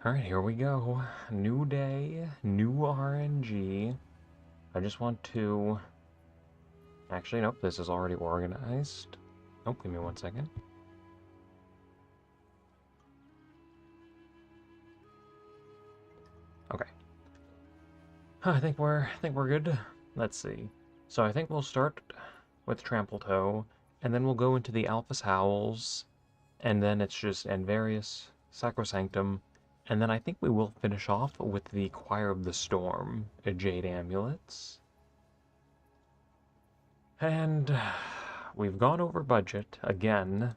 Alright, here we go. New day, new RNG. I just want to... Actually, nope, this is already organized. Nope, give me 1 second. Okay. I think we're good. Let's see. So I think we'll start with Trample Toe, and then we'll go into the Alphas Howls, and then it's just Various, Sacrosanctum, and then I think we will finish off with the Choir of the Storm, Jade Amulets. And we've gone over budget again.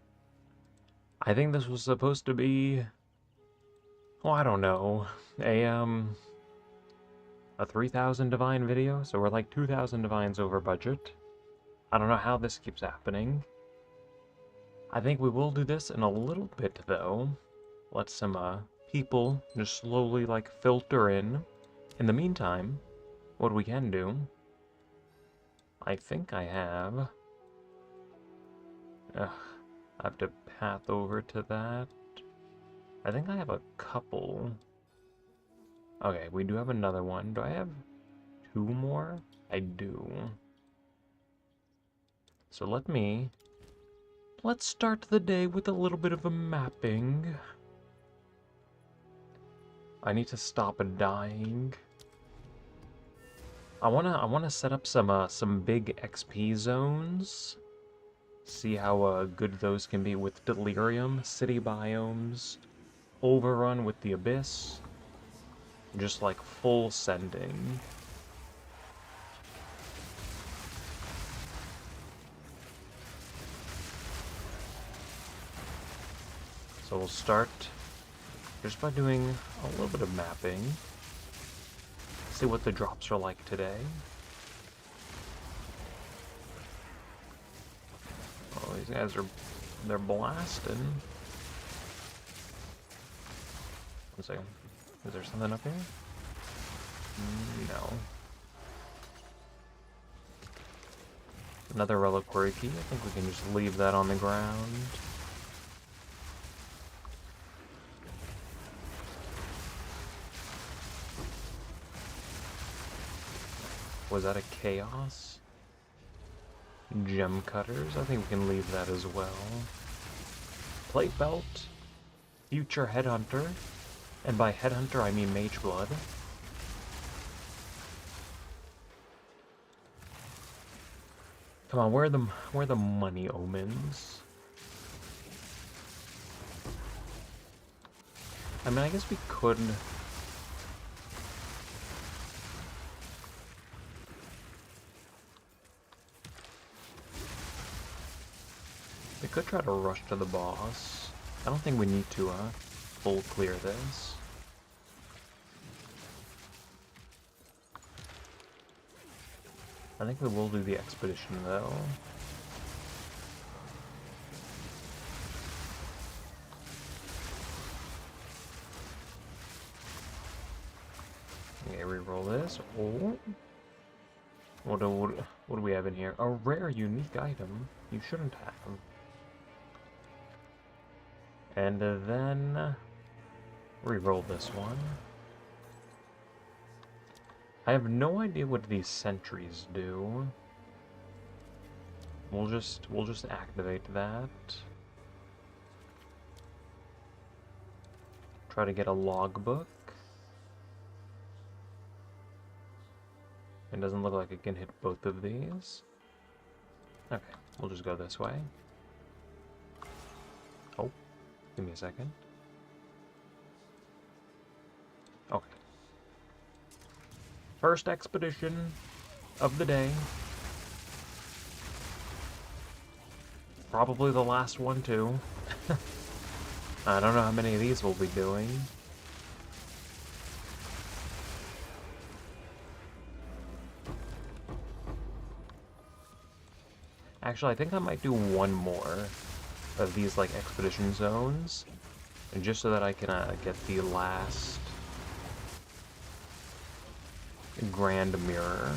I think this was supposed to be, well, I don't know, a 3,000 divine video, so we're like 2,000 divines over budget. I don't know how this keeps happening. I think we will do this in a little bit, though. Let some people just slowly, like, filter in. In the meantime, what we can do, I think I have... Ugh, I have to path over to that. I think I have a couple. Okay, we do have another one. Do I have 2 more? I do. So let's start the day with a little bit of a mapping. I need to stop dying. I wanna set up some big XP zones. See how good those can be with Delirium, city biomes, overrun with the Abyss, just like full sending. So we'll start just by doing a little bit of mapping. See what the drops are like today. Oh, these guys they're blasting. 1 second. Is there something up here? No. Another reliquary key. I think we can just leave that on the ground. Was that a chaos? Gem cutters? I think we can leave that as well. Plate belt. Future headhunter. And by headhunter I mean mage blood. Come on, where are the money omens? I mean, I guess we could... We could try to rush to the boss. I don't think we need to full clear this. I think we will do the expedition though. Okay, reroll this. Oh. What do we have in here? A rare unique item you shouldn't have. And then reroll this one. I have no idea what these sentries do. We'll just activate that. Try to get a logbook. It doesn't look like it can hit both of these. Okay, we'll just go this way. Oh, give me a second. Okay. First expedition of the day. Probably the last one too. I don't know how many of these we'll be doing. Actually, I think I might do one more of these, like, expedition zones, and just so that I can get the last grand mirror.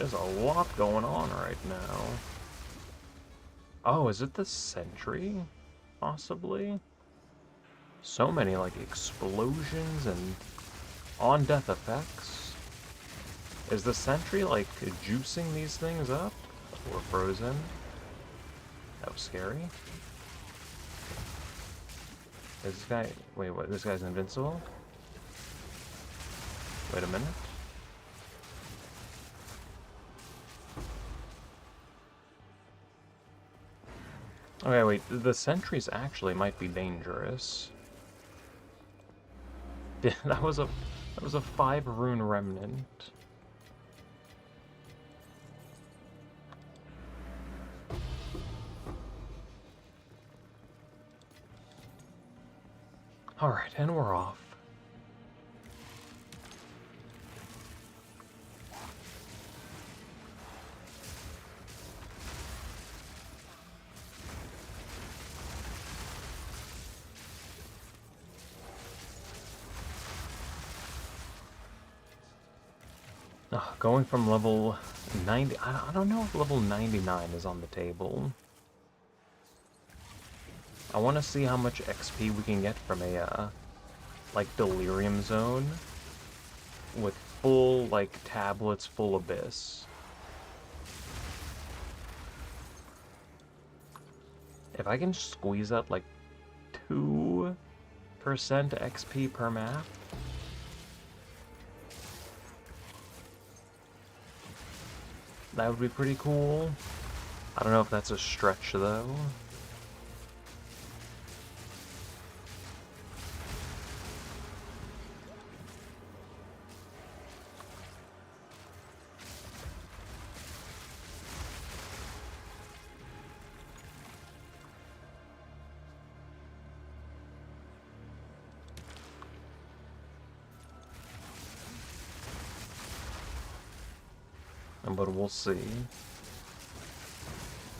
There's a lot going on right now. Oh, is it the sentry? Possibly? So many, like, explosions and on-death effects. Is the sentry, like, juicing these things up? Or frozen? That was scary. Is this guy... Wait, what? This guy's invincible? Wait a minute. Okay, wait. The sentries actually might be dangerous. That was a 5-rune remnant. Alright, and we're off. Going from level 90... I don't know if level 99 is on the table. I want to see how much XP we can get from a, like, Delirium Zone with full, like, tablets, full Abyss. If I can squeeze out, like, 2% XP per map... that would be pretty cool. I don't know if that's a stretch, though. But we'll see. I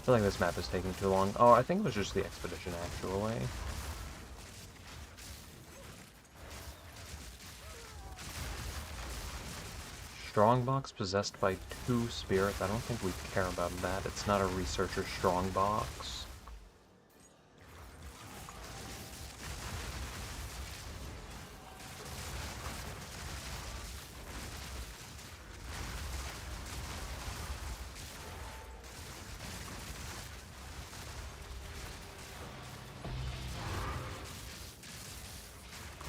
feel like this map is taking too long. Oh, I think it was just the expedition, actually. Strongbox possessed by 2 spirits. I don't think we care about that. It's not a researcher strongbox.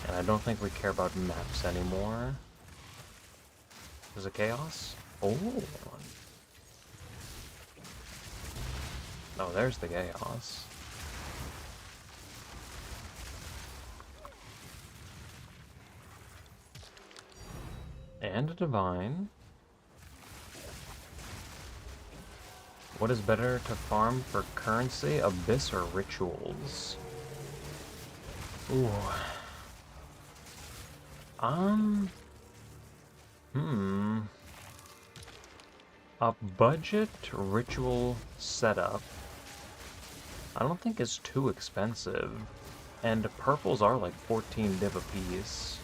I don't think we care about maps anymore. Is it chaos? Oh. Oh, there's the chaos. And a divine. What is better to farm for currency, Abyss or Rituals? Ooh. A budget ritual setup I don't think is too expensive. And purples are like 14 div a piece.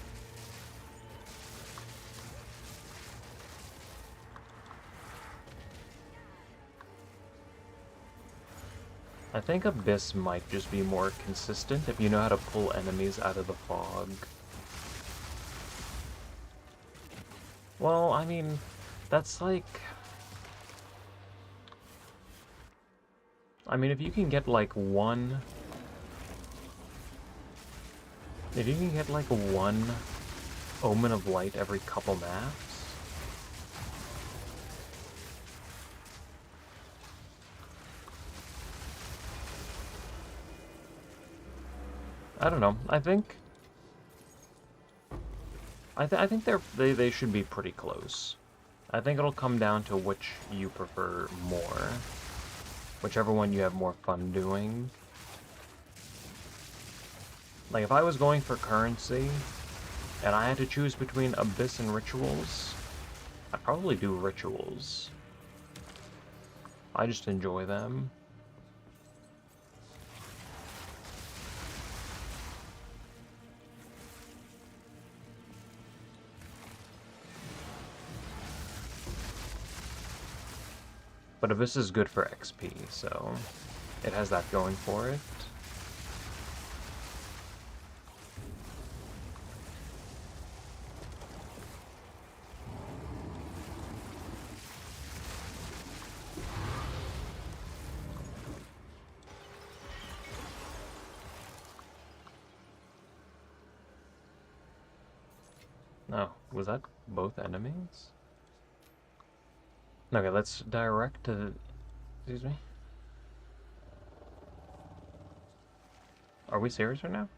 I think Abyss might just be more consistent if you know how to pull enemies out of the fog. Well, I mean, that's like... I mean, if you can get like one... If you can get like one Omen of Light every couple maps... I don't know. I think they should be pretty close. I think it'll come down to which you prefer more. Whichever one you have more fun doing. Like, if I was going for currency, and I had to choose between Abyss and Rituals, I'd probably do Rituals. I just enjoy them. But Abyss is good for XP, so it has that going for it. No, was that both enemies? Okay, let's direct to the... Excuse me? Are we serious right now?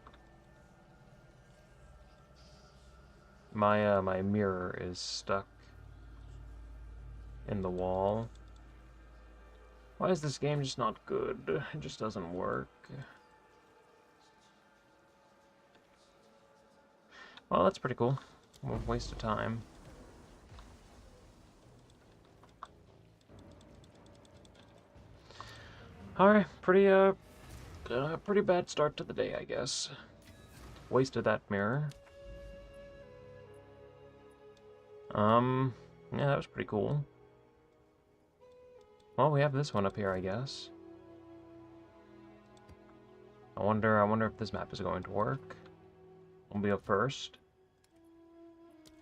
My mirror is stuck in the wall. Why is this game just not good? It just doesn't work. Well, that's pretty cool. Waste of time. Alright, pretty bad start to the day, I guess. Wasted that mirror. Yeah, that was pretty cool. Well, we have this one up here, I guess. I wonder if this map is going to work. We'll be up first.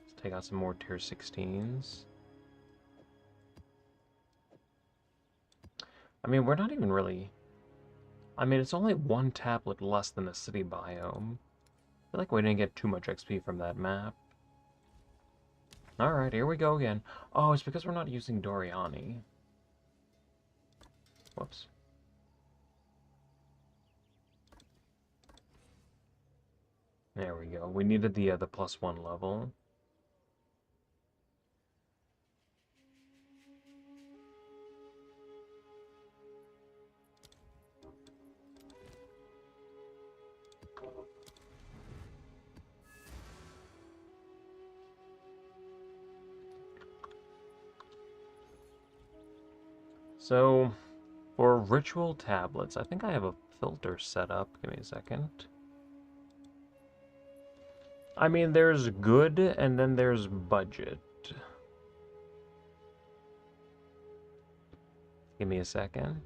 Let's take out some more tier 16s. I mean, we're not even really... I mean, it's only one tablet less than the city biome. I feel like we didn't get too much XP from that map. Alright, here we go again. Oh, it's because we're not using Doriani. Whoops. There we go. We needed the +1 level. So, for ritual tablets, I think I have a filter set up. Give me a second. I mean, there's good, and then there's budget. Give me a second.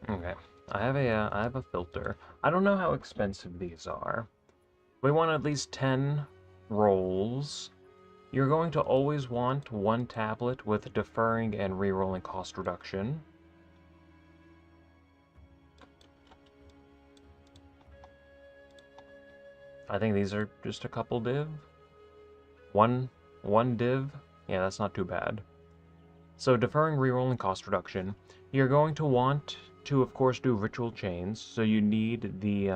Okay, I have a filter. I don't know how expensive these are. We want at least 10 rolls. You're going to always want one tablet with deferring and rerolling cost reduction. I think these are just a couple div. One div. Yeah, that's not too bad. So deferring rerolling cost reduction. You're going to want to, of course, do ritual chains. So you need the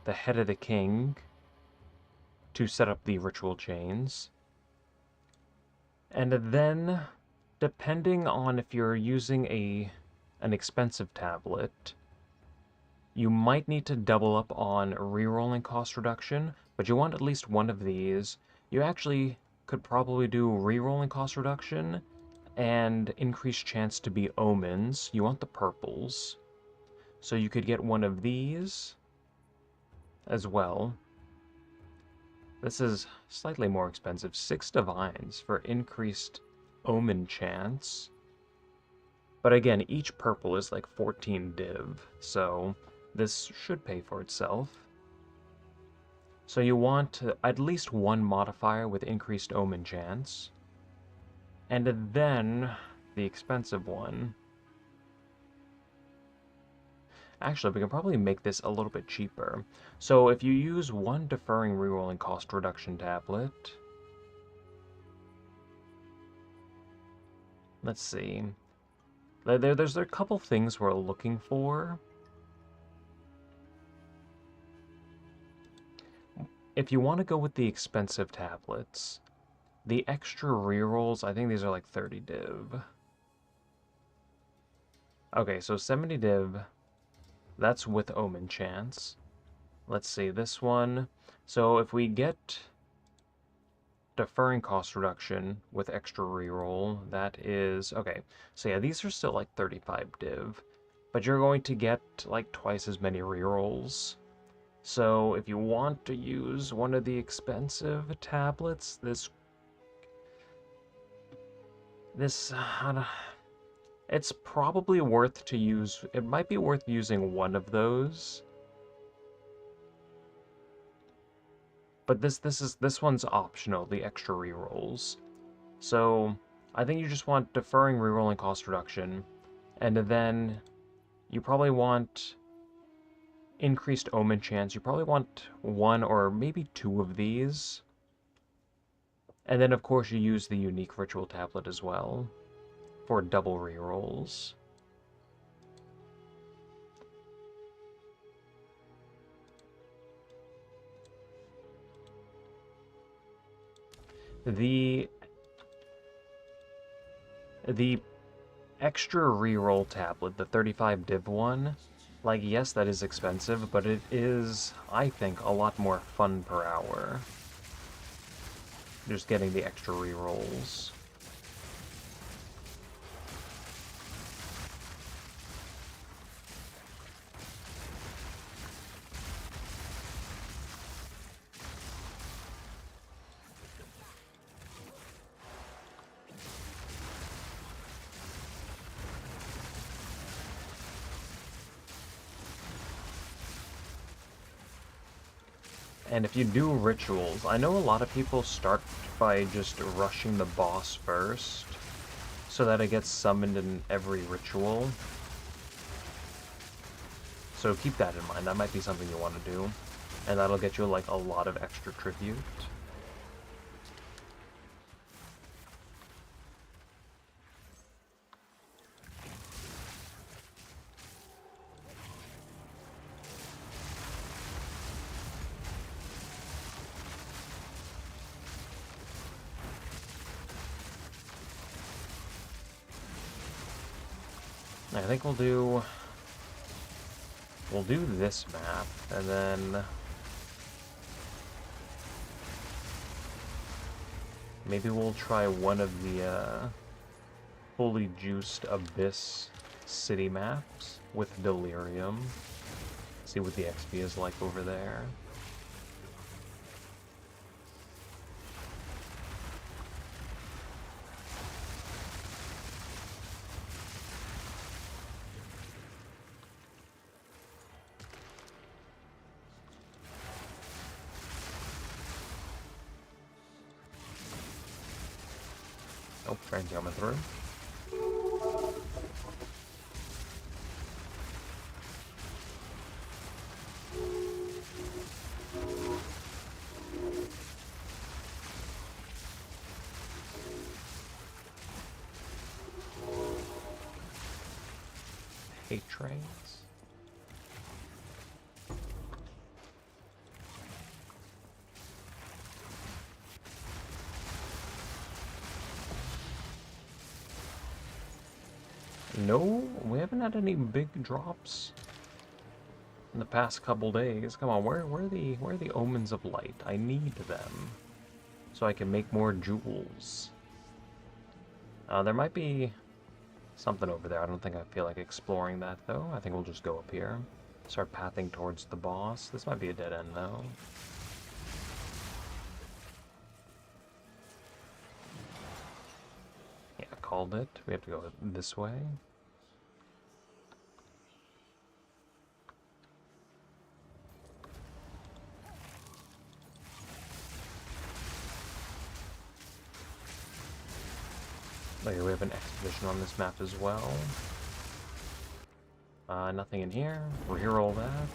head of the king to set up the ritual chains. And then, depending on if you're using an expensive tablet, you might need to double up on rerolling cost reduction, but you want at least one of these. You actually could probably do rerolling cost reduction and increased chance to be omens. You want the purples. So you could get one of these as well. This is slightly more expensive. 6 divines for increased omen chance. But again, each purple is like 14 div, so this should pay for itself. So you want at least one modifier with increased omen chance. And then the expensive one. Actually, we can probably make this a little bit cheaper. So if you use one deferring rerolling cost reduction tablet, let's see. There's a couple things we're looking for. If you want to go with the expensive tablets, the extra rerolls, I think these are like 30 div. Okay, so 70 div. That's with Omen Chance. Let's see, this one. So if we get deferring cost reduction with extra reroll. That is, okay, so yeah, these are still like 35 div, but you're going to get like twice as many rerolls. So if you want to use one of the expensive tablets, it's probably worth to use, it might be worth using one of those. But this one's optional, the extra rerolls. So I think you just want deferring rerolling cost reduction, and then you probably want increased omen chance. You probably want one or maybe two of these. And then of course you use the unique ritual tablet as well for double rerolls. The extra reroll tablet, the 35 div one, like, yes, that is expensive, but it is, I think, a lot more fun per hour. Just getting the extra rerolls. And if you do rituals, I know a lot of people start by just rushing the boss first, so that it gets summoned in every ritual. So keep that in mind, that might be something you want to do. And that'll get you like a lot of extra tribute. I think we'll do this map, and then maybe we'll try one of the fully juiced Abyss city maps with Delirium. See what the XP is like over there. Oh, train coming through. Hate trains. No, we haven't had any big drops in the past couple days. Come on, where are the omens of light? I need them so I can make more jewels. There might be something over there. I don't think I feel like exploring that though. I think we'll just go up here. Start pathing towards the boss. This might be a dead end though. Yeah, called it. We have to go this way. Okay, we have an expedition on this map as well. Nothing in here. Reroll that.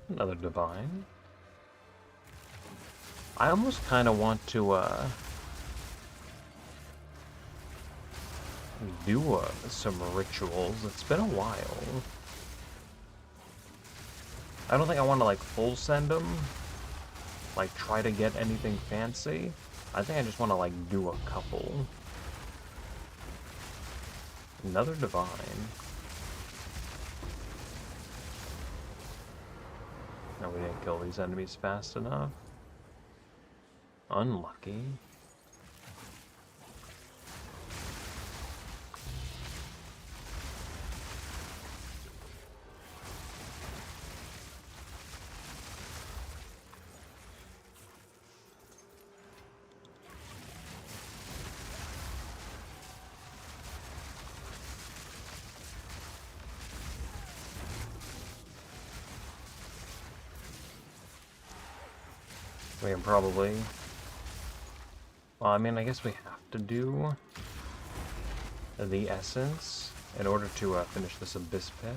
Another divine. I almost kind of want to do some rituals. It's been a while. I don't think I want to, like, full send them. Like, try to get anything fancy. I think I just want to, like, do a couple. Another divine. No, we didn't kill these enemies fast enough. Unlucky. We can probably... Well, I mean, I guess we have to do the essence in order to finish this abyss pit.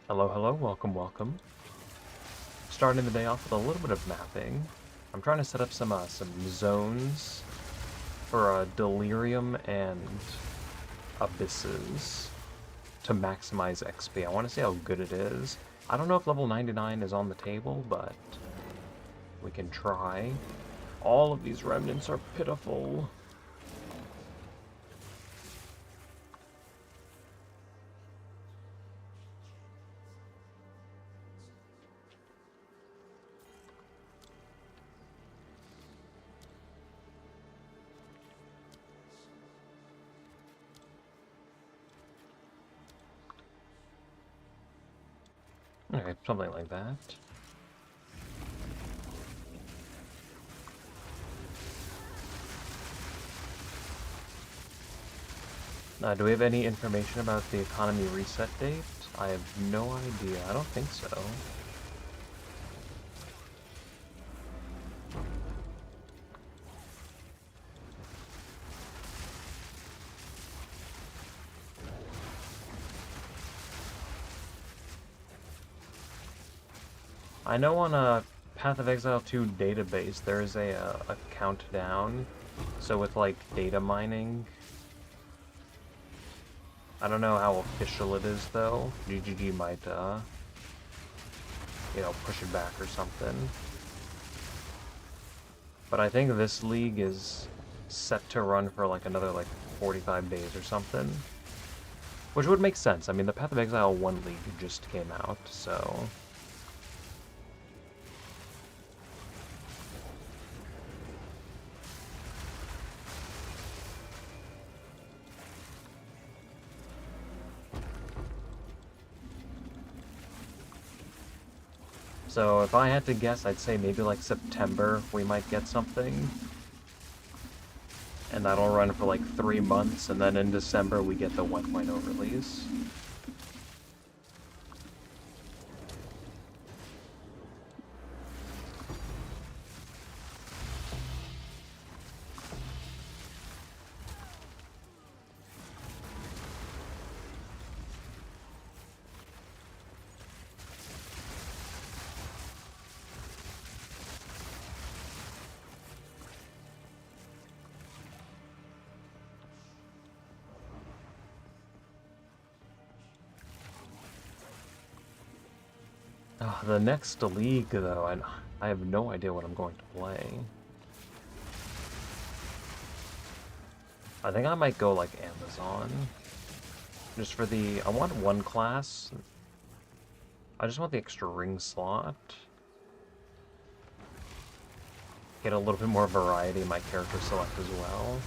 Hello, hello, welcome, welcome. Starting the day off with a little bit of mapping. I'm trying to set up some zones for delirium and abysses to maximize XP. I want to see how good it is. I don't know if level 99 is on the table, but we can try. All of these remnants are pitiful. Okay, something like that. Do we have any information about the economy reset date? I have no idea. I don't think so. I know on a Path of Exile 2 database there is a countdown. So with like data mining, I don't know how official it is though. GGG might you know, push it back or something. But I think this league is set to run for like another like 45 days or something. Which would make sense. I mean, the Path of Exile 1 league just came out, so... So if I had to guess, I'd say maybe like September we might get something. And that'll run for like 3 months, and then in December we get the 1.0 release. The next league, though, I have no idea what I'm going to play. I think I might go, like, Amazon. Just for the... I want one class. I just want the extra ring slot. Get a little bit more variety in my character select as well.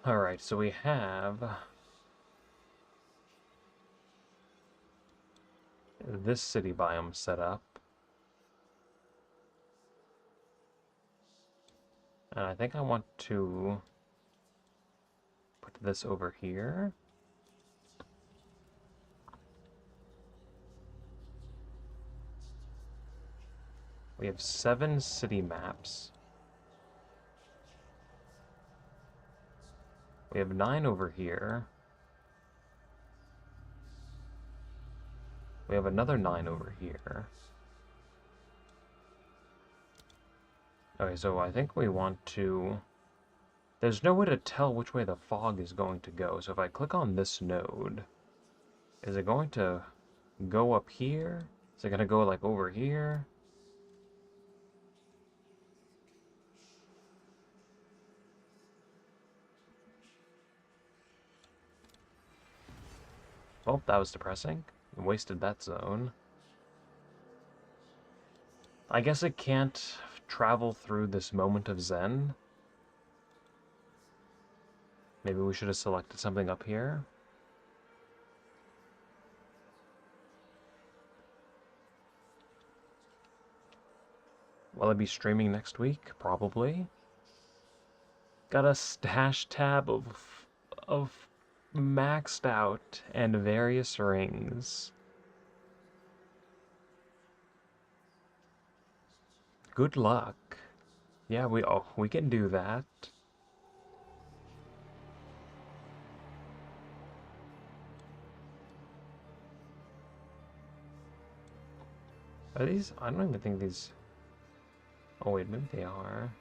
Alright, so we have this city biome set up. And I think I want to put this over here. We have 7 city maps. We have 9 over here. We have another 9 over here. Okay, so I think we want to... There's no way to tell which way the fog is going to go, so if I click on this node, is it going to go up here? Is it going to go, like, over here? Oh, that was depressing. Wasted that zone. I guess it can't travel through this moment of zen. Maybe we should have selected something up here. Will I be streaming next week? Probably. Got a stash tab of maxed out and various rings. Good luck. Yeah, we can do that. Are these? I don't even think these... Oh wait, maybe they are.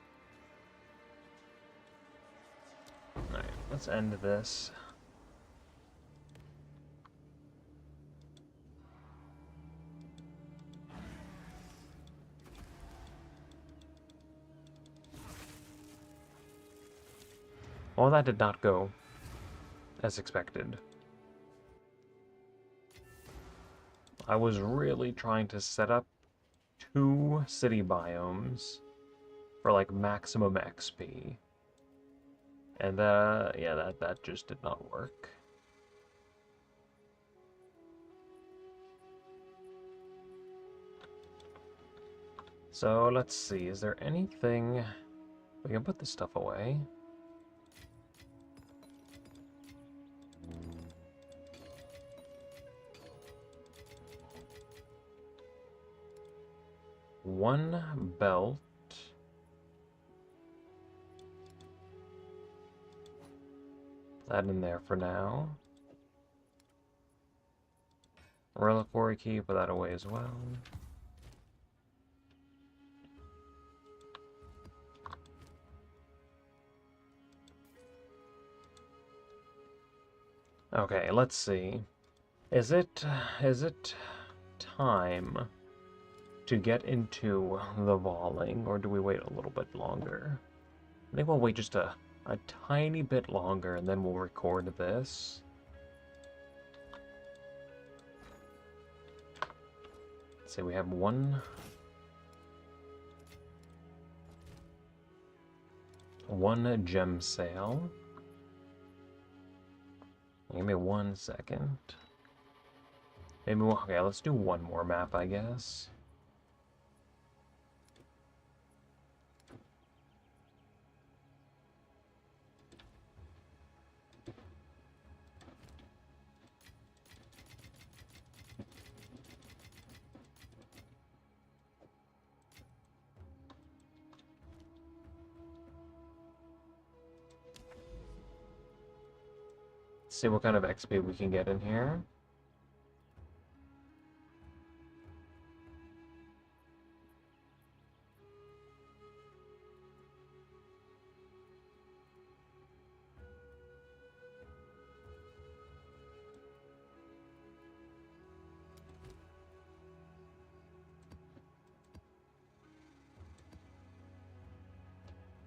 Alright, let's end this. Well, that did not go as expected. I was really trying to set up 2 city biomes for like maximum XP. And yeah, that just did not work. So let's see, is there anything... We can put this stuff away. One belt. That in there for now. Reliquary key, put that away as well. Okay, let's see. Is it time to get into the Valling, or do we wait a little bit longer? I think we'll wait just a tiny bit longer, and then we'll record this. Let's see, we have one gem sale. Give me 1 second. Maybe okay, let's do one more map, I guess. See what kind of XP we can get in here.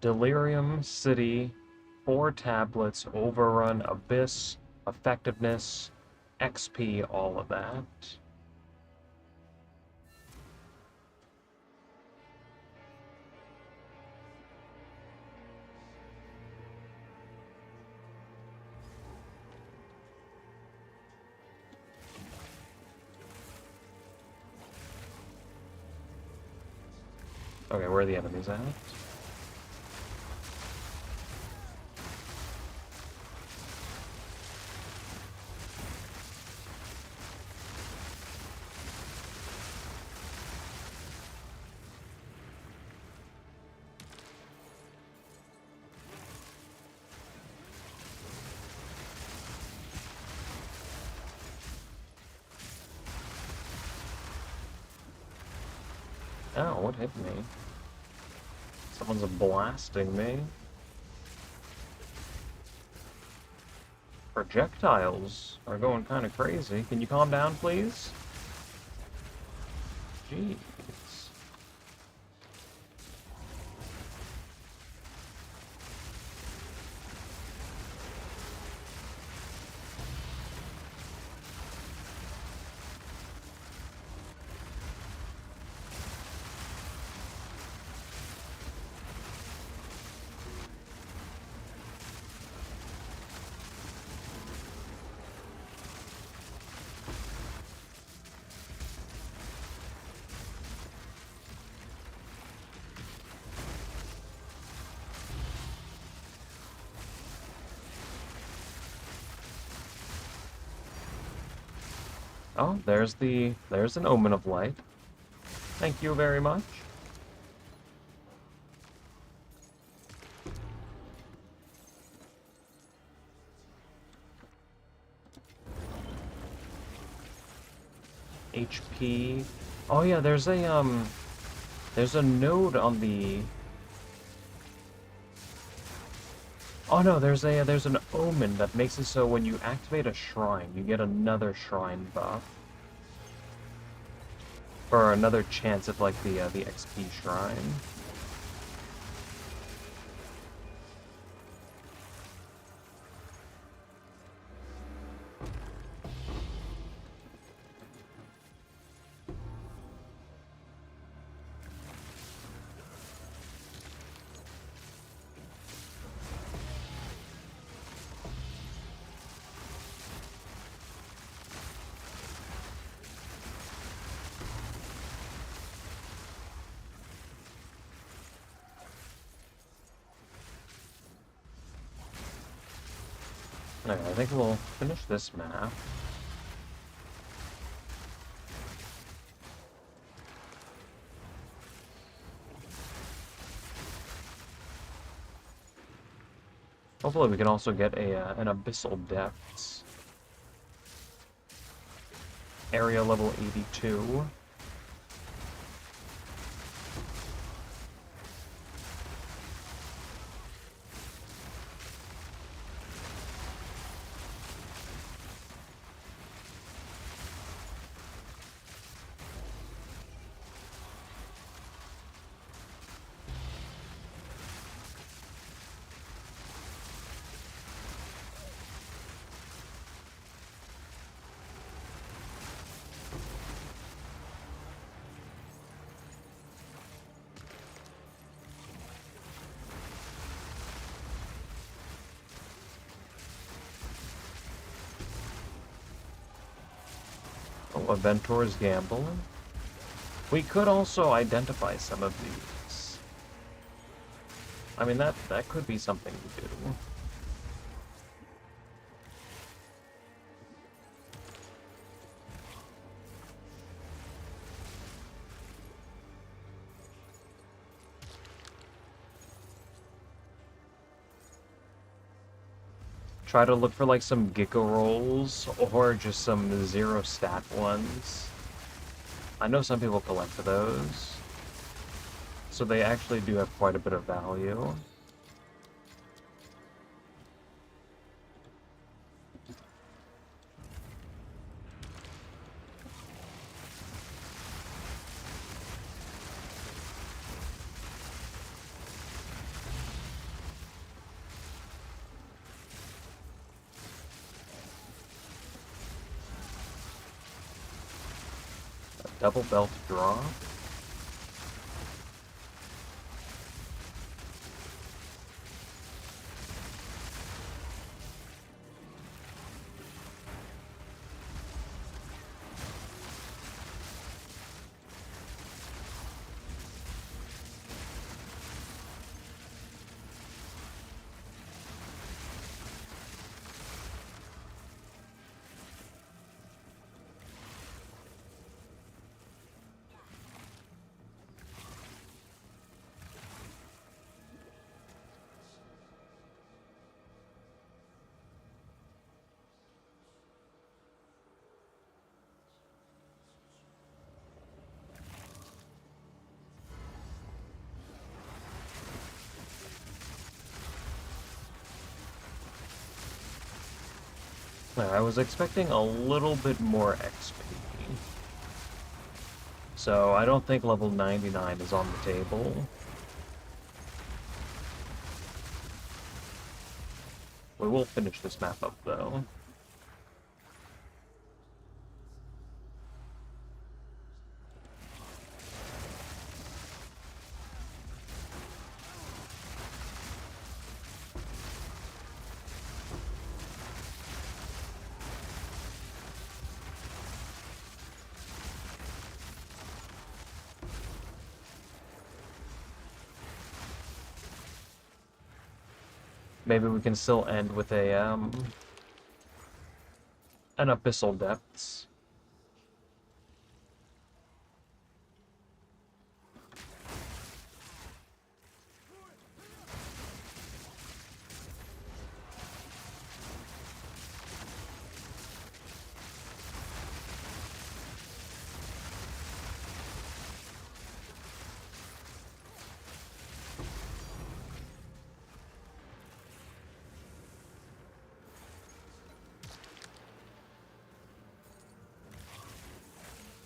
Delirium City, 4 tablets, Overrun, Abyss, Effectiveness, XP, all of that. Okay, where are the enemies at? Oh, what hit me? Someone's blasting me. Projectiles are going kind of crazy. Can you calm down, please? Jeez. Oh, there's an omen of light. Thank you very much. HP. Oh yeah, there's a node on the. Oh no, there's an omen that makes it so when you activate a shrine, you get another shrine buff. Or another chance at like the XP shrine. Alright, I think we'll finish this map. Hopefully we can also get an Abyssal Depths. Area level 82. Oh, Aventur's Gamble. We could also identify some of these. I mean, that could be something to do. Try to look for like some Gecko rolls or just some zero stat ones. I know some people collect those, so they actually do have quite a bit of value. Double belt draw. I was expecting a little bit more XP. So I don't think level 99 is on the table. We will finish this map up, though. Maybe we can still end with a, an Abyssal Depths.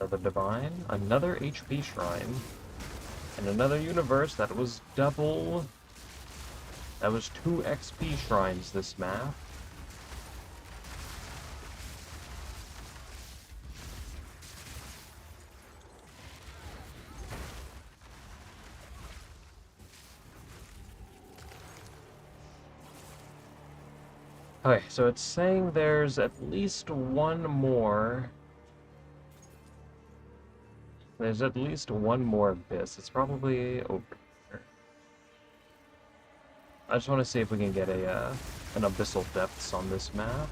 Another Divine, another HP Shrine, and another universe that was double. That was 2 XP Shrines this map. Okay, so it's saying there's at least one more. There's at least one more Abyss. It's probably over here. I just want to see if we can get a an Abyssal Depths on this map.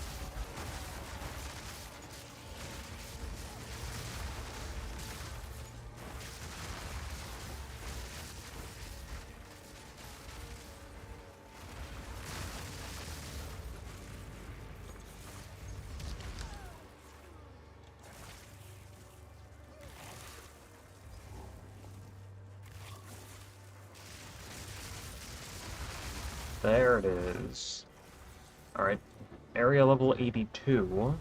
There it is. Alright, area level 82.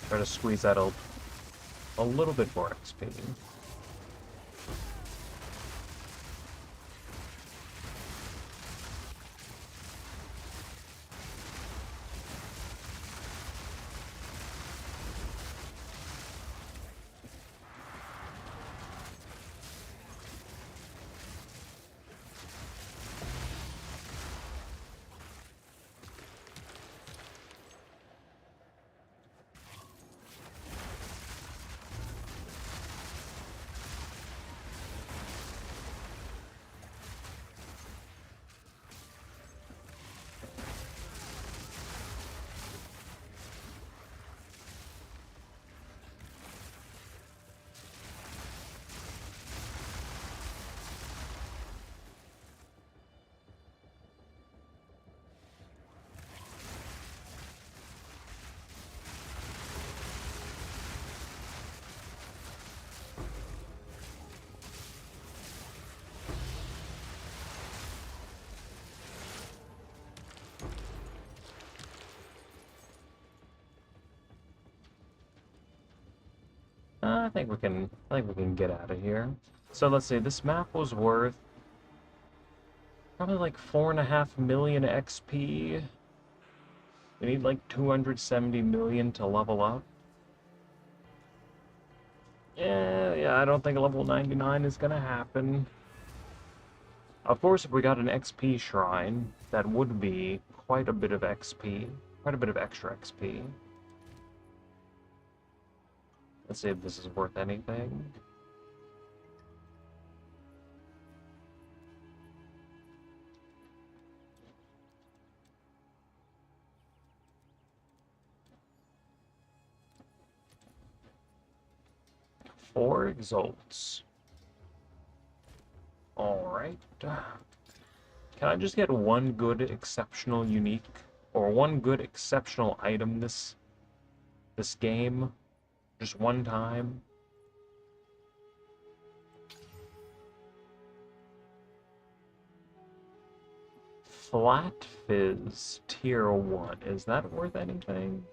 Try to squeeze that a little bit more XP. I think we can get out of here. So let's see, this map was worth probably like 4.5 million XP. We need like 270 million to level up. Yeah, I don't think level 99 is gonna happen. Of course, if we got an XP shrine, that would be quite a bit of XP, quite a bit of extra XP. Let's see if this is worth anything. Four exalts. Alright. Can I just get one good exceptional unique, or one good exceptional item this game? Just one time. Flat Fizz Tier 1. Is that worth anything?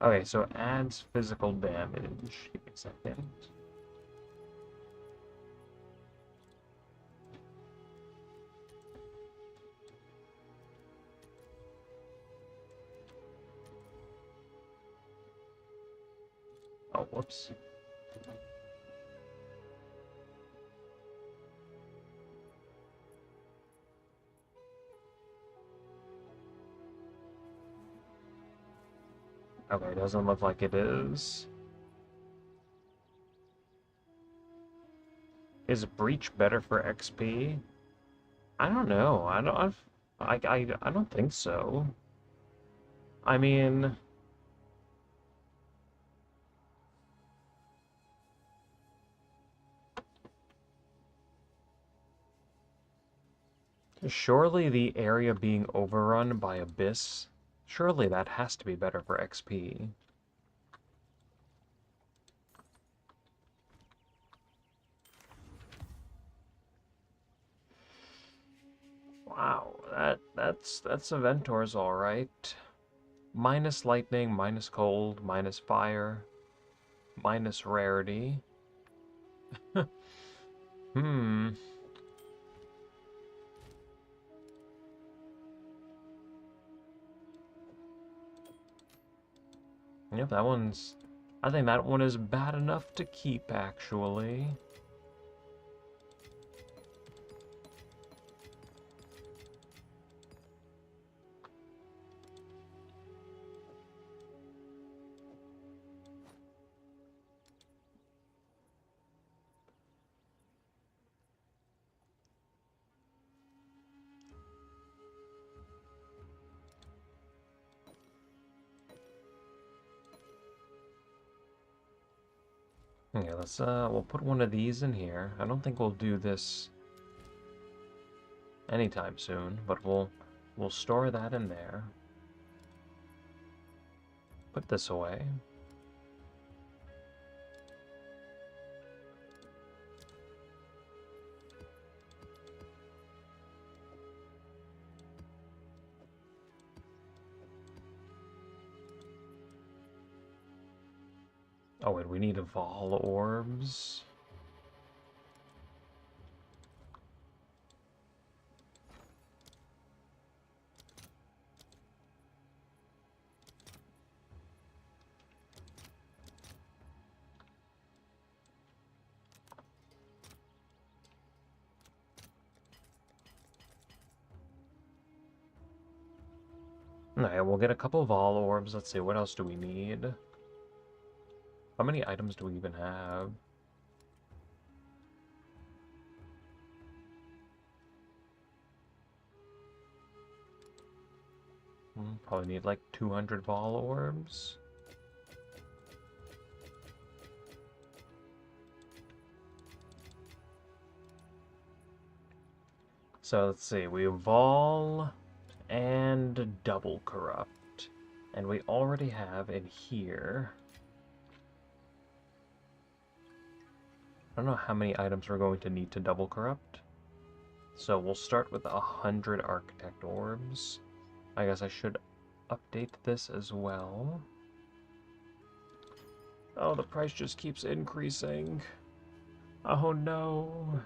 Okay, so adds physical damage. Give me a second. Oh, whoops. Okay, doesn't look like it is. Is Breach better for XP? I don't know. I don't think so. I mean, surely the area being overrun by Abyss, surely that has to be better for XP. Wow, that's Aventor's all right. Minus lightning, minus cold, minus fire, minus rarity. Hmm. Yep, that one's... I think that one is bad enough to keep, actually. Okay, we'll put one of these in here. I don't think we'll do this anytime soon, but we'll store that in there. Put this away. Oh, and we need Eval orbs. Alright, we'll get a couple of Vol orbs. Let's see, what else do we need? How many items do we even have? Probably need like 200 Vol orbs. So let's see, we Vol and double corrupt. And we already have in here... I don't know how many items we're going to need to double corrupt. So we'll start with 100 architect orbs. I guess I should update this as well. Oh, the price just keeps increasing. Oh no.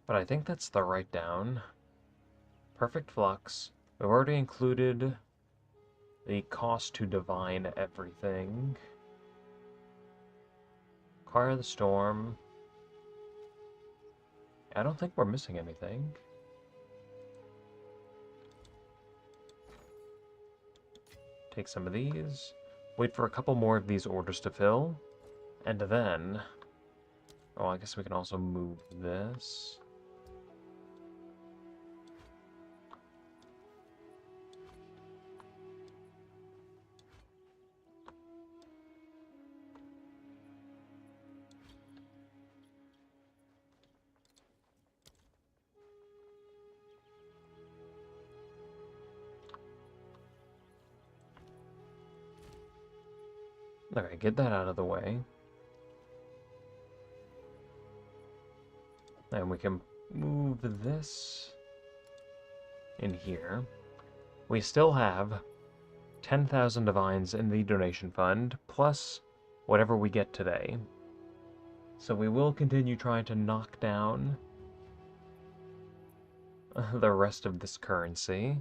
But I think that's the write down. Perfect flux. We've already included the cost to divine everything. Choir of the Storm. I don't think we're missing anything. Take some of these. Wait for a couple more of these orders to fill. And then... Oh, I guess we can also move this. Okay, get that out of the way. And we can move this in here. We still have 10,000 divines in the donation fund, plus whatever we get today. So we will continue trying to knock down the rest of this currency.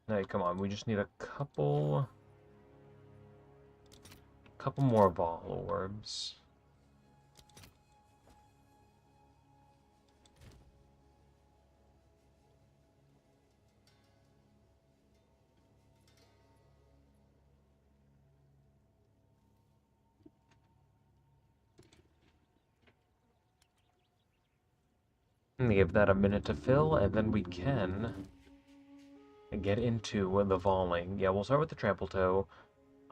Hey, come on, we just need a couple more Vol orbs. Give that a minute to fill, and then we can get into the voling. Yeah, we'll start with the trample toe.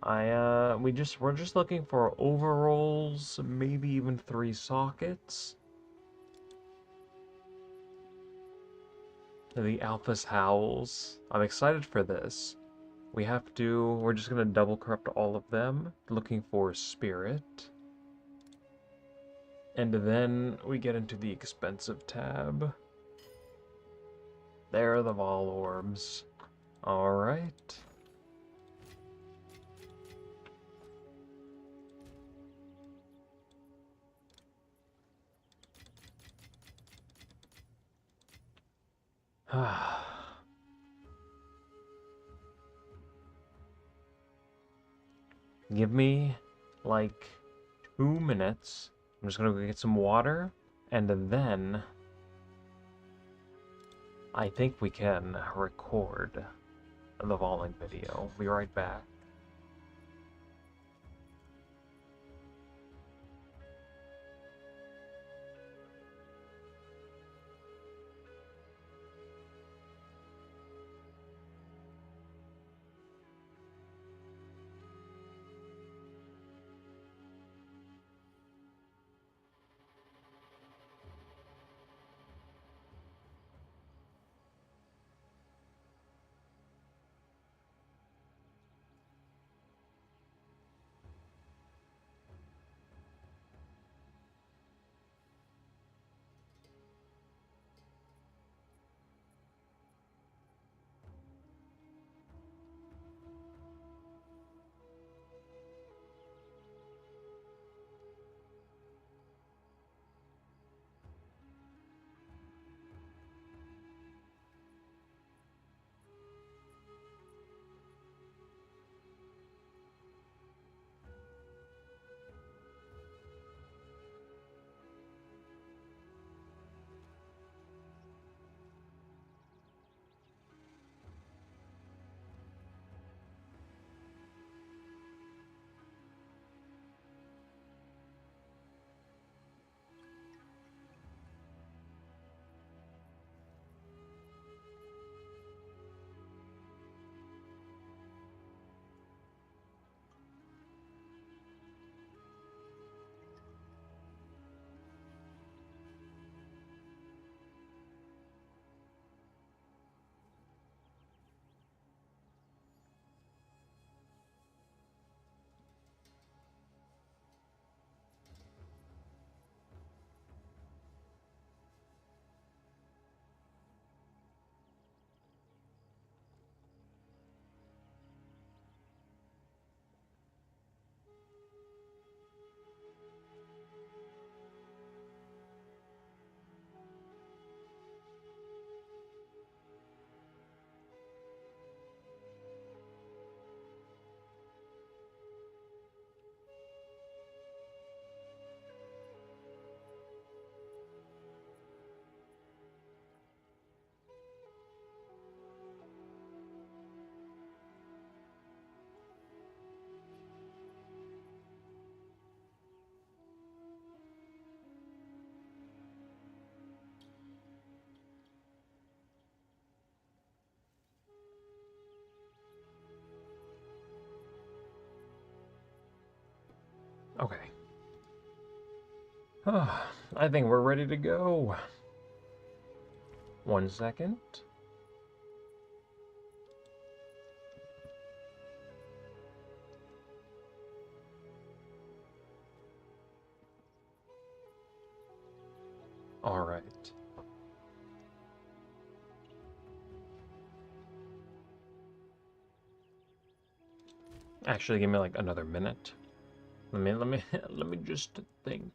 We're just looking for overalls, maybe even 3 sockets. The Alphas Howls. I'm excited for this. We're just gonna double corrupt all of them, looking for Spirit. And then we get into the expensive tab. There are the Vol orbs. Alright. Give me, like, 2 minutes. I'm just gonna go get some water, and then I think we can record the voling video. Be right back. Okay. I think we're ready to go. 1 second. All right. Actually, give me like another minute. Let me just think.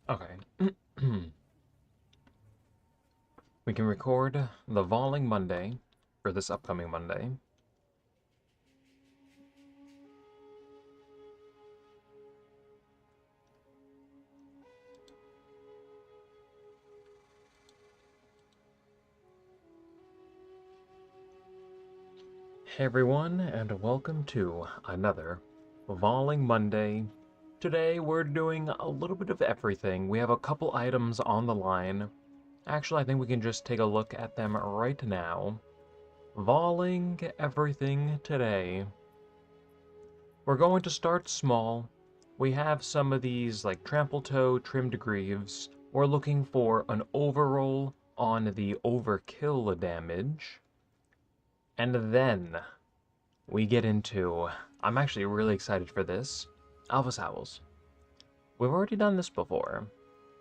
Okay. We can record the Voling Monday for this upcoming Monday. Hey everyone, and welcome to another Voling Monday. Today we're doing a little bit of everything. We have a couple items on the line. Actually, I think we can just take a look at them right now. Voling everything today. We're going to start small. We have some of these like trample toe, trimmed greaves. We're looking for an overroll on the overkill damage. And then we get into, I'm actually really excited for this, Alpha Owls. We've already done this before,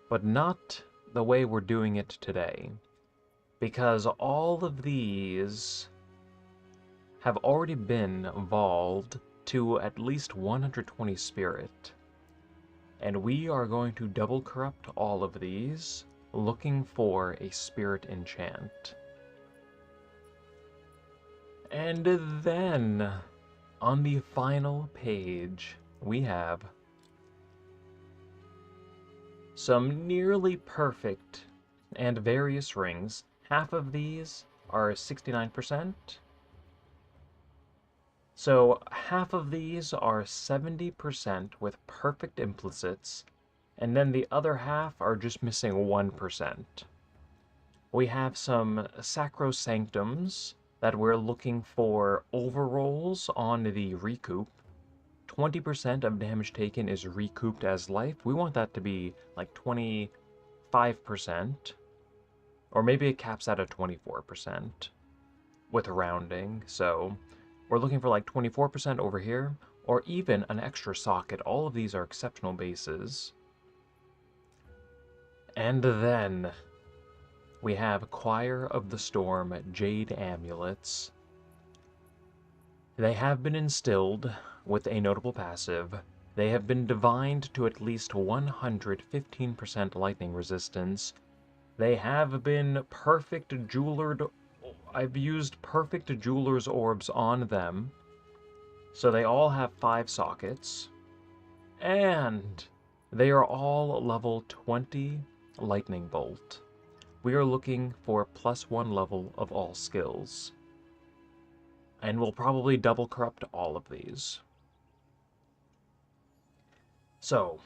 but not the way we're doing it today. Because all of these have already been evolved to at least 120 spirit. And we are going to double corrupt all of these, looking for a spirit enchant. And then, on the final page, we have some nearly perfect and various rings. Half of these are 69%. So half of these are 70% with perfect implicits, and then the other half are just missing 1%. We have some sacrosanctums that we're looking for overrolls on the recoup. 20% of damage taken is recouped as life. We want that to be like 25%, or maybe it caps out at 24% with rounding. So we're looking for like 24% over here, or even an extra socket. All of these are exceptional bases. And then we have Choir of the Storm Jade Amulets. They have been instilled with a notable passive. They have been divined to at least 115% lightning resistance. They have been perfect jewelered. I've used perfect jeweler's orbs on them. So they all have 5 sockets. And they are all level 20 lightning bolt. We are looking for +1 level of all skills. And we'll probably double corrupt all of these. So,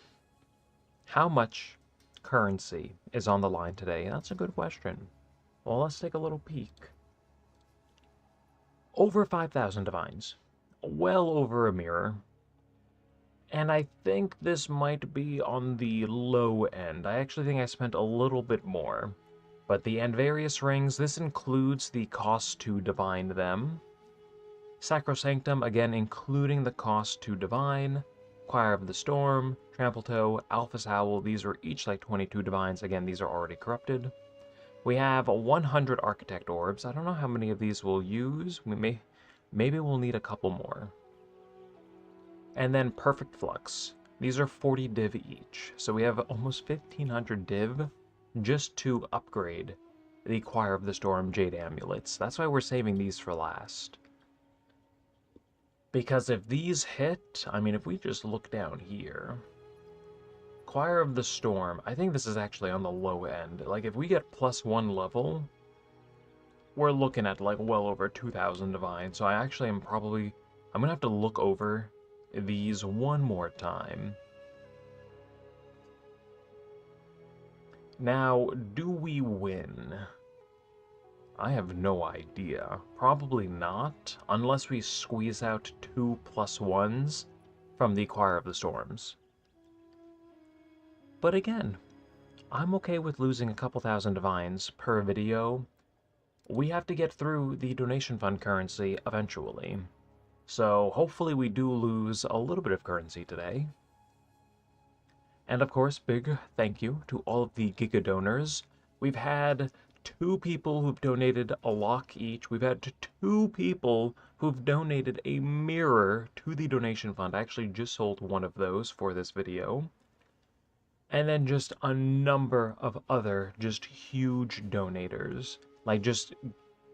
how much currency is on the line today? That's a good question. Well, let's take a little peek. Over 5,000 divines. Well over a mirror. And I think this might be on the low end. I actually think I spent a little bit more. But the various rings, this includes the cost to divine them. Sacrosanctum, again, including the cost to divine. Choir of the Storm, Trample Toe, Alpha Owl, these are each like 22 divines. Again, these are already corrupted. We have 100 Architect Orbs. I don't know how many of these we'll use. Maybe we'll need a couple more. And then Perfect Flux. These are 40 div each. So we have almost 1,500 div just to upgrade the Choir of the Storm Jade Amulets. That's why we're saving these for last. Because if these hit, I mean, if we just look down here, Choir of the Storm, I think this is actually on the low end. Like, if we get +1 level, we're looking at like well over 2,000 divine. So I actually am probably, I'm gonna have to look over these one more time. Now, do we win? I have no idea. Probably not, unless we squeeze out 2+1s from the Choir of the Storms. But again, I'm okay with losing a couple thousand divines per video. We have to get through the donation fund currency eventually. So hopefully we do lose a little bit of currency today. And of course, big thank you to all of the Giga donors. We've had 2 people who've donated a lock each. We've had 2 people who've donated a mirror to the donation fund. I actually just sold one of those for this video. And then just a number of other just huge donators. Like just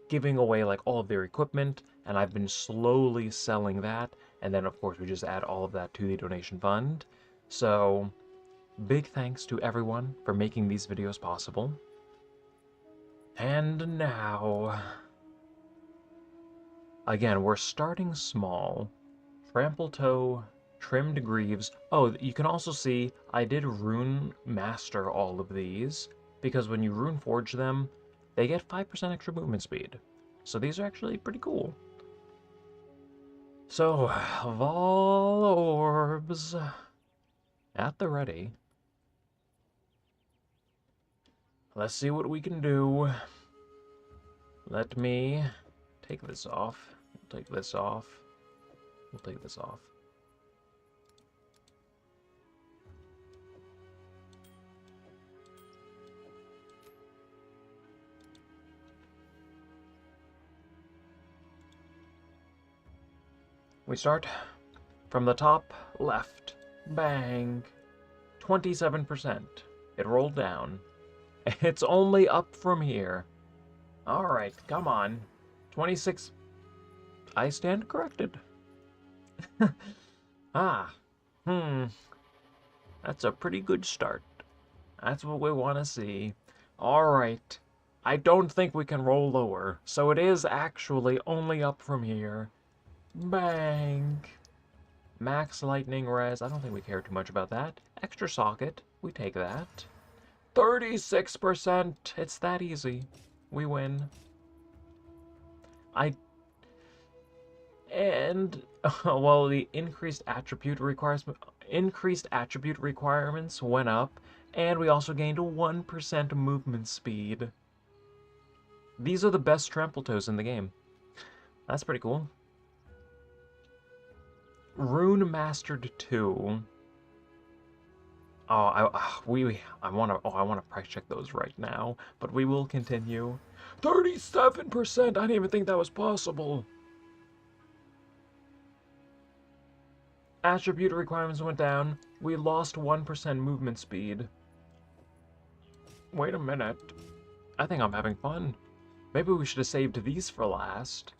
giving away like all of their equipment, and I've been slowly selling that, and then of course we just add all of that to the donation fund. So big thanks to everyone for making these videos possible. And now, again, we're starting small. Trample Toe, Trimmed Greaves. Oh, you can also see I did rune master all of these, because when you rune forge them, they get 5% extra movement speed. So these are actually pretty cool. So, Vol Orbs at the ready. Let's see what we can do. Let me take this off. We'll take this off. We'll take this off. We start from the top left. Bang. 27%. It rolled down. It's only up from here. Alright, come on. 26. I stand corrected. That's a pretty good start. That's what we want to see. Alright. I don't think we can roll lower, so it is actually only up from here. Bang! Max lightning res. I don't think we care too much about that. Extra socket. We take that. 36%. It's that easy. We win. Well, the increased attribute requirements went up, and we also gained a 1% movement speed. These are the best trample toes in the game. That's pretty cool. Rune Mastered 2. I want to price check those right now, but we will continue. 37%. I didn't even think that was possible. Attribute requirements went down. We lost 1% movement speed. Wait a minute. I think I'm having fun. Maybe we should have saved these for last.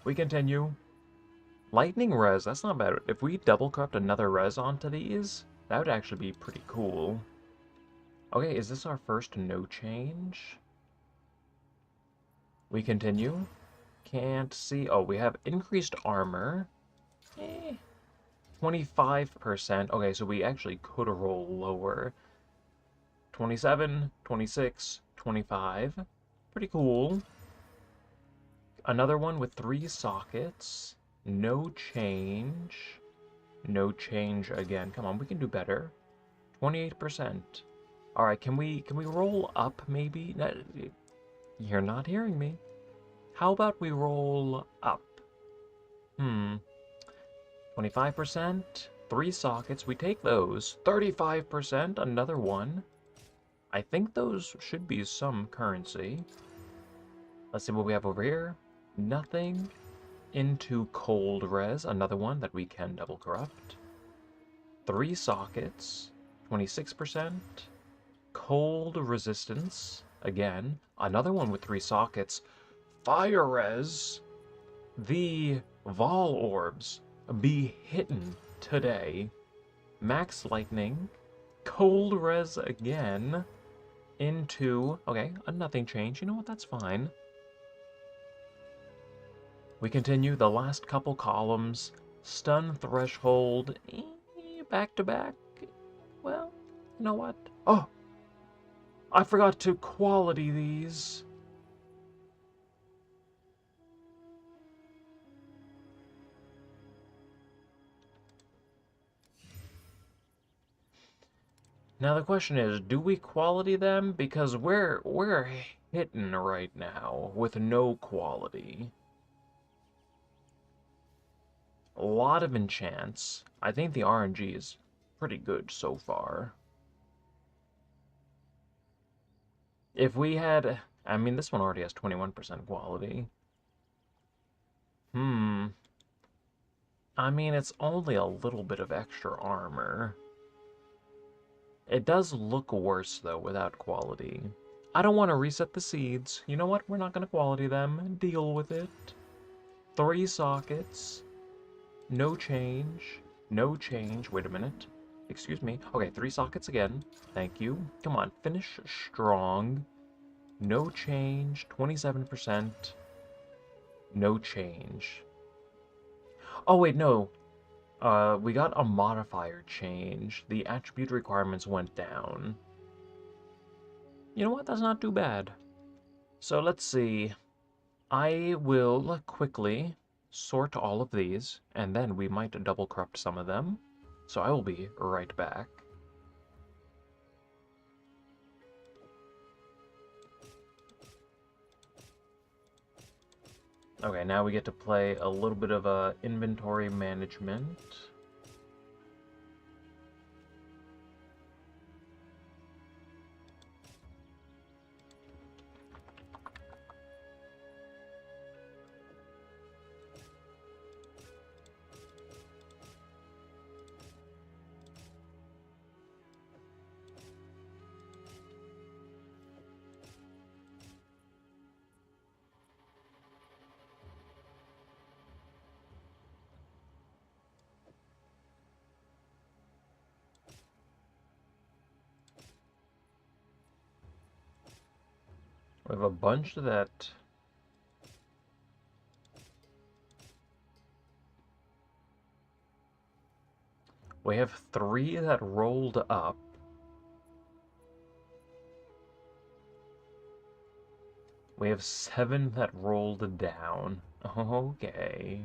We continue. Lightning res, that's not bad. If we double corrupt another res onto these, that would actually be pretty cool. Okay, is this our first no change? We continue. Can't see. Oh, we have increased armor. 25%. Okay, so we actually could roll lower. 27, 26, 25. Pretty cool. Another one with 3 sockets. No change. No change again. Come on, we can do better. 28%. Alright, can we roll up maybe? You're not hearing me. How about we roll up? 25%, 3 sockets, we take those. 35%, another one. I think those should be some currency. Let's see what we have over here. Nothing. Into cold res, another one that we can double corrupt. 3 sockets, 26%. Cold resistance, again, another one with 3 sockets. Fire res, the Vol Orbs be hitting today. Max lightning, cold res again, into, okay, a nothing change. You know what, that's fine. We continue the last couple columns. Stun threshold. Back to back. Well, you know what? Oh! I forgot to quality these. Now the question is, do we quality them? Because we're hitting right now with no quality. A lot of enchants. I think the RNG is pretty good so far. If we had... I mean, this one already has 21% quality. I mean, it's only a little bit of extra armor. It does look worse, though, without quality. I don't want to reset the seeds. You know what? We're not going to quality them. Deal with it. 3 sockets. No change. No change. Wait a minute. Excuse me. Okay, 3 sockets again. Thank you. Come on, finish strong. No change. 27%. No change. Oh, wait, no. We got a modifier change. The attribute requirements went down. You know what? That's not too bad. So let's see. I will quickly sort all of these, and then we might double corrupt some of them. So I will be right back. Okay, now we get to play a little bit of inventory management. We have a bunch that... We have 3 that rolled up. We have 7 that rolled down. Okay.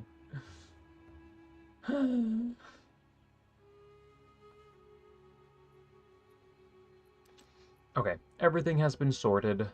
Okay, everything has been sorted.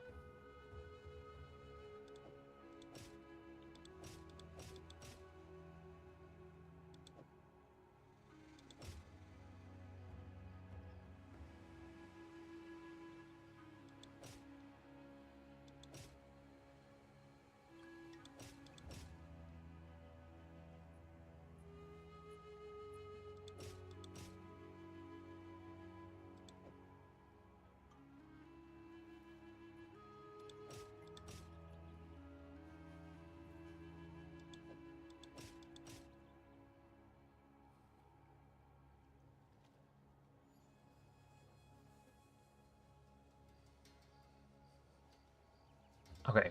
Okay.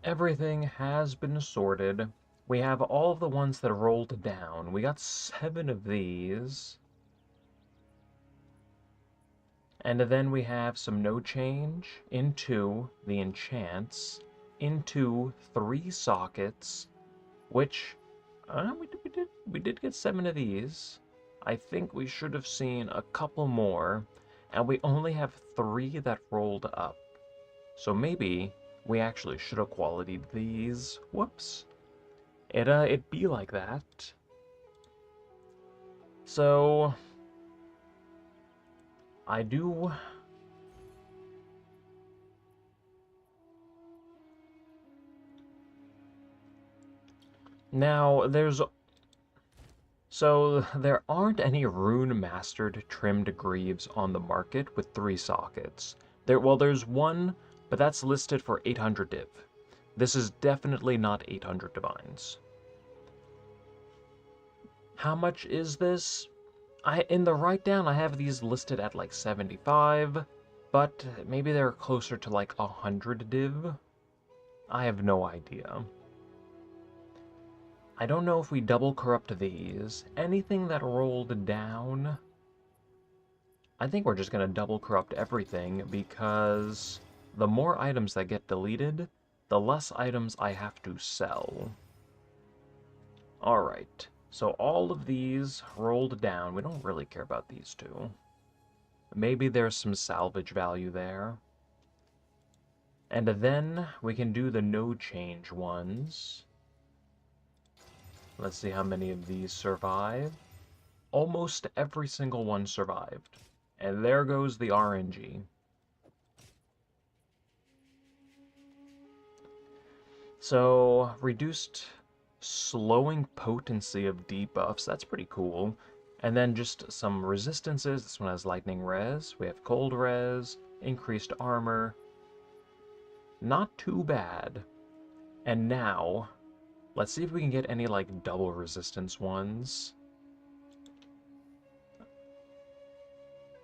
Everything has been sorted. We have all of the ones that rolled down. We got 7 of these. And then we have some no change into the enchants, into 3 sockets, which we did get 7 of these. I think we should have seen a couple more, and we only have 3 that rolled up. So maybe we actually should have qualityed these. Whoops. It be like that. So I do... Now, So, there aren't any rune-mastered trimmed greaves on the market with 3 sockets. There's one, but that's listed for 800 div. This is definitely not 800 divines. How much is this? In the write-down, I have these listed at like 75, but maybe they're closer to like 100 div? I have no idea. I don't know if we double corrupt these. Anything that rolled down, I think we're just going to double corrupt everything, because the more items that get deleted, the less items I have to sell. Alright, so all of these rolled down. We don't really care about these two. Maybe there's some salvage value there. And then we can do the no change ones. Let's see how many of these survive. Almost every single one survived. And there goes the RNG. So, reduced slowing potency of debuffs, that's pretty cool. And then just some resistances. This one has lightning res, we have cold res, increased armor. Not too bad. And now, let's see if we can get any, like, double resistance ones.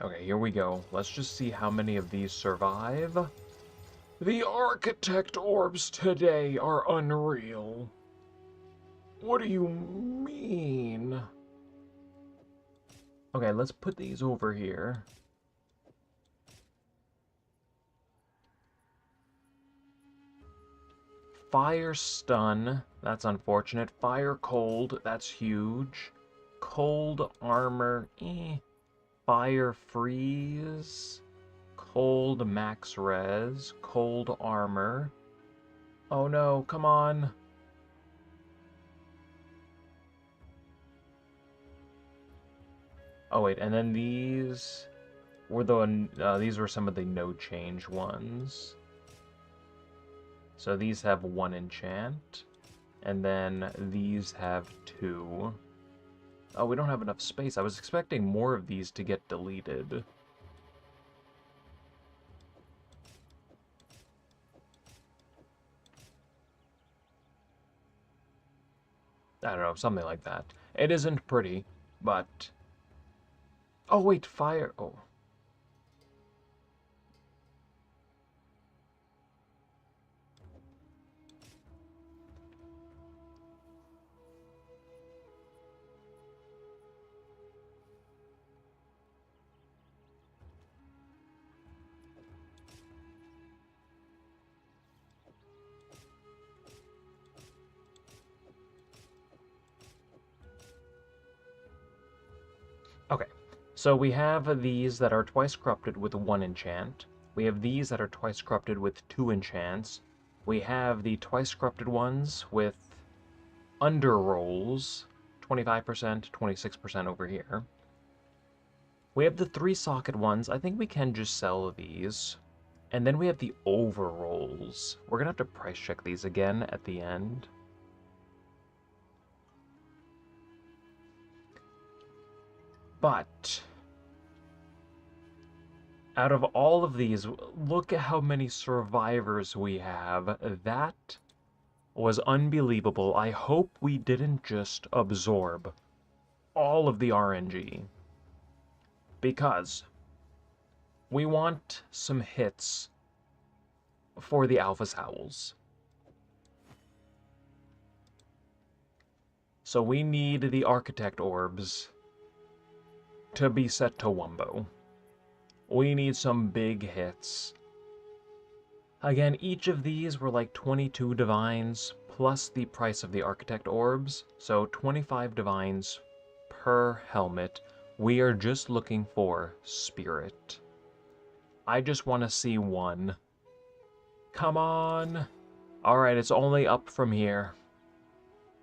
Okay, here we go. Let's just see how many of these survive. The Architect Orbs today are unreal. What do you mean? Okay, let's put these over here. Fire Stun, that's unfortunate. Fire Cold, that's huge. Cold Armor, eh. Fire Freeze. Cold Max Res. Cold Armor. Oh no, come on. Oh wait, and then these were these were some of the no change ones. So these have 1 enchant, and then these have 2. Oh, we don't have enough space. I was expecting more of these to get deleted. I don't know, something like that. It isn't pretty, but... Oh, wait, fire... Oh. Okay, so we have these that are twice corrupted with 1 enchant. We have these that are twice corrupted with 2 enchants. We have the twice corrupted ones with under rolls, 25%, 26% over here. We have the 3 socket ones. I think we can just sell these. And then we have the over rolls. We're gonna have to price check these again at the end. But out of all of these, look at how many survivors we have. That was unbelievable. I hope we didn't just absorb all of the RNG. Because we want some hits for the Alphas Howls. So we need the Architect Orbs to be set to Wumbo. We need some big hits. Again, each of these were like 22 divines plus the price of the Architect Orbs, so 25 divines per helmet. We are just looking for Spirit. I just want to see one. Come on! Alright, it's only up from here.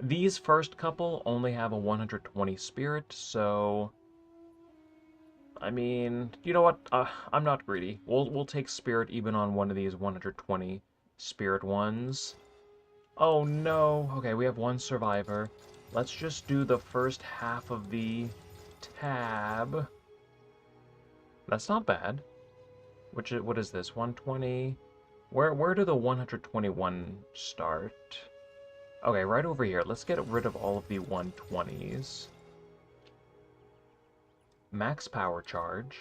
These first couple only have a 120 Spirit, so... I mean, you know what? I'm not greedy. We'll take Spirit even on one of these 120 Spirit ones. Oh no! Okay, we have 1 survivor. Let's just do the first half of the tab. That's not bad. What is this? 120? Where do the 121 start? Okay, right over here. Let's get rid of all of the 120s. Max power charge,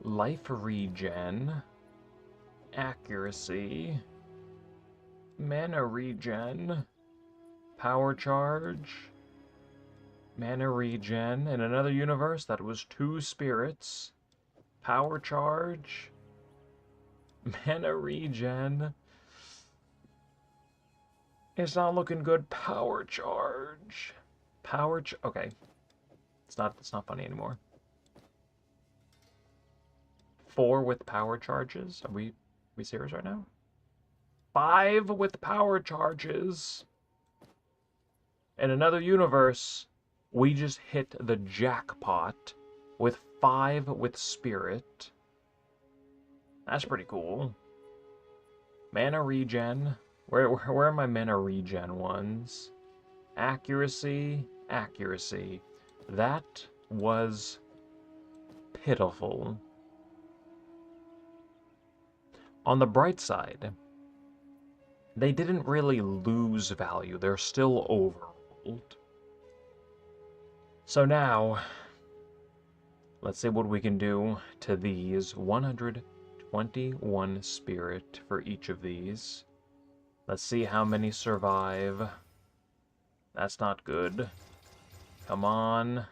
life regen, accuracy, mana regen, Power charge. Mana regen. In another universe, that was 2 spirits. Power charge. Mana regen. It's not looking good. Power charge. Okay. It's not funny anymore. 4 with power charges. Are we serious right now? 5 with power charges. In another universe, we just hit the jackpot with 5 with spirit. That's pretty cool. Mana regen. Where are my mana regen ones? Accuracy. That was pitiful. On the bright side, they didn't really lose value. They're still overruled. So now, let's see what we can do to these. 121 spirit for each of these. Let's see how many survive. That's not good. Come on.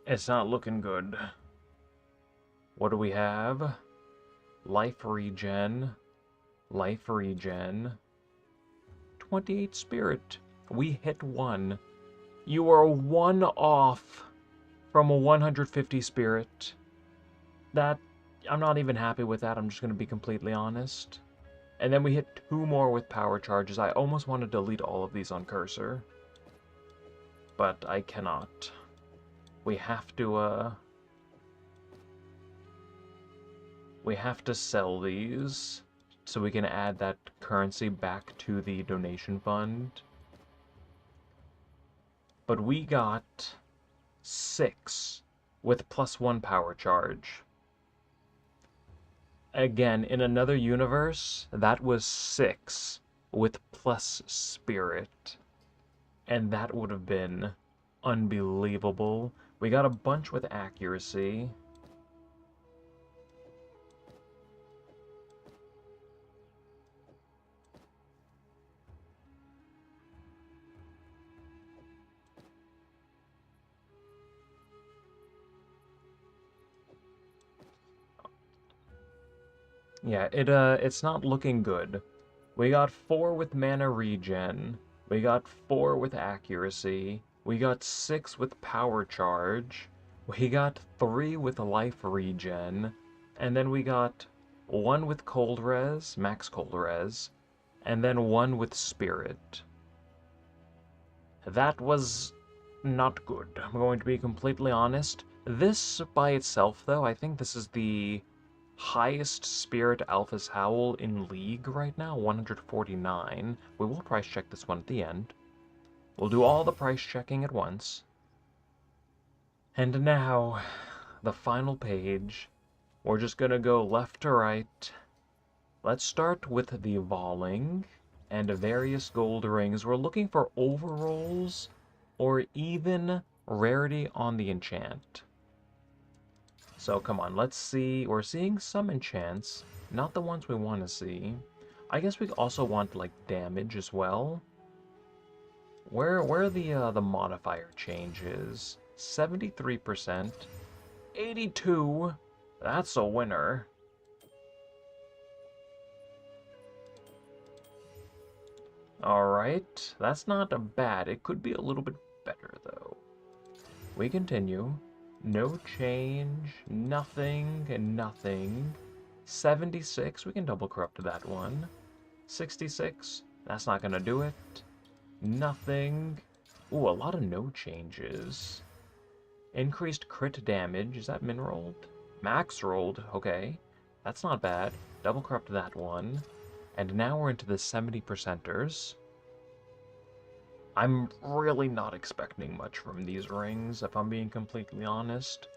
It's not looking good. What do we have? Life regen. 28 spirit. We hit 1. You are 1 off from a 150 spirit. That, I'm not even happy with that, I'm just going to be completely honest. And then we hit 2 more with power charges. I almost want to delete all of these on cursor. But I cannot. We have to sell these so we can add that currency back to the donation fund. But we got 6 with +1 power charge. Again, in another universe, that was 6 with plus spirit. And that would have been unbelievable. We got a bunch with accuracy. Yeah, it's not looking good. We got 4 with mana regen. We got 4 with accuracy. We got 6 with power charge. We got 3 with life regen. And then we got 1 with cold res, max cold res. And then 1 with spirit. That was not good. I'm going to be completely honest. This by itself, though, I think this is the highest Spirit Alphas Howl in League right now, 149. We will price check this one at the end. We'll do all the price checking at once. And now, the final page. We're just gonna go left to right. Let's start with the Voling and various gold rings. We're looking for overrolls or even rarity on the enchant. So come on, let's see. We're seeing some enchants, not the ones we want to see. I guess we also want like damage as well. Where are the modifier changes? 73%, 82. That's a winner. All right, that's not bad. It could be a little bit better though. We continue. No change, nothing, and nothing. 76, we can double corrupt that one. 66, that's not gonna do it. Nothing. Ooh, a lot of no changes. Increased crit damage, is that min rolled? Max rolled, okay. That's not bad. Double corrupt that one. And now we're into the 70%ers. I'm really not expecting much from these rings, if I'm being completely honest.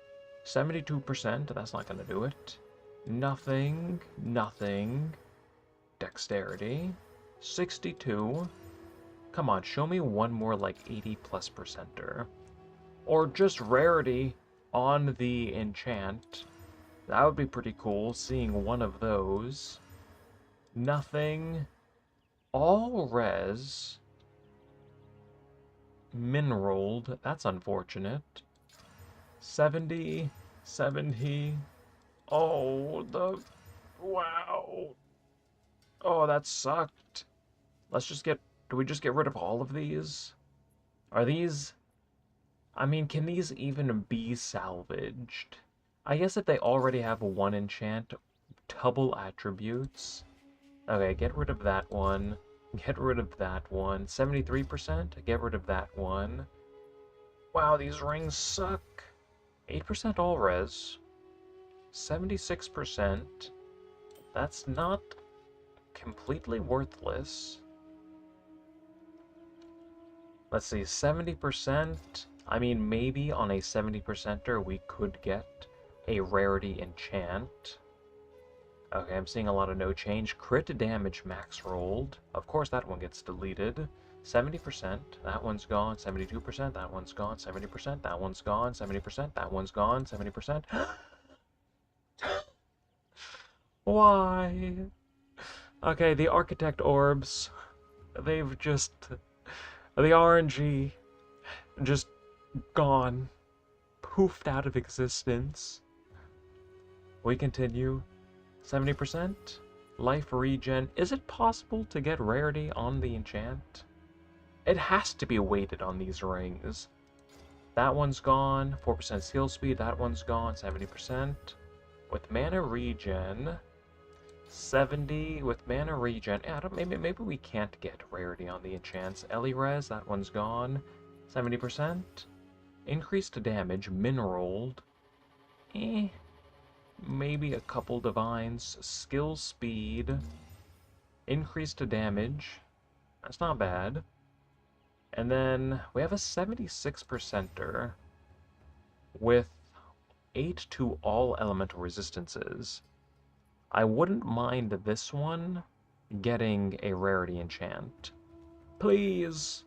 72%, that's not going to do it. Nothing, nothing. Dexterity. 62. Come on, show me one more like 80+ percenter. Or just rarity on the enchant. That would be pretty cool, seeing one of those. Nothing. all res mineraled. That's unfortunate. 70, 70. Oh, wow. Oh, that sucked. Let's just get, do we just get rid of all of these? Are these, I mean, can these even be salvaged? I guess if they already have one enchant, double attributes. Okay, get rid of that one. Get rid of that one. 73%? Get rid of that one. Wow, these rings suck. 8% all res. 76%. That's not completely worthless. Let's see, 70%. I mean, maybe on a 70%er we could get a rarity enchant. Okay, I'm seeing a lot of no change. Crit damage max rolled. Of course, that one gets deleted. 70%. That one's gone. 72%. That one's gone. 70%. That one's gone. 70%. That one's gone. 70%. Why? Okay, the Architect Orbs. They've just... The RNG just gone. Poofed out of existence. We continue. 70%? Life regen. Is it possible to get rarity on the enchant? It has to be weighted on these rings. That one's gone. 4% skill speed. That one's gone. 70%. With mana regen... 70 with mana regen. Yeah, maybe we can't get rarity on the enchants. Ellie res, that one's gone. 70%. Increased damage, mineraled. Maybe a couple divines. Skill speed. Increased damage. That's not bad. And then we have a 76%er with 8 to all elemental resistances. I wouldn't mind this one getting a rarity enchant. Please!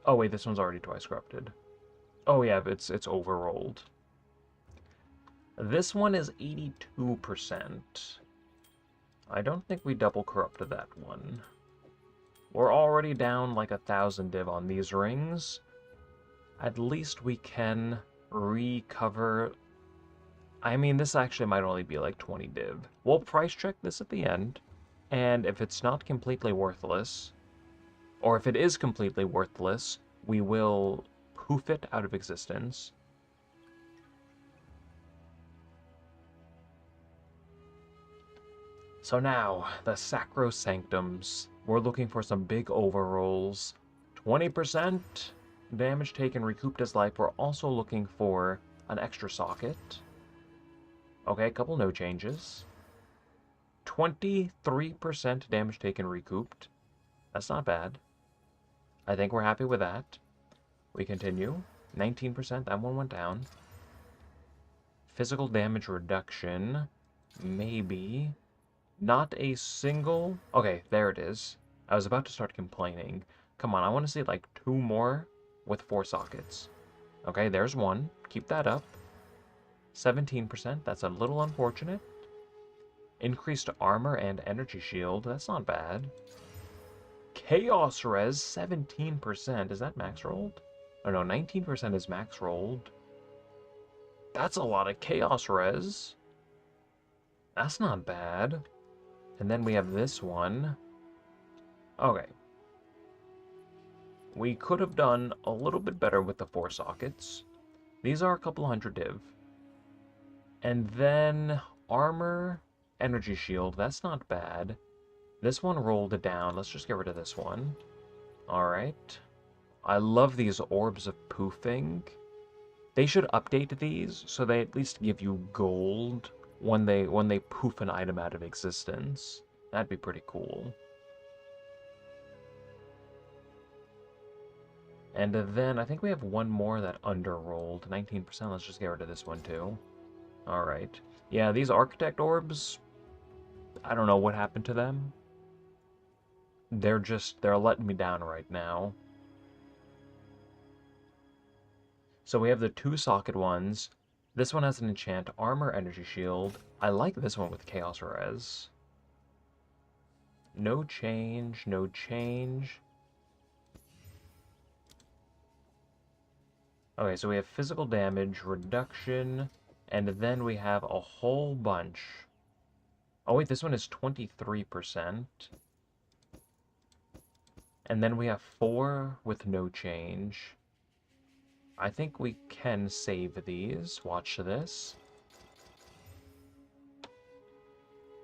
Oh wait, this one's already twice corrupted. Oh yeah, it's overrolled. This one is 82%. I don't think we double corrupted that one. We're already down like 1,000 div on these rings. At least we can recover... I mean, this actually might only be like 20 div. We'll price check this at the end, and if it's not completely worthless, or if it is completely worthless, we will poof it out of existence. So now, the Sacrosanctums. We're looking for some big overrolls. 20% damage taken recouped as life. We're also looking for an extra socket. Okay, a couple no changes. 23% damage taken recouped. That's not bad. I think we're happy with that. We continue. 19%, that one went down. Physical damage reduction. Maybe. Not a single... Okay, there it is. I was about to start complaining. Come on, I want to see like 2 more with 4 sockets. Okay, there's one. Keep that up. 17%, that's a little unfortunate. Increased armor and energy shield, that's not bad. Chaos res, 17%. Is that max rolled? Oh no, 19% is max rolled. That's a lot of chaos res. That's not bad. And then we have this one. Okay. We could have done a little bit better with the 4 sockets. These are a couple hundred div. And then armor, energy shield, that's not bad. This one rolled it down. Let's just get rid of this one. Alright. I love these orbs of poofing. They should update these so they at least give you gold when they poof an item out of existence. That'd be pretty cool. And then I think we have one more that underrolled. 19%. Let's just get rid of this one too. Alright. Yeah, these architect orbs, I don't know what happened to them. They're letting me down right now. So we have the 2 socket ones. This one has an enchant, armor, energy shield. I like this one with chaos res. No change, no change. Okay, so we have physical damage, reduction, and then we have a whole bunch. Oh wait, this one is 23%. And then we have 4 with no change. I think we can save these. Watch this.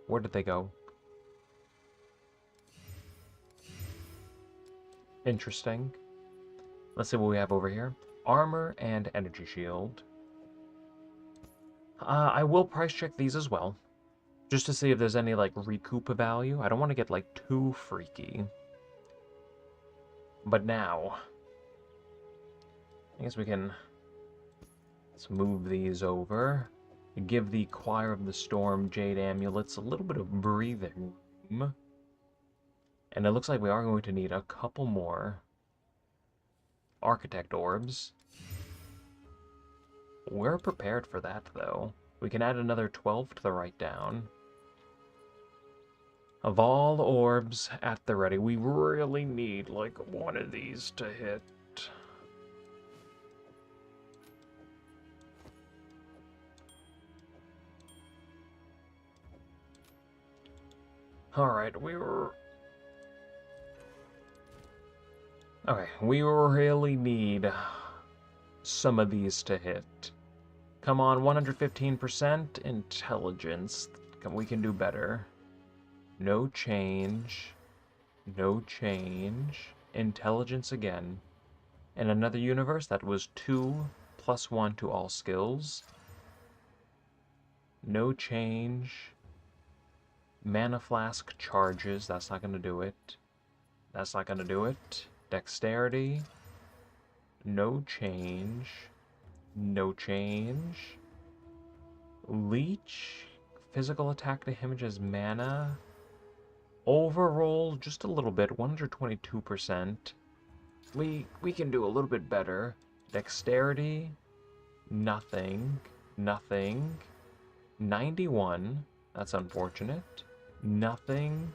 Where did they go? Interesting. Let's see what we have over here. Armor and energy shield. I will price check these as well. Just to see if there's any, like, recoup value. I don't want to get, like, too freaky. But now, I guess we can... Let's move these over. Give the Choir of the Storm Jade Amulets a little bit of breathing room. And it looks like we are going to need a couple more Architect Orbs. We're prepared for that, though. We can add another 12 to the write down. Of all the orbs at the ready, we really need, like, one of these to hit. Alright, Okay, we really need some of these to hit. Come on, 115% intelligence. We can do better. No change. No change. Intelligence again. In another universe, that was 2 + 1 to all skills. No change. Mana Flask charges. That's not going to do it. That's not going to do it. Dexterity. No change. No change. Leech. Physical attack damages mana. Overroll just a little bit. 122%. We can do a little bit better. Dexterity. Nothing. Nothing. 91. That's unfortunate. Nothing.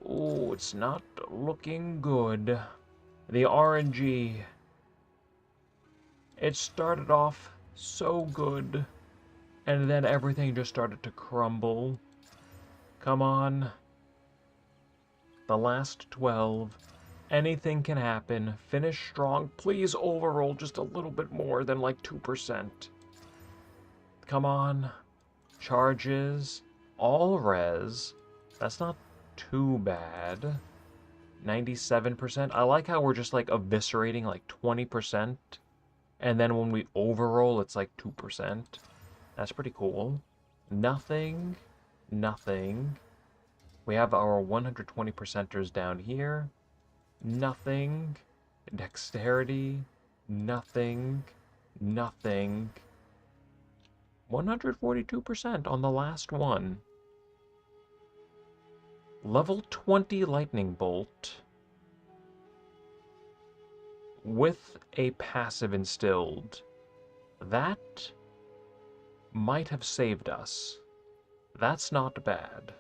Ooh, it's not looking good. The RNG. It started off so good, and then everything just started to crumble. Come on. The last 12. Anything can happen. Finish strong. Please overroll just a little bit more than like 2%. Come on. Charges. All res. That's not too bad. 97%. I like how we're just like eviscerating like 20%. And then when we overroll, it's like 2%. That's pretty cool. Nothing. Nothing. We have our 120%ers down here. Nothing. Dexterity. Nothing. Nothing. 142% on the last one. Level 20 Lightning Bolt. With a passive instilled. That might have saved us. That's not bad.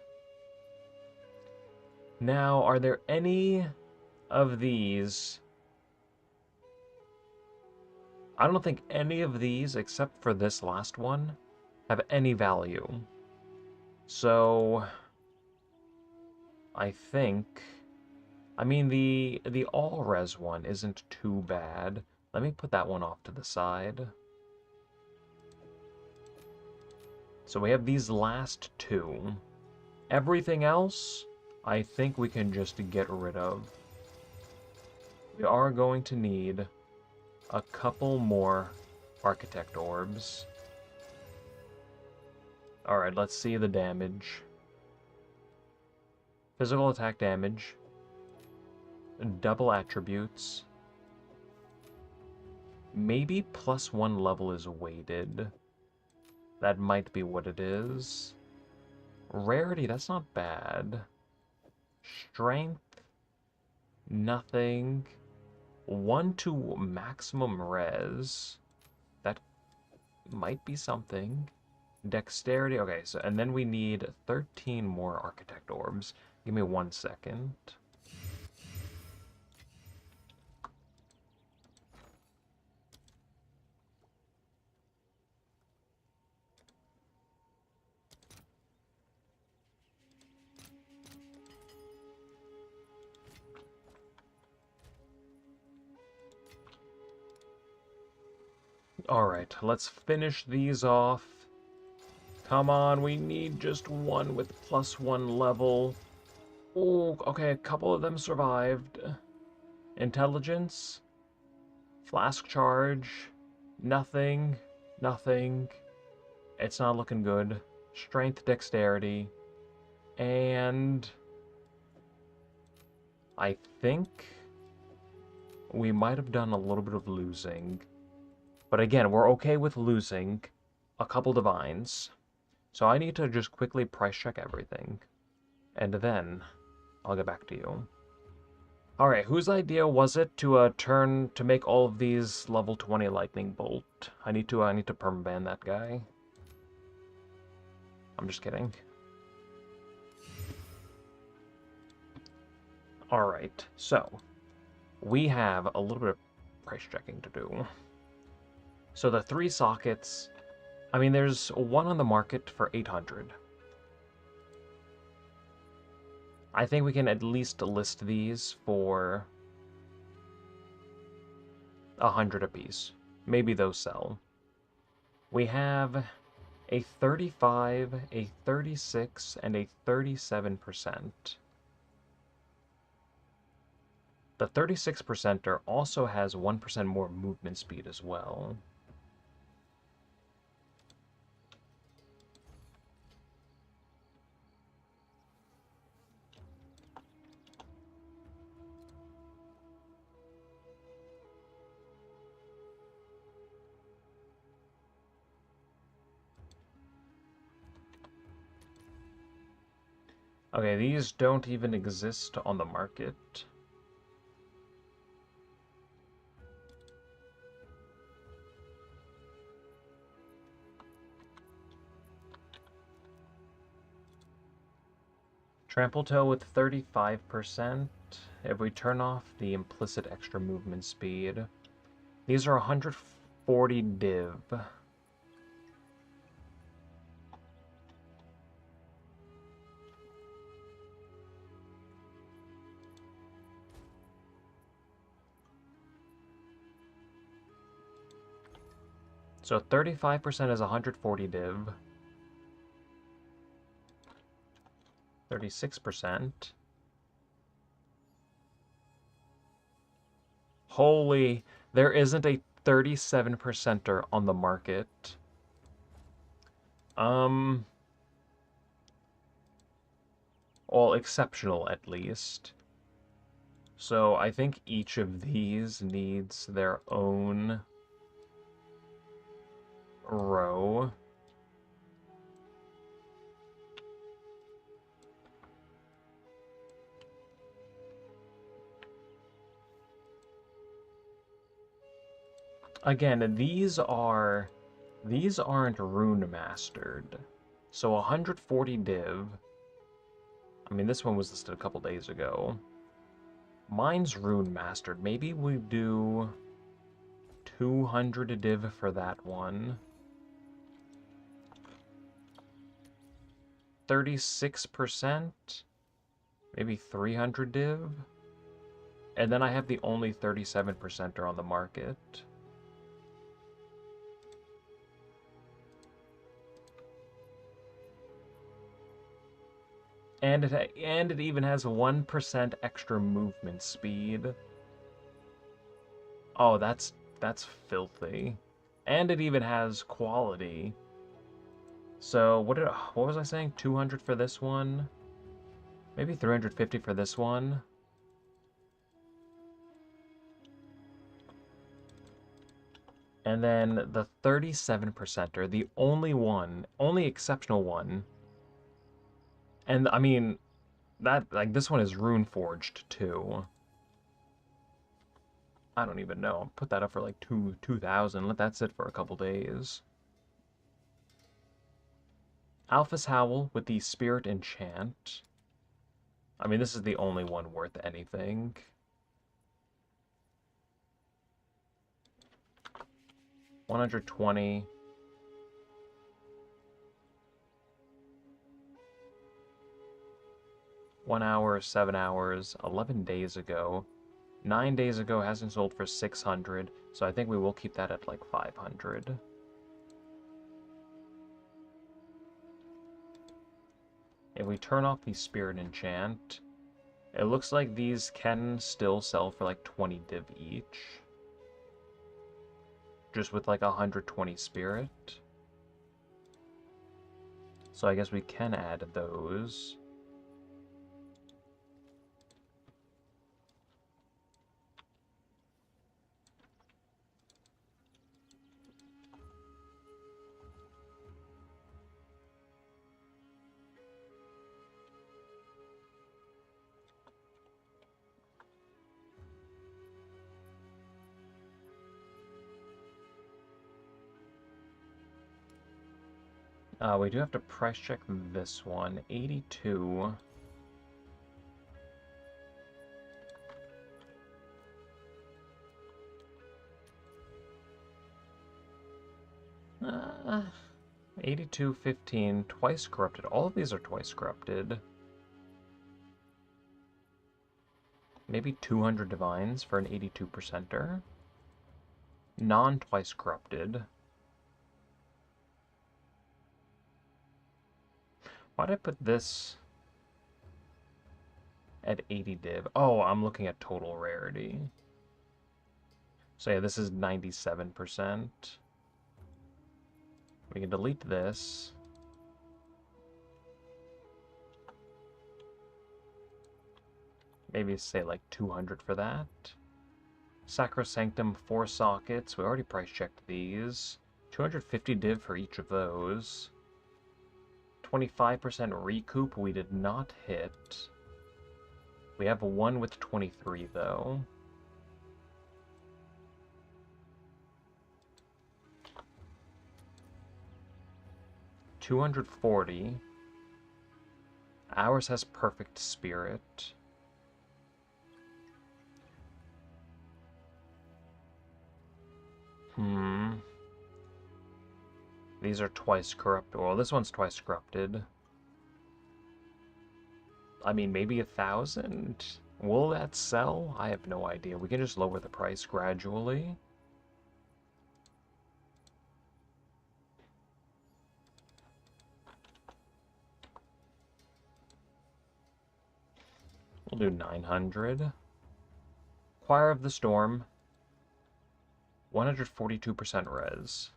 Now, are there any of these? I don't think any of these, except for this last one, have any value. So, I think... I mean, the all-res one isn't too bad. Let me put that one off to the side. So we have these last two. Everything else, I think we can just get rid of. We are going to need a couple more Architect Orbs. Alright, let's see the damage. Physical attack damage. Double attributes. Maybe +1 level is weighted. That might be what it is. Rarity, that's not bad. Strength. Nothing. 1 to maximum res. That might be something. Dexterity. Okay, so and then we need 13 more Architect Orbs. Give me 1 second. Alright, let's finish these off. Come on, we need just one with +1 level. Oh, okay, a couple of them survived. Intelligence. Flask charge. Nothing. Nothing. It's not looking good. Strength, dexterity. And I think we might have done a little bit of losing. But again, we're okay with losing a couple divines. So I need to just quickly price check everything. And then I'll get back to you. Alright, whose idea was it to make all of these level 20 lightning bolt? I need to permaban that guy. I'm just kidding. Alright, so we have a little bit of price checking to do. So the 3 sockets, I mean, there's one on the market for 800. I think we can at least list these for 100 apiece. Maybe those sell. We have a 35, a 36, and a 37%. The 36%er also has 1% more movement speed as well. Okay, these don't even exist on the market. Trample Toe with 35%. If we turn off the implicit extra movement speed, these are 140 div. So 35% is 140 div. 36%. Holy, there isn't a 37%er on the market. Well, exceptional at least. So I think each of these needs their own row. Again, these aren't rune mastered. So 140 div. I mean, this one was listed a couple days ago. Mine's rune mastered. Maybe we do 200 div for that one. 36%. Maybe 300 div. And then I have the only 37%er on the market. And it even has 1% extra movement speed. Oh, that's filthy. And it even has quality. So what was I saying? 200 for this one? Maybe 350 for this one? And then the 37%er, the only exceptional one. And I mean, this one is rune forged too. I don't even know. Put that up for like 2,000. Let that sit for a couple days. Alpha's Howl with the Spirit Enchant. I mean, this is the only one worth anything. $120. 1 hour, 7 hours, 11 days ago. 9 days ago hasn't sold for 600, so I think we will keep that at like 500. If we turn off the Spirit Enchant, it looks like these can still sell for like 20 div each. Just with like 120 Spirit. So I guess we can add those. We do have to price check this one. 82. Uh, 82.15, twice corrupted. All of these are twice corrupted. Maybe 200 divines for an 82%er. Non-twice corrupted. Why'd I put this at 80 div? Oh, I'm looking at total rarity. So yeah, this is 97%. We can delete this. Maybe say like 200 for that. Sacrosanctum, 4 sockets. We already price checked these. 250 div for each of those. 25% recoup we did not hit. We have one with 23 though. $240. Ours has perfect spirit. These are twice corrupted. Well, this one's twice corrupted. I mean, maybe 1,000? Will that sell? I have no idea. We can just lower the price gradually. We'll do 900. Choir of the Storm. 142% res.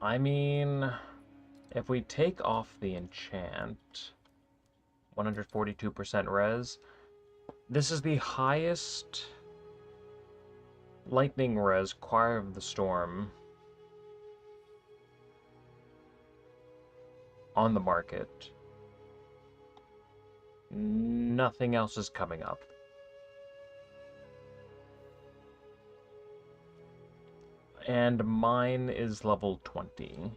I mean, if we take off the enchant, 142% res, this is the highest lightning res Choir of the Storm on the market. Nothing else is coming up. And mine is level 20.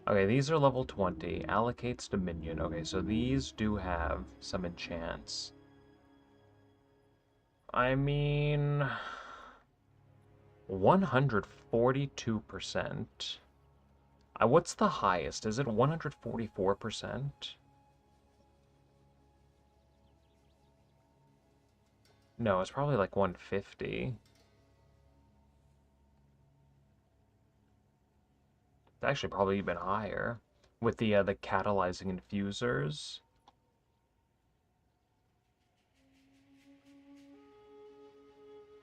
Okay, these are level 20. Allocates to minion. Okay, so these do have some enchants. I mean, 142%. What's the highest? Is it 144%? No, it's probably like 150. It's actually probably even higher with the catalyzing infusers.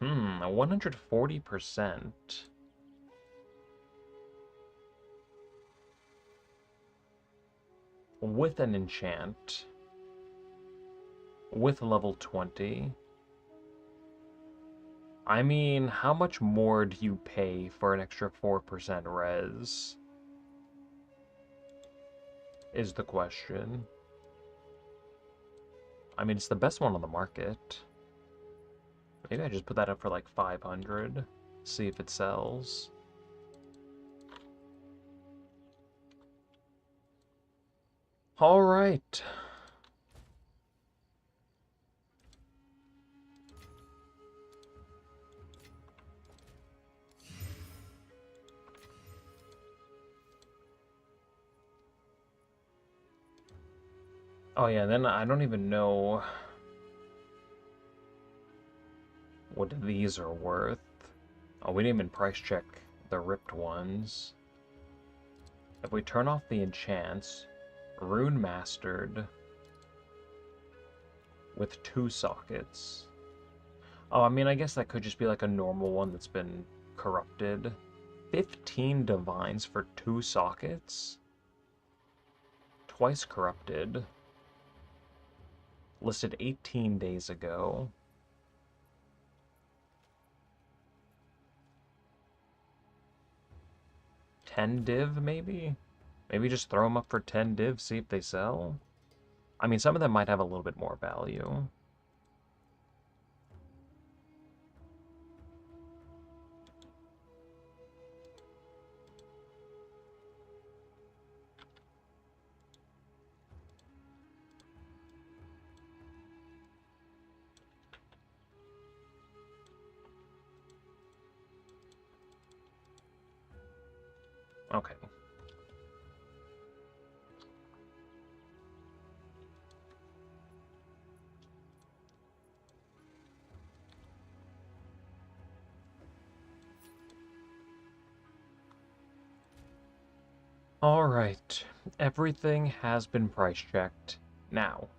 140%. With an enchant. With level 20. I mean, how much more do you pay for an extra 4% res? Is the question. I mean, it's the best one on the market. Maybe I just put that up for like 500. See if it sells. All right. Oh yeah, then I don't even know what these are worth. Oh, we didn't even price check the ripped ones. If we turn off the enchants, Rune Mastered with 2 sockets. Oh, I mean, I guess that could just be like a normal one that's been corrupted. 15 divines for 2 sockets? Twice corrupted. Listed 18 days ago. $10 div, maybe? Maybe just throw them up for 10 div, see if they sell? I mean, some of them might have a little bit more value. Okay. Alright. Everything has been price checked. Now,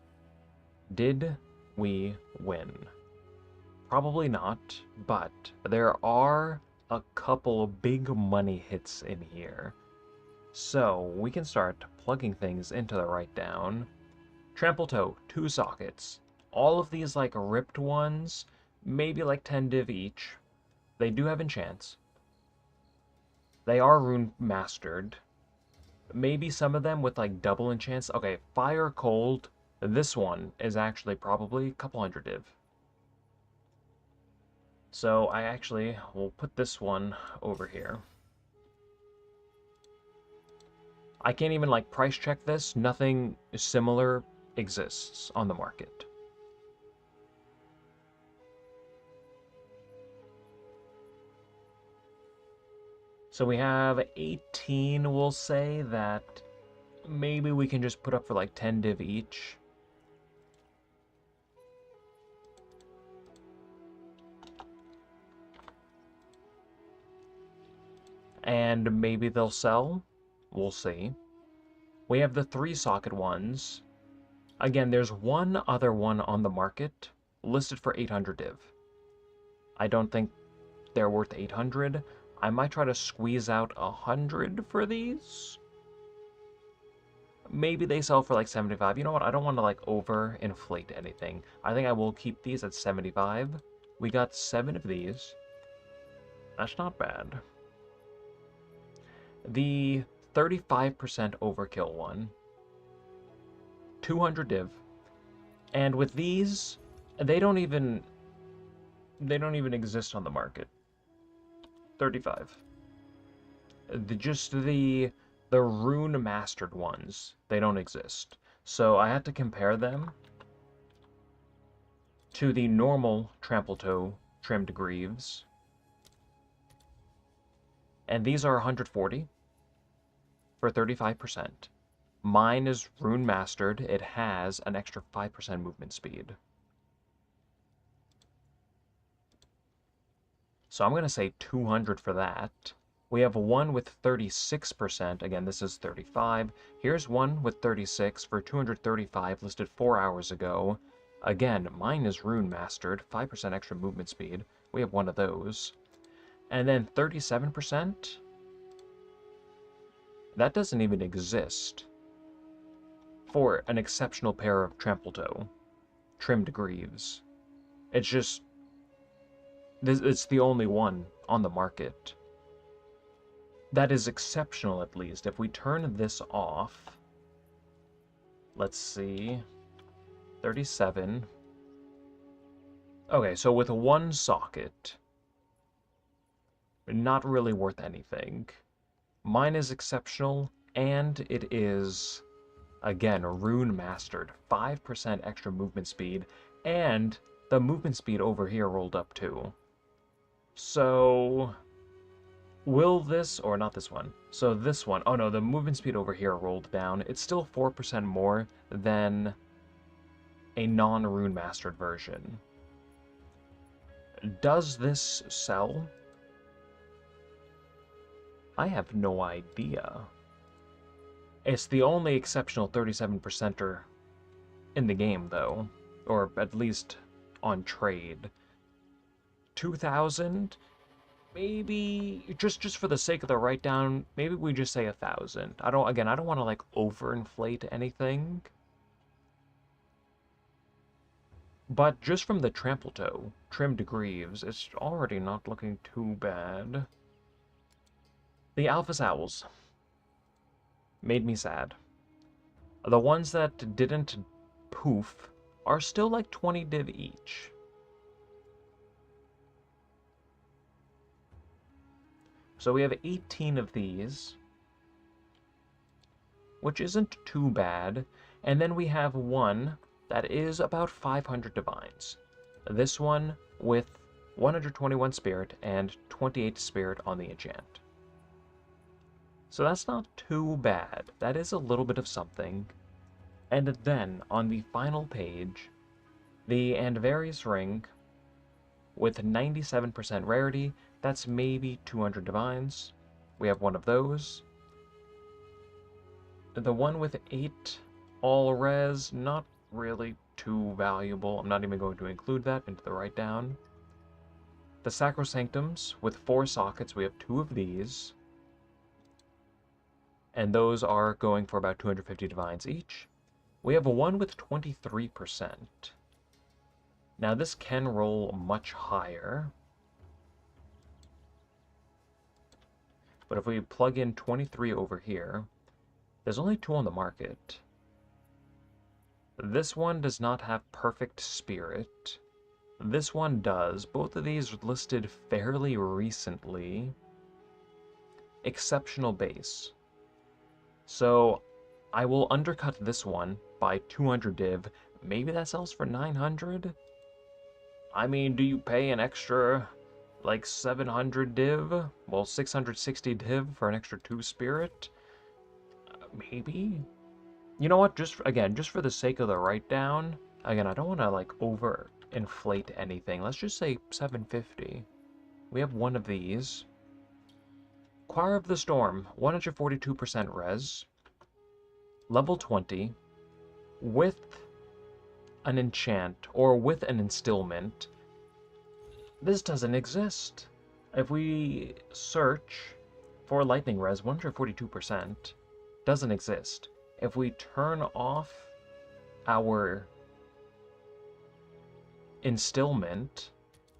did we win? Probably not, but there are a couple big money hits in here. So we can start plugging things into the write-down. Trample Toe, 2 sockets. All of these like ripped ones, maybe like 10 div each. They do have enchants. They are rune mastered. Maybe some of them with like double enchants. Okay, Fire Cold. This one is actually probably a couple hundred div. So I actually will put this one over here. I can't even like price check this. Nothing similar exists on the market. So we have 18, we'll say, that maybe we can just put up for like 10 div each. And maybe they'll sell. We'll see. We have the 3 socket ones. Again, there's one other one on the market listed for 800 div. I don't think they're worth 800. I might try to squeeze out 100 for these. Maybe they sell for like 75. You know what? I don't want to like over-inflate anything. I think I will keep these at 75. We got 7 of these. That's not bad. The 35% overkill one. 200 div. And with these, they don't even exist on the market. 35. Just the rune mastered ones, they don't exist. So I had to compare them to the normal Trample Toe trimmed greaves. And these are 140 for 35%. Mine is rune mastered. It has an extra 5% movement speed. So I'm going to say 200 for that. We have one with 36%. Again, this is 35. Here's one with 36 for 235, listed 4 hours ago. Again, mine is rune mastered, 5% extra movement speed. We have one of those. And then 37%? That doesn't even exist for an exceptional pair of trample toe, trimmed greaves. It's just, it's the only one on the market. That is exceptional, at least. If we turn this off, let's see, 37. Okay, so with one socket, not really worth anything. Mine is exceptional, and it is, again, rune mastered. 5% extra movement speed, and the movement speed over here rolled up too. So, will this, or not this one, so this one, oh no, the movement speed over here rolled down. It's still 4% more than a non-rune mastered version. Does this sell? I have no idea. It's the only exceptional 37%er in the game, though. Or at least on trade. 2,000? Maybe, just for the sake of the write-down, maybe we just say 1,000. I don't want to, like, overinflate anything. But just from the trample toe, trimmed greaves, it's already not looking too bad. The Alphas Owls made me sad. The ones that didn't poof are still like 20 div each. So we have 18 of these, which isn't too bad. And then we have one that is about 500 divines. This one with 121 spirit and 28 spirit on the enchant. So that's not too bad. That is a little bit of something. And then, on the final page, the Andvarius Ring with 97% rarity. That's maybe 200 divines. We have one of those. The one with 8 all res, not really too valuable. I'm not even going to include that into the write-down. The Sacrosanctums with 4 sockets. We have 2 of these. And those are going for about 250 divines each. We have a one with 23%. Now this can roll much higher. But if we plug in 23 over here, there's only 2 on the market. This one does not have perfect spirit. This one does. Both of these listed fairly recently. Exceptional base. So I will undercut this one by 200 div. Maybe that sells for 900? I mean, do you pay an extra, like, 700 div? Well, 660 div for an extra 2 spirit? Maybe? You know what, just for the sake of the write-down, again, I don't want to, like, over-inflate anything. Let's just say 750. We have one of these. Choir of the Storm, 142% res, level 20, with an enchant, or with an instillment. This doesn't exist. If we search for lightning res, 142%, doesn't exist. If we turn off our instillment,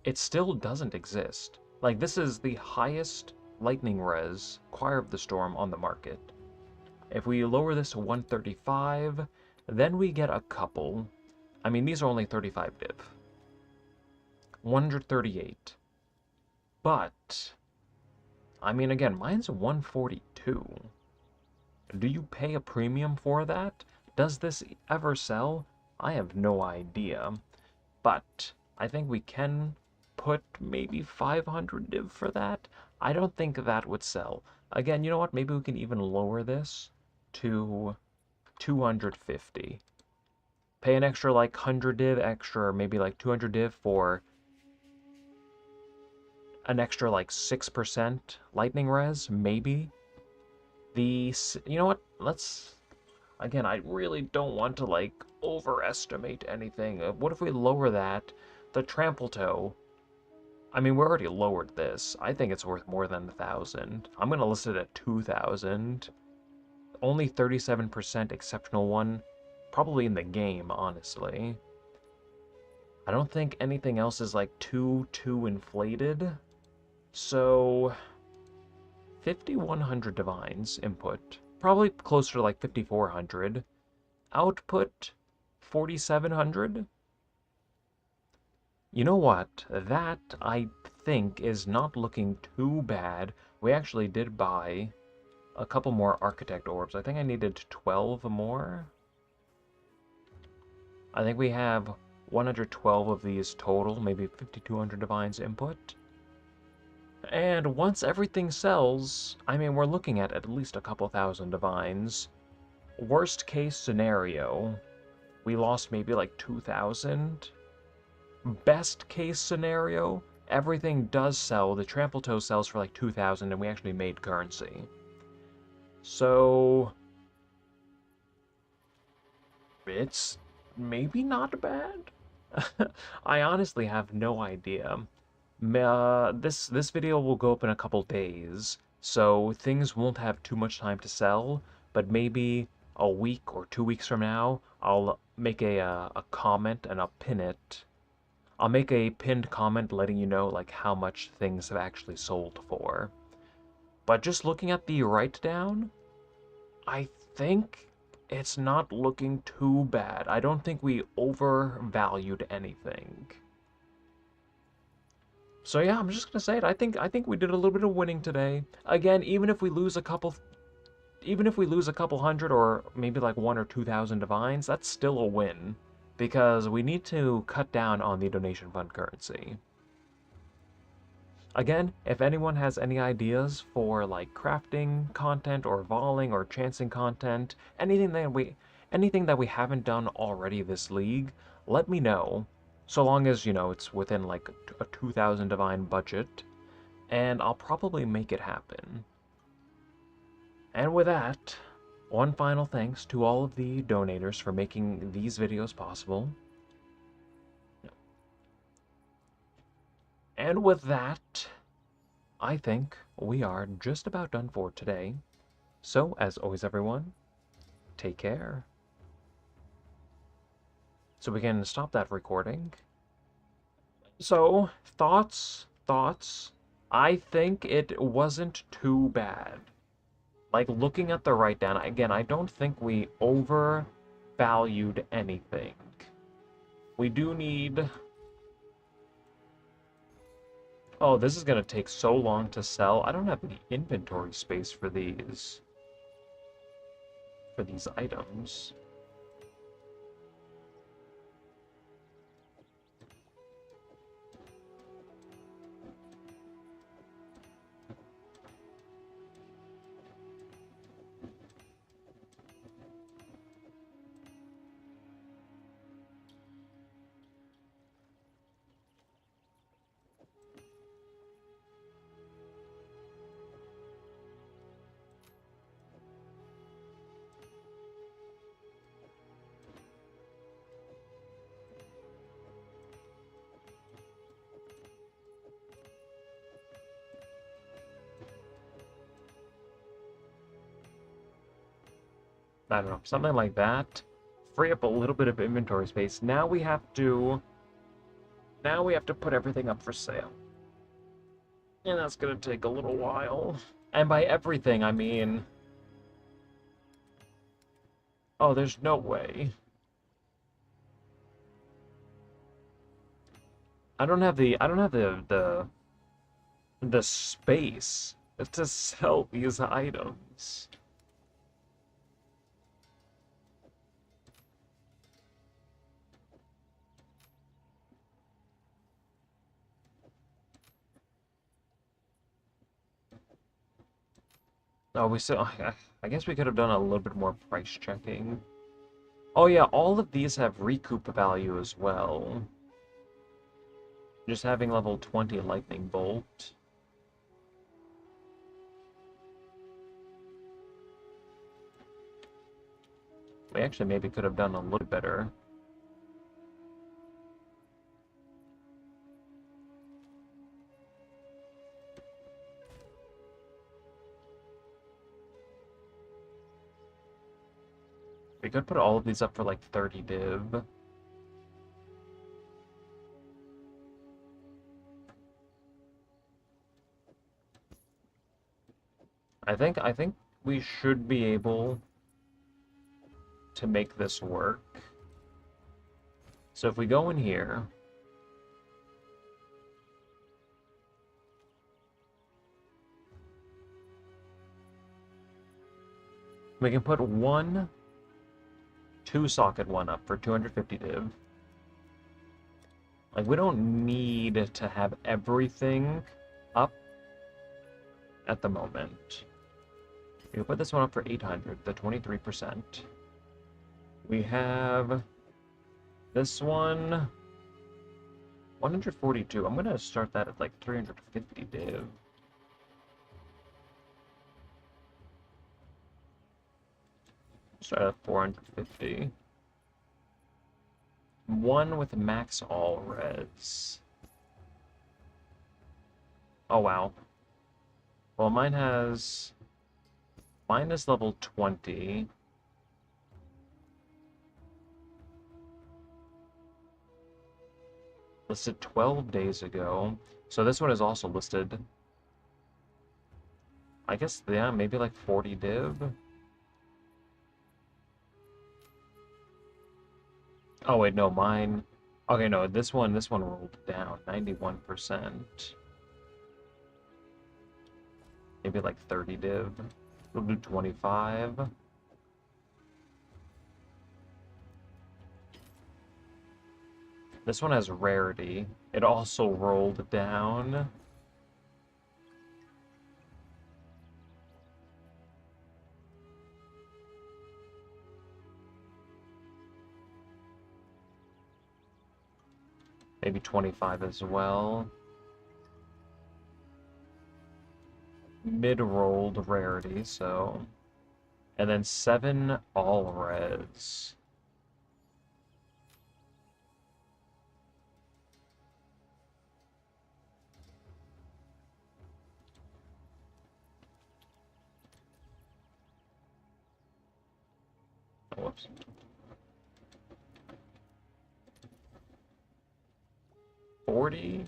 it still doesn't exist. Like, this is the highest lightning res Choir of the Storm on the market. If we lower this to 135, then we get a couple. I mean, these are only 35 div. 138. But, I mean, again, mine's 142. Do you pay a premium for that? Does this ever sell? I have no idea. But I think we can put maybe 500 div for that. I don't think that would sell. Again, you know what? Maybe we can even lower this to 250. Pay an extra like 100 div extra, or maybe like 200 div for an extra like 6% lightning res, maybe. You know what? Again, I really don't want to like overestimate anything. What if we lower that? The trample toe. I mean, we already lowered this. I think it's worth more than 1,000. I'm gonna list it at 2,000. Only 37% exceptional one. Probably in the game, honestly. I don't think anything else is like too inflated. So 5,100 divines input. Probably closer to like 5,400. Output 4,700. You know what? That, I think, is not looking too bad. We actually did buy a couple more architect orbs. I think I needed 12 more. I think we have 112 of these total, maybe 5,200 divines input. And once everything sells, I mean, we're looking at least a couple thousand divines. Worst case scenario, we lost maybe like 2,000. Best case scenario, everything does sell. The trample toe sells for like 2,000 and we actually made currency. So it's maybe not bad. I honestly have no idea. This video will go up in a couple days, so things won't have too much time to sell, but maybe a week or 2 weeks from now, I'll make a comment and I'll pin it. I'll make a pinned comment letting you know like how much things have actually sold for. But just looking at the write-down, I think it's not looking too bad. I don't think we overvalued anything. So yeah, I'm just gonna say it. I think we did a little bit of winning today. Again, even if we lose a couple hundred or maybe like 1 or 2,000 divines, that's still a win because we need to cut down on the donation fund currency. Again, if anyone has any ideas for like crafting content or voling or chancing content, anything that we haven't done already this league, let me know. So long as, you know, it's within like a 2,000 divine budget, and I'll probably make it happen. And with that, one final thanks to all of the donators for making these videos possible. And with that, I think we are just about done for today. So, as always, everyone, take care. So we can stop that recording. So, thoughts? I think it wasn't too bad. Like, looking at the write-down, again, I don't think we overvalued anything. We do need... Oh, this is going to take so long to sell. I don't have any inventory space for these items. I don't know, something like that. Free up a little bit of inventory space. Now we have to put everything up for sale. And that's gonna take a little while. And by everything, I mean... Oh, there's no way. I don't have the space to sell these items. Oh, we still... I guess we could have done a little bit more price checking. Oh yeah, all of these have recoup value as well. Just having level 20 lightning bolt. We actually maybe could have done a little better. We could put all of these up for like 30 div. I think we should be able to make this work. So if we go in here, we can put one 2-socket one up for 250 div. Like, we don't need to have everything up at the moment. We can put this one up for 800, the 23%. We have this one, 142. I'm gonna start that at like 350 div. Start at 450. One with max all res. Oh wow. Well, mine is level 20. Listed 12 days ago. So this one is also listed. I guess, yeah, maybe like 40 div. Oh wait, no, mine. Okay, no, this one rolled down 91%. Maybe like 30 div. We'll do 25. This one has rarity. It also rolled down. Maybe 25 as well. Mid-rolled rarity, so... And then 7 all res. Oh, whoops. $40?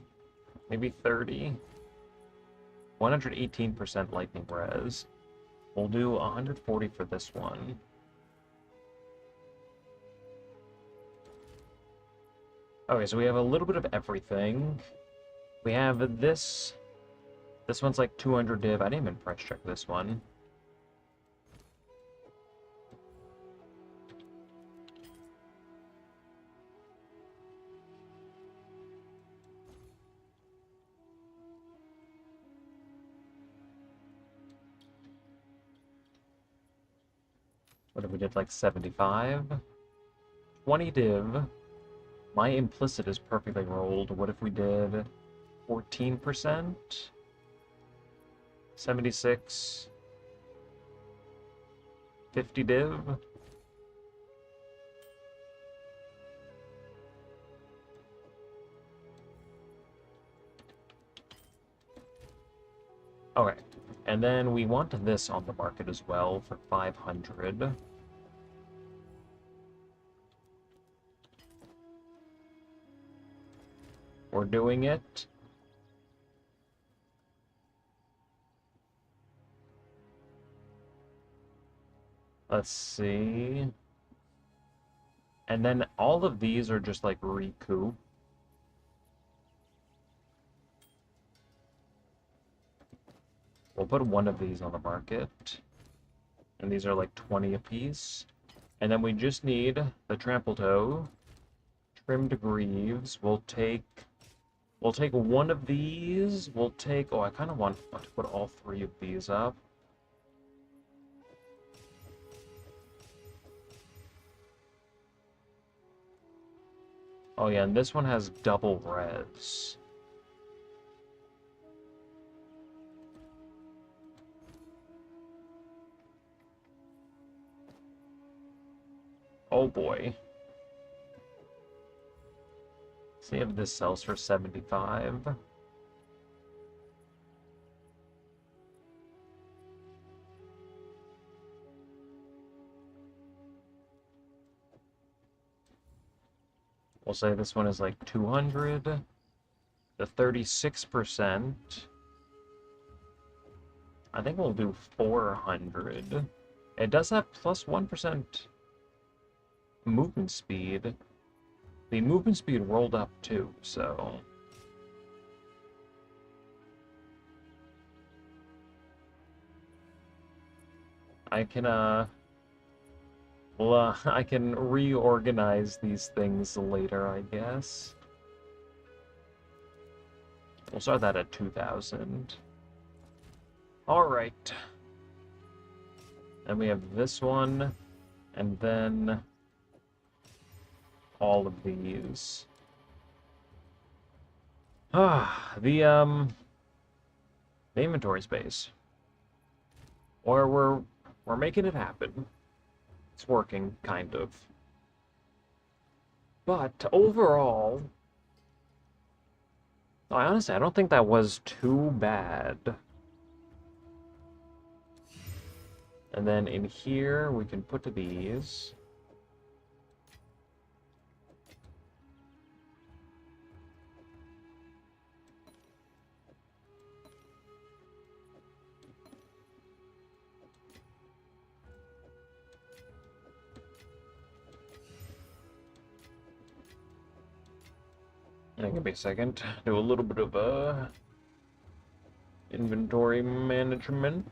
Maybe 30? 118% lightning res. We'll do 140 for this one. Okay, so we have a little bit of everything. We have this. This one's like 200 div. I didn't even price check this one. What if we did like 75? 20 div. My implicit is perfectly rolled. What if we did 14%? 76? 50 div? Okay, and then we want this on the market as well for 500. We're doing it. Let's see. And then all of these are just like recoup. We'll put one of these on the market. And these are like 20 apiece. And then we just need the trample toe, trimmed greaves. We'll take one of these. We'll take, oh, I kind of want to put all 3 of these up. Oh yeah, and this one has double res. Oh boy. See if this sells for 75. We'll say this one is like 200. The 36%. I think we'll do 400. It does have plus 1% movement speed. The movement speed rolled up too, so... I can, well, I can reorganize these things later, I guess. We'll start that at 2,000. Alright. Then we have this one, and then all of these. The inventory space. Or we're making it happen. It's working, kind of. But overall, honestly, I don't think that was too bad. And then in here, we can put these. Give me a second. Do a little bit of inventory management.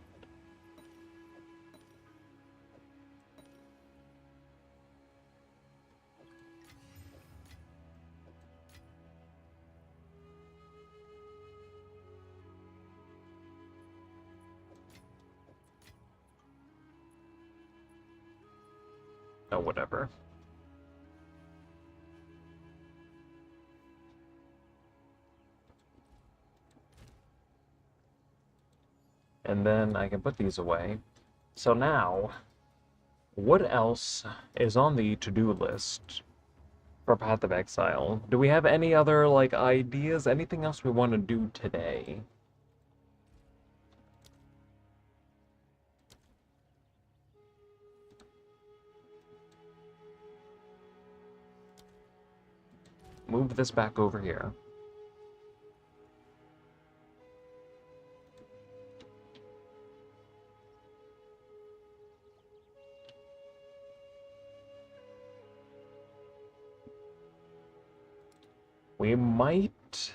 Oh, whatever. And then I can put these away. So now, what else is on the to-do list for Path of Exile? Do we have any other, like, ideas? Anything else we want to do today? Move this back over here. We might...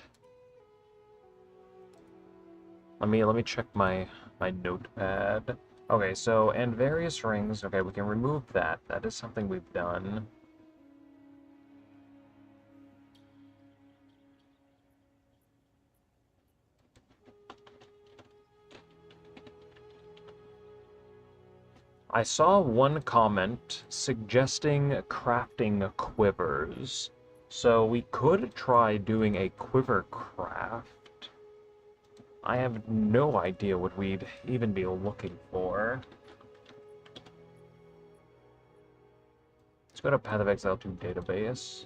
Let me check my notepad. Okay, so, and various rings. Okay, we can remove that. That is something we've done. I saw one comment suggesting crafting quivers. So we could try doing a quiver craft. I have no idea what we'd even be looking for. Let's go to Path of Exile 2 database.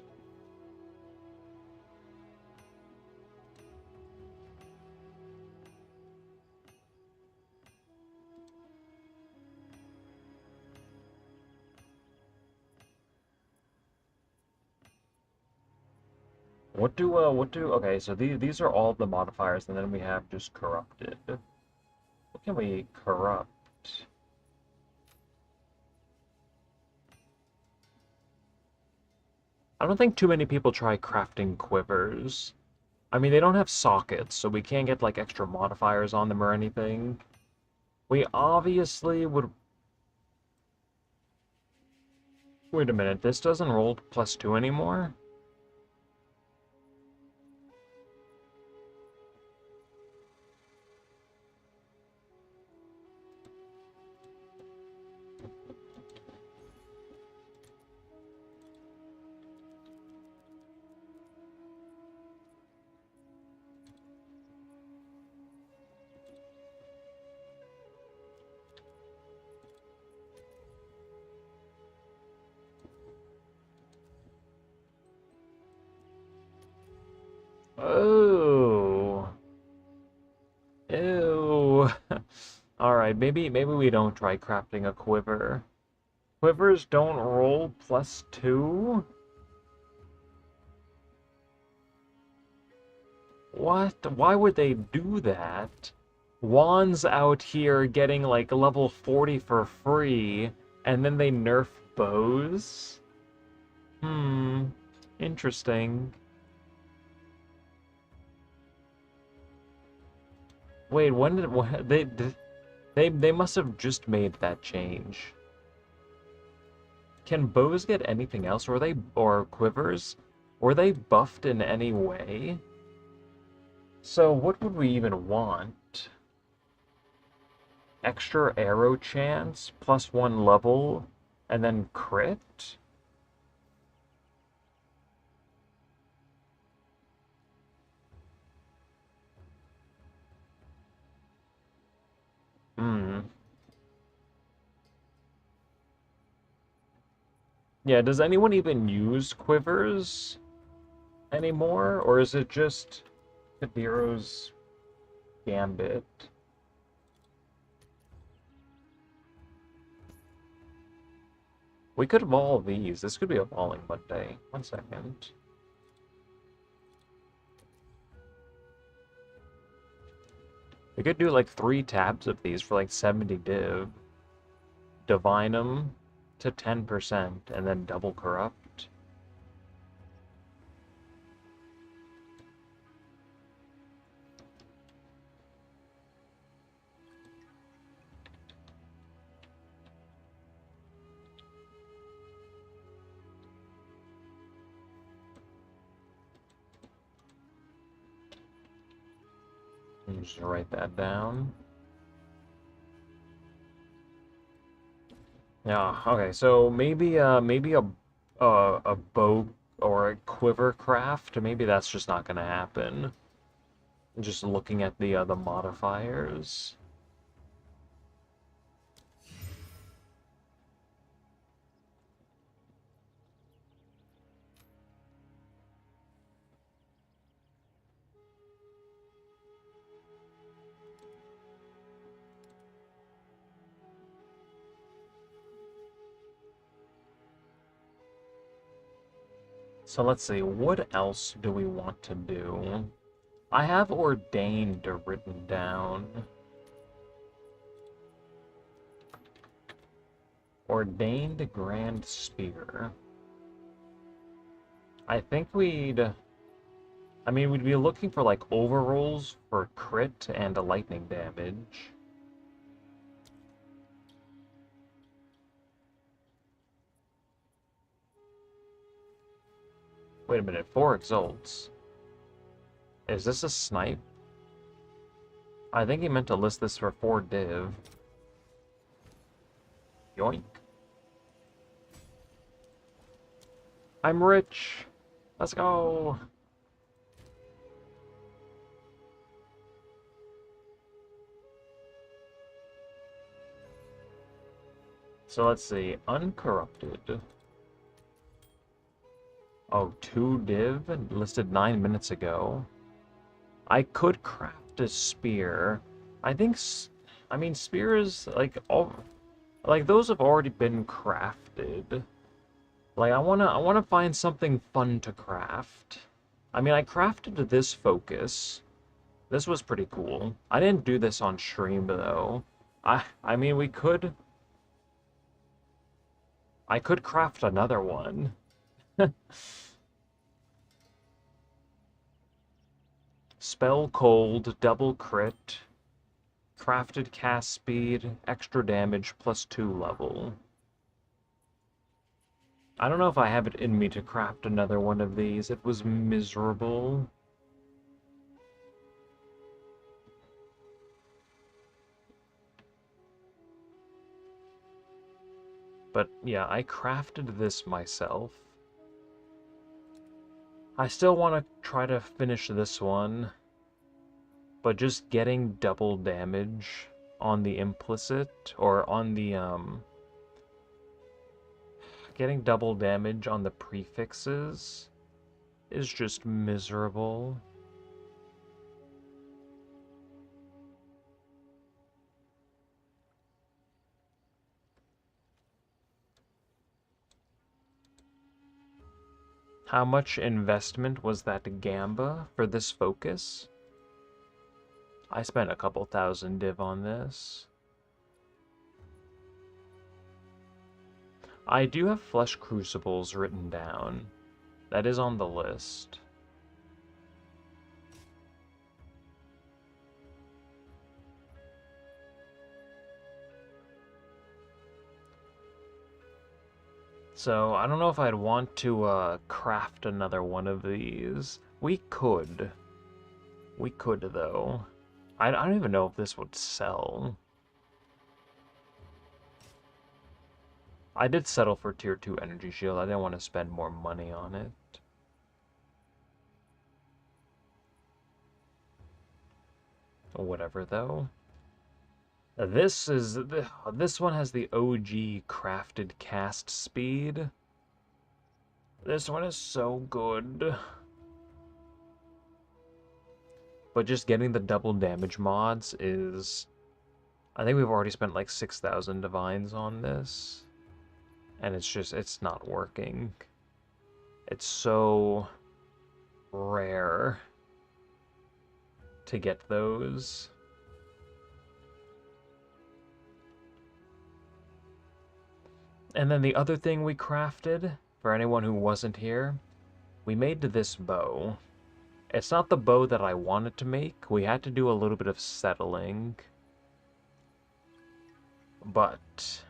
Okay, so these are all the modifiers, and then we have just corrupted. What can we corrupt? I don't think too many people try crafting quivers. I mean, they don't have sockets, so we can't get, like, extra modifiers on them or anything. We obviously would... Wait a minute, this doesn't roll +2 anymore? Oh. Ew. Alright, maybe we don't try crafting a quiver. Quivers don't roll +2? What? Why would they do that? Juan's out here getting like level 40 for free, and then they nerf bows? Hmm. Interesting. Wait, when did they must have just made that change. Can bows get anything else? Or quivers? Were they buffed in any way? So what would we even want? Extra arrow chance, +1 level, and then crit? Hmm. Yeah, does anyone even use quivers anymore? Or is it just Kadiro's gambit? We could evolve these. This could be evolving Monday. 1 second. We could do like 3 tabs of these for like 70 div. Divine them to 10% and then double corrupt. Just write that down. Yeah, okay, so maybe a bow or a quiver craft, maybe that's just not gonna happen. Just looking at the modifiers. So let's see, what else do we want to do? I have ordained written down. Ordained Grand Spear. I think we'd be looking for like overrolls for crit and lightning damage. Wait a minute, 4 exalts. Is this a snipe? I think he meant to list this for 4 div. Yoink. I'm rich! Let's go! So let's see, uncorrupted. Oh, 2 div, listed 9 minutes ago. I could craft a spear. I mean, spears, like, those have already been crafted. Like, I wanna find something fun to craft. I mean, I crafted this focus. This was pretty cool. I didn't do this on stream, though. I mean, I could craft another one. Spell cold, double crit, crafted cast speed, extra damage, +2 level. I don't know if I have it in me to craft another one of these. It was miserable. But yeah, I crafted this myself. I still want to try to finish this one, but just getting double damage on the implicit, or on the, getting double damage on the prefixes is just miserable. How much investment was that Gamba for this focus? I spent a couple thousand div on this. I do have Flesh Crucibles written down. That is on the list. So, I don't know if I'd want to craft another one of these. We could. We could, though. I don't even know if this would sell. I did settle for tier 2 energy shield. I didn't want to spend more money on it. Whatever, though. This one has the OG crafted cast speed. This one is so good. But just getting the double damage mods is... I think we've already spent like 6,000 divines on this. And it's not working. It's so rare to get those. And then the other thing we crafted, for anyone who wasn't here, we made this bow. It's not the bow that I wanted to make. We had to do a little bit of settling. But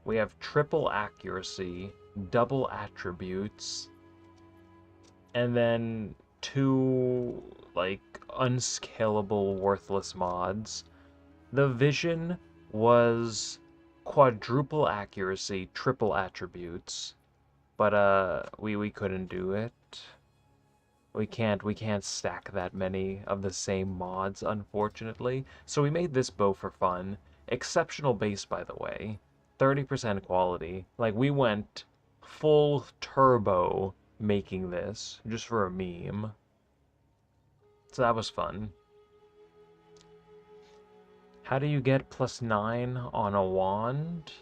we have triple accuracy, double attributes, and then 2, like, unscalable, worthless mods. The vision was quadruple accuracy, triple attributes, but we couldn't do it. We can't stack that many of the same mods, unfortunately. So we made this bow for fun. Exceptional base, by the way. 30% quality. Like, we went full turbo making this, just for a meme. So that was fun. How do you get +9 on a wand?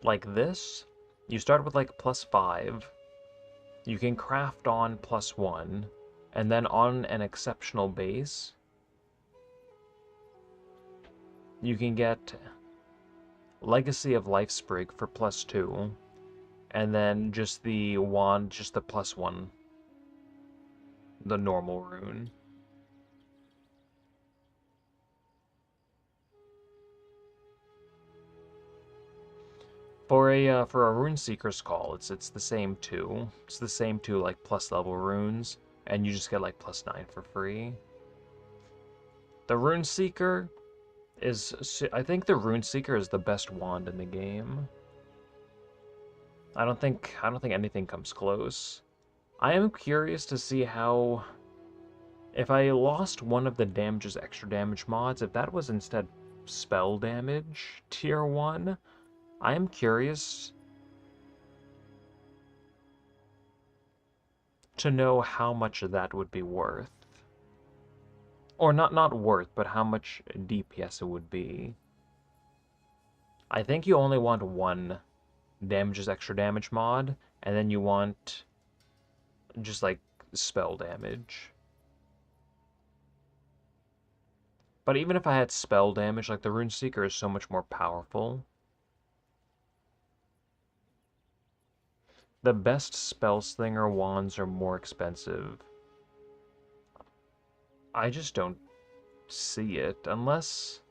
Like this? You start with like +5. You can craft on +1. And then on an exceptional base, you can get Legacy of Lifesprig for +2. And then just the wand, just the +1. The normal rune. For a Rune Seeker's Call, it's the same 2. It's the same 2 like plus level runes, and you just get like +9 for free. The Rune Seeker is, I think the Rune Seeker is the best wand in the game. I don't think anything comes close. I am curious to see how, if I lost one of the damages extra damage mods, if that was instead spell damage tier 1, I am curious to know how much of that would be worth. Or not worth, but how much DPS it would be. I think you only want one damages extra damage mod, and then you want just like spell damage. But even if I had spell damage, like the Rune Seeker is so much more powerful. The best spell slinger wands are more expensive. I just don't see it, unless...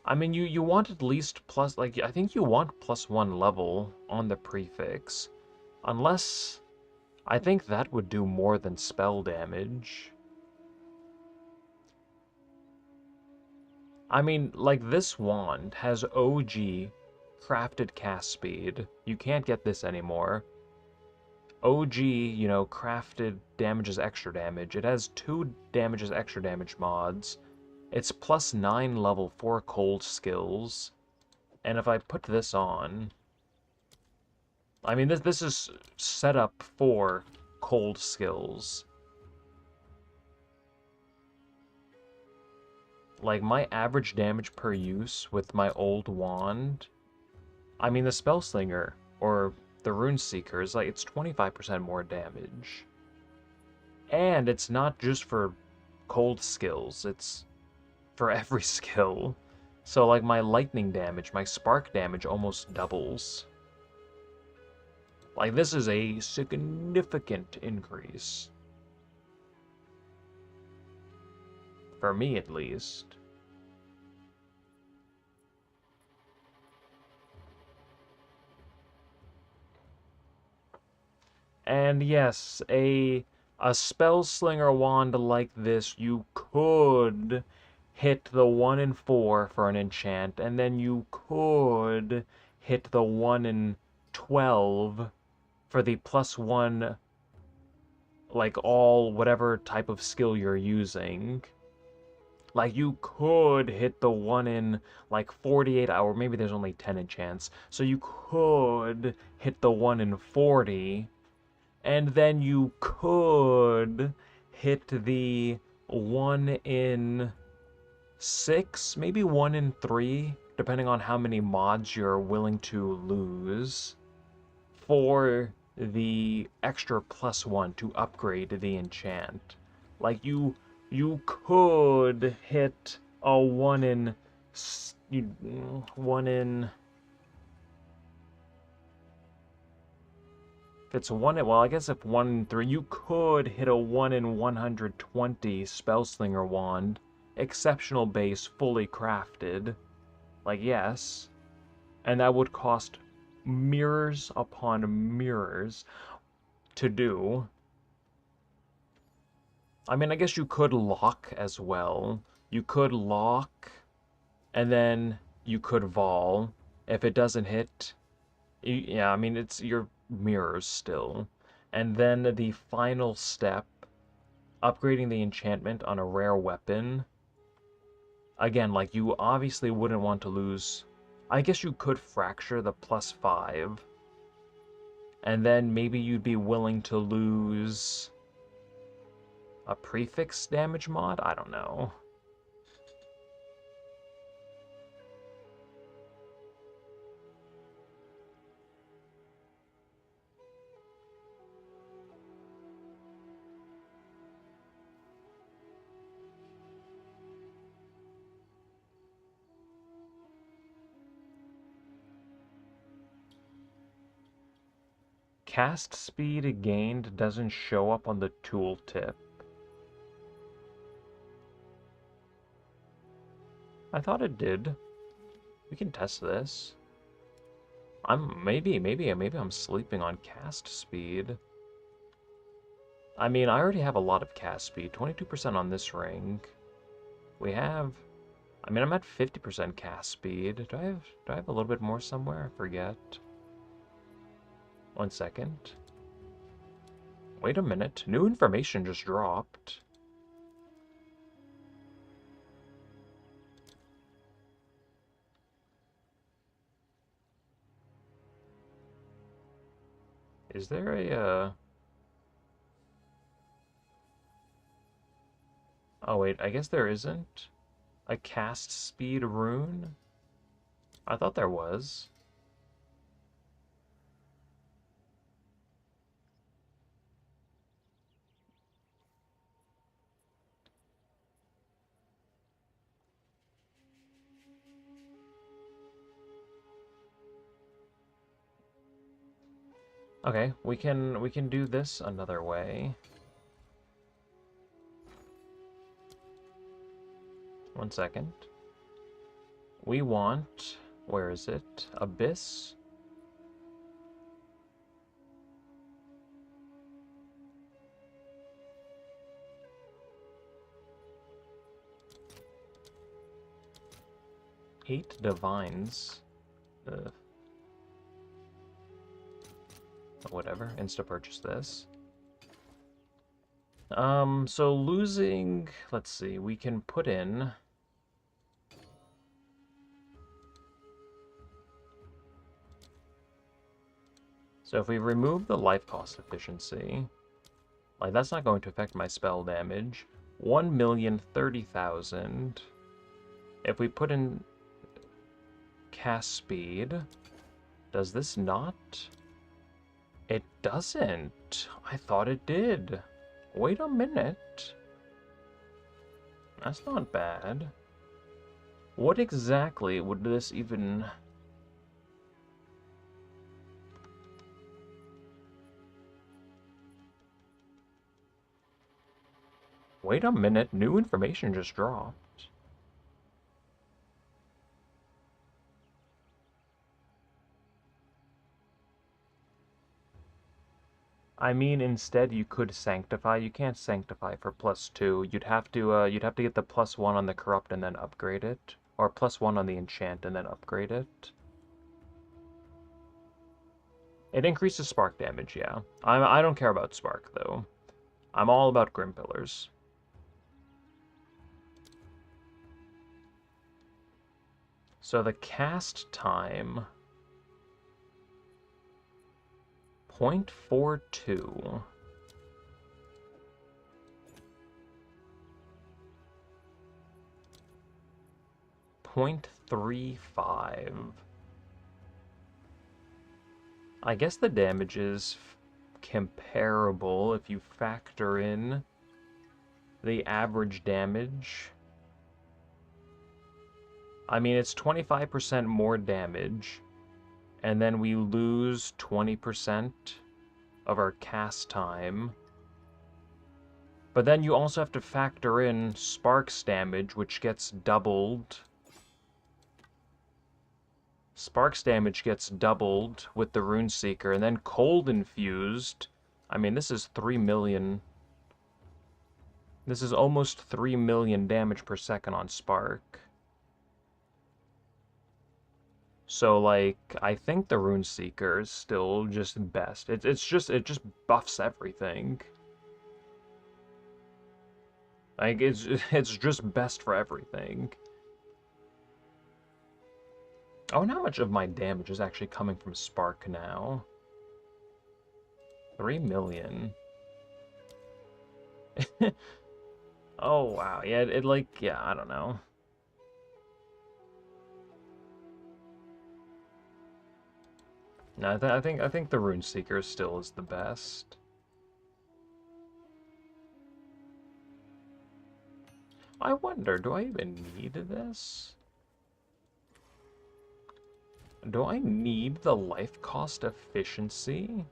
I mean, you want at least plus... Like, I think you want +1 level on the prefix. Unless... I think that would do more than spell damage. I mean, like, this wand has OG crafted cast speed. You can't get this anymore. OG, you know, crafted damages extra damage. It has 2 damages extra damage mods. It's +9 level 4 cold skills. And if I put this on... I mean, this is set up for cold skills. like, my average damage per use with my old wand, I mean, the Spellslinger, or the Rune Seeker, is like, it's 25% more damage. And it's not just for cold skills, it's for every skill. So, like, my lightning damage, my spark damage almost doubles. Like, this is a significant increase. For me, at least. And yes, a Spellslinger wand like this, you could hit the 1 in 4 for an enchant, and then you could hit the 1 in 12 for the +1, like, all whatever type of skill you're using. Like, you could hit the 1 in, like, 48 hour, maybe there's only 10 enchants, so you could hit the 1 in 40, and then you could hit the 1 in 6, maybe 1 in 3, depending on how many mods you're willing to lose, for the extra +1 to upgrade the enchant. Like, you could hit a 1 in... 1 in... If it's 1 in... Well, I guess if 1 in 3, you could hit a 1 in 120 Spellslinger wand. Exceptional base, fully crafted. Like, yes. And that would cost mirrors upon mirrors to do. I mean, I guess you could lock as well. You could lock, and then you could vol. If it doesn't hit, yeah, I mean, it's your mirrors still. And then the final step, upgrading the enchantment on a rare weapon. Again, like, you obviously wouldn't want to lose... I guess you could fracture the +5. And then maybe you'd be willing to lose a prefix damage mod? I don't know. Cast speed gained doesn't show up on the tooltip. I thought it did. We can test this. Maybe I'm sleeping on cast speed. I mean, I already have a lot of cast speed. 22% on this ring. We have... I mean, I'm at 50% cast speed. Do I have a little bit more somewhere? I forget. 1 second. Wait a minute. New information just dropped. Is there a, Oh wait, I guess there isn't a cast speed rune? I thought there was. Okay, we can do this another way. 1 second. We want, where is it? Abyss? Eight divines. Whatever, insta-purchase this. So losing, let's see, we can put in... So if we remove the life cost efficiency, like, that's not going to affect my spell damage. 1,030,000. If we put in cast speed, does this not? It doesn't. I thought it did. Wait a minute. That's not bad. What exactly would this even... Wait a minute, new information just dropped. I mean, instead you could sanctify. You can't sanctify for +2. You'd have to get the +1 on the corrupt and then upgrade it, or +1 on the enchant and then upgrade it. It increases spark damage, yeah. I don't care about spark though. I'm all about Grim Pillars. So the cast time 0.42. .35. I guess the damage is comparable if you factor in the average damage. I mean, it's 25% more damage, and then we lose 20% of our cast time. But then you also have to factor in Sparks damage, which gets doubled. Sparks damage gets doubled with the Runeseeker, and then Cold Infused. I mean, this is 3 million. This is almost 3 million damage per second on Spark. So, like, I think the Runeseeker is still just best. It just buffs everything. Like, it's just best for everything. Oh, and how much of my damage is actually coming from Spark now? 3 million. Oh, wow. Yeah, yeah, I don't know. No, I think the Runeseeker still is the best. I wonder, do I even need this? Do I need the life cost efficiency?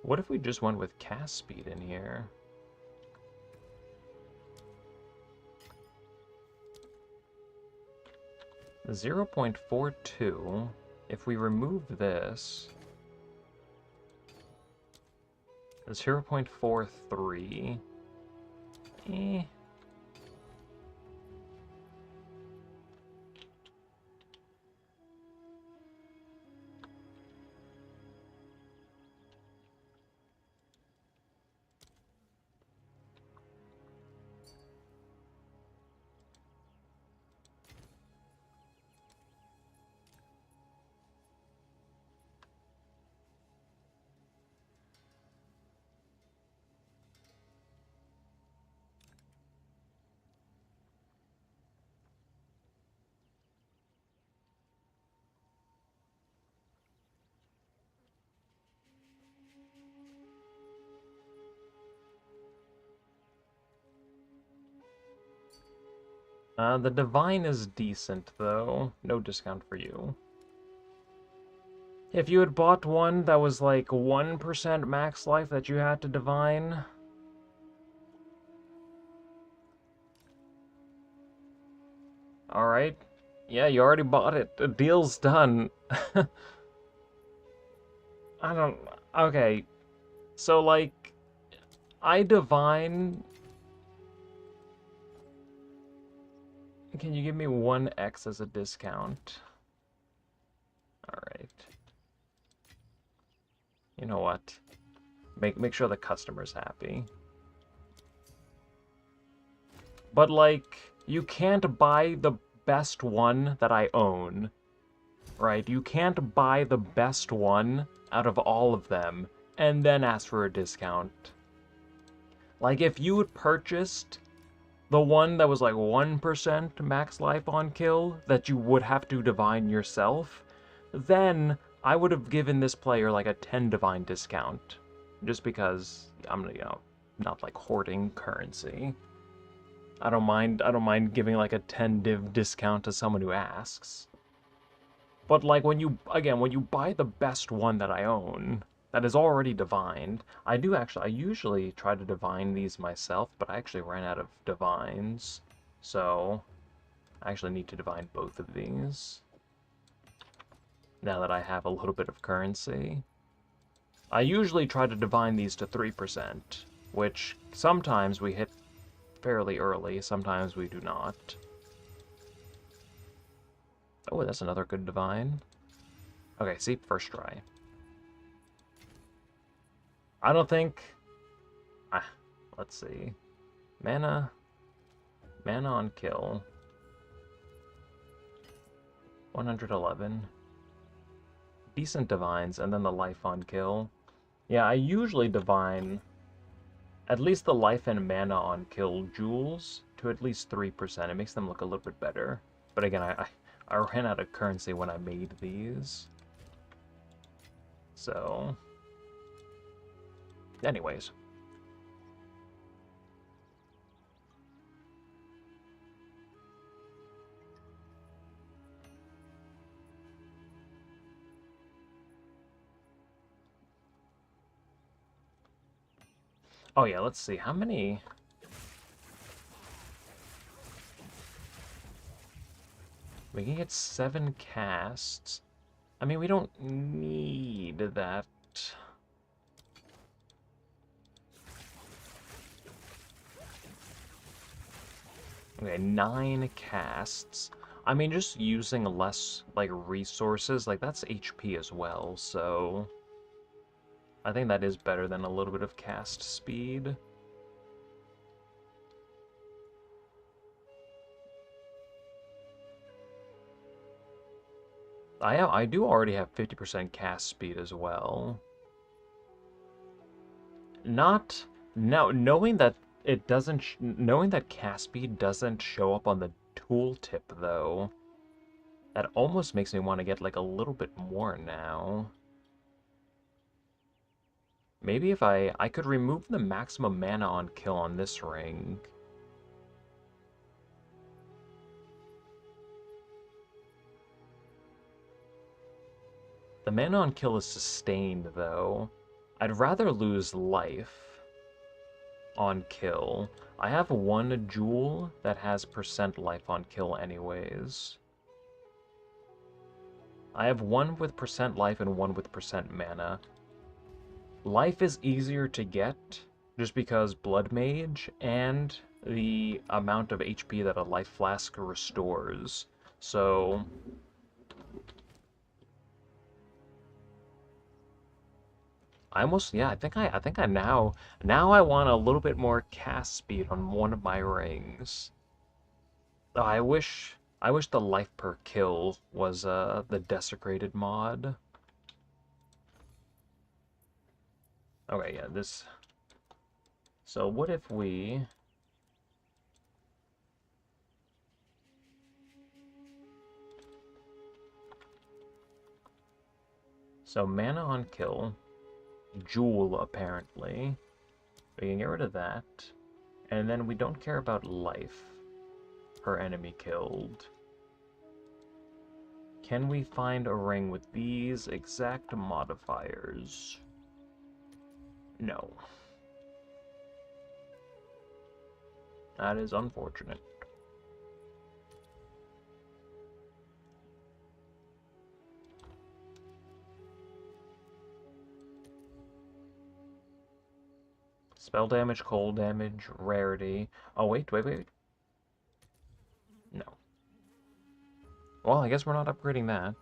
What if we just went with cast speed in here? The 0.42, if we remove this, 0.43, eh. The Divine is decent, though. No discount for you. If you had bought one that was like 1% max life that you had to Divine... Alright. Yeah, you already bought it. The deal's done. I don't... Okay. So, like... I Divine... Can you give me 1x as a discount? Alright. You know what? Make sure the customer's happy. But, like, you can't buy the best one that I own. Right? You can't buy the best one out of all of them and then ask for a discount. Like, if you had purchased The one that was like 1% max life on kill that you would have to divine yourself, then I would have given this player like a 10 divine discount. Just because I'm, not like hoarding currency. I don't mind giving like a 10 div discount to someone who asks. But like when you buy the best one that I own, that is already divined, I usually try to divine these myself, but I actually ran out of divines. So I actually need to divine both of these. Now that I have a little bit of currency. I usually try to divine these to 3%, which sometimes we hit fairly early, sometimes we do not. Oh, that's another good divine. Okay, see, first try. I don't think... let's see. Mana on kill. 111. Decent divines, and then the life on kill. Yeah, I usually divine at least the life and mana on kill jewels to at least 3%. It makes them look a little bit better. But again, I ran out of currency when I made these. So... anyways. Oh yeah, let's see, how many... we can get 7 casts. I mean, we don't need that. Okay, 9 casts. I mean, just using less, like, resources, like, that's HP as well, so... I think that is better than a little bit of cast speed. I do already have 50% cast speed as well. Knowing that it doesn't, knowing that cast speed doesn't show up on the tooltip, though, that almost makes me want to get, like, a little bit more now. Maybe if I could remove the maximum mana on kill on this ring. The mana on kill is sustained, though. I'd rather lose life on kill. I have one jewel that has % life on kill anyways. I have one with % life and one with % mana. Life is easier to get just because Blood Mage and the amount of HP that a life flask restores. So I almost, yeah, I think I now I want a little bit more cast speed on one of my rings. Oh, I wish the life per kill was the desecrated mod. Okay, yeah, this... so what if we... so mana on kill, jewel apparently. We can get rid of that. And then we don't care about life per enemy killed. Can we find a ring with these exact modifiers? No. That is unfortunate. Spell damage, cold damage, rarity. Oh, wait. No. Well, I guess we're not upgrading that.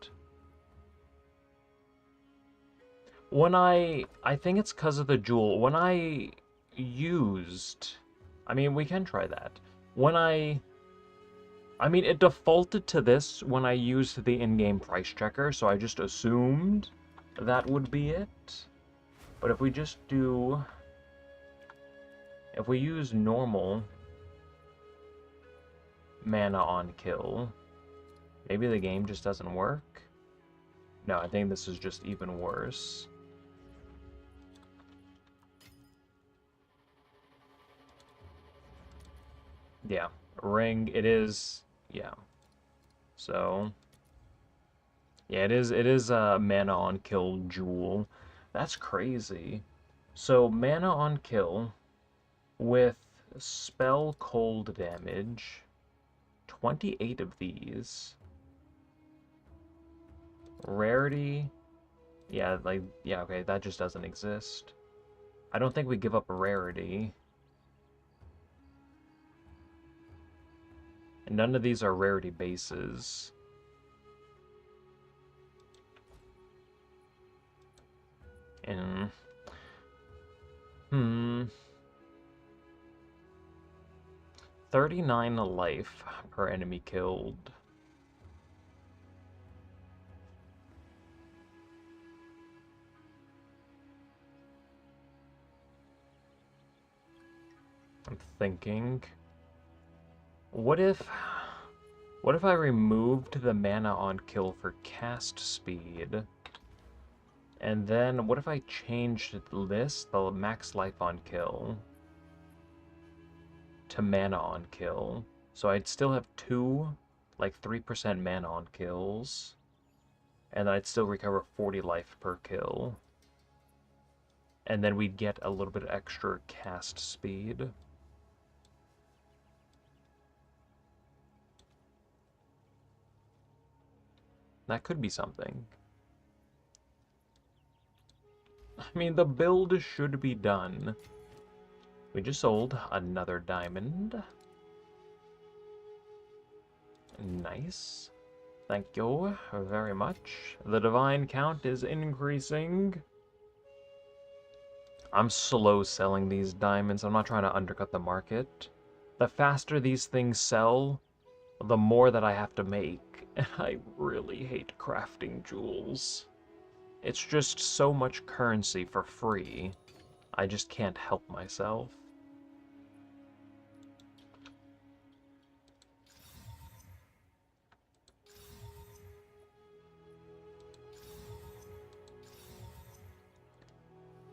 When I think it's because of the jewel. When I used... I mean, we can try that. When I mean, it defaulted to this when I used the in-game price checker, so I just assumed that would be it. But if we just do... if we use normal... mana on kill. Maybe the game just doesn't work? No, I think this is just even worse. Yeah, ring, it is, yeah. So, yeah, it is a mana on kill jewel. That's crazy. So, mana on kill with spell cold damage, 28 of these. Rarity, yeah, like, yeah, okay, that just doesn't exist. I don't think we give up a rarity. And none of these are rarity bases. And, 39 life per enemy killed. I'm thinking, what if I removed the mana on kill for cast speed? And then what if I changed this, the max life on kill, to mana on kill? So I'd still have two, like 3% mana on kills, and I'd still recover 40 life per kill. And then we'd get a little bit extra cast speed. That could be something. I mean, the build should be done. We just sold another diamond. Nice. Thank you very much. The divine count is increasing. I'm slow selling these diamonds. I'm not trying to undercut the market. The faster these things sell, the more that I have to make. And I really hate crafting jewels. It's just so much currency for free. I just can't help myself.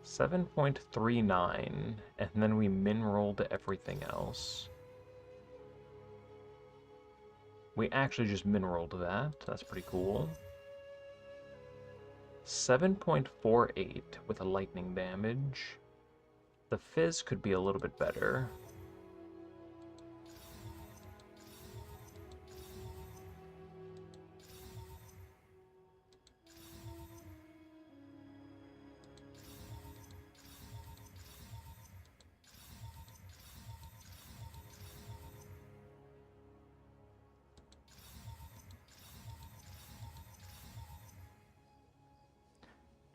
$7.39, and then we min-rolled everything else. We actually just min-rolled that. That's pretty cool. 7.48 with a lightning damage. The fizz could be a little bit better.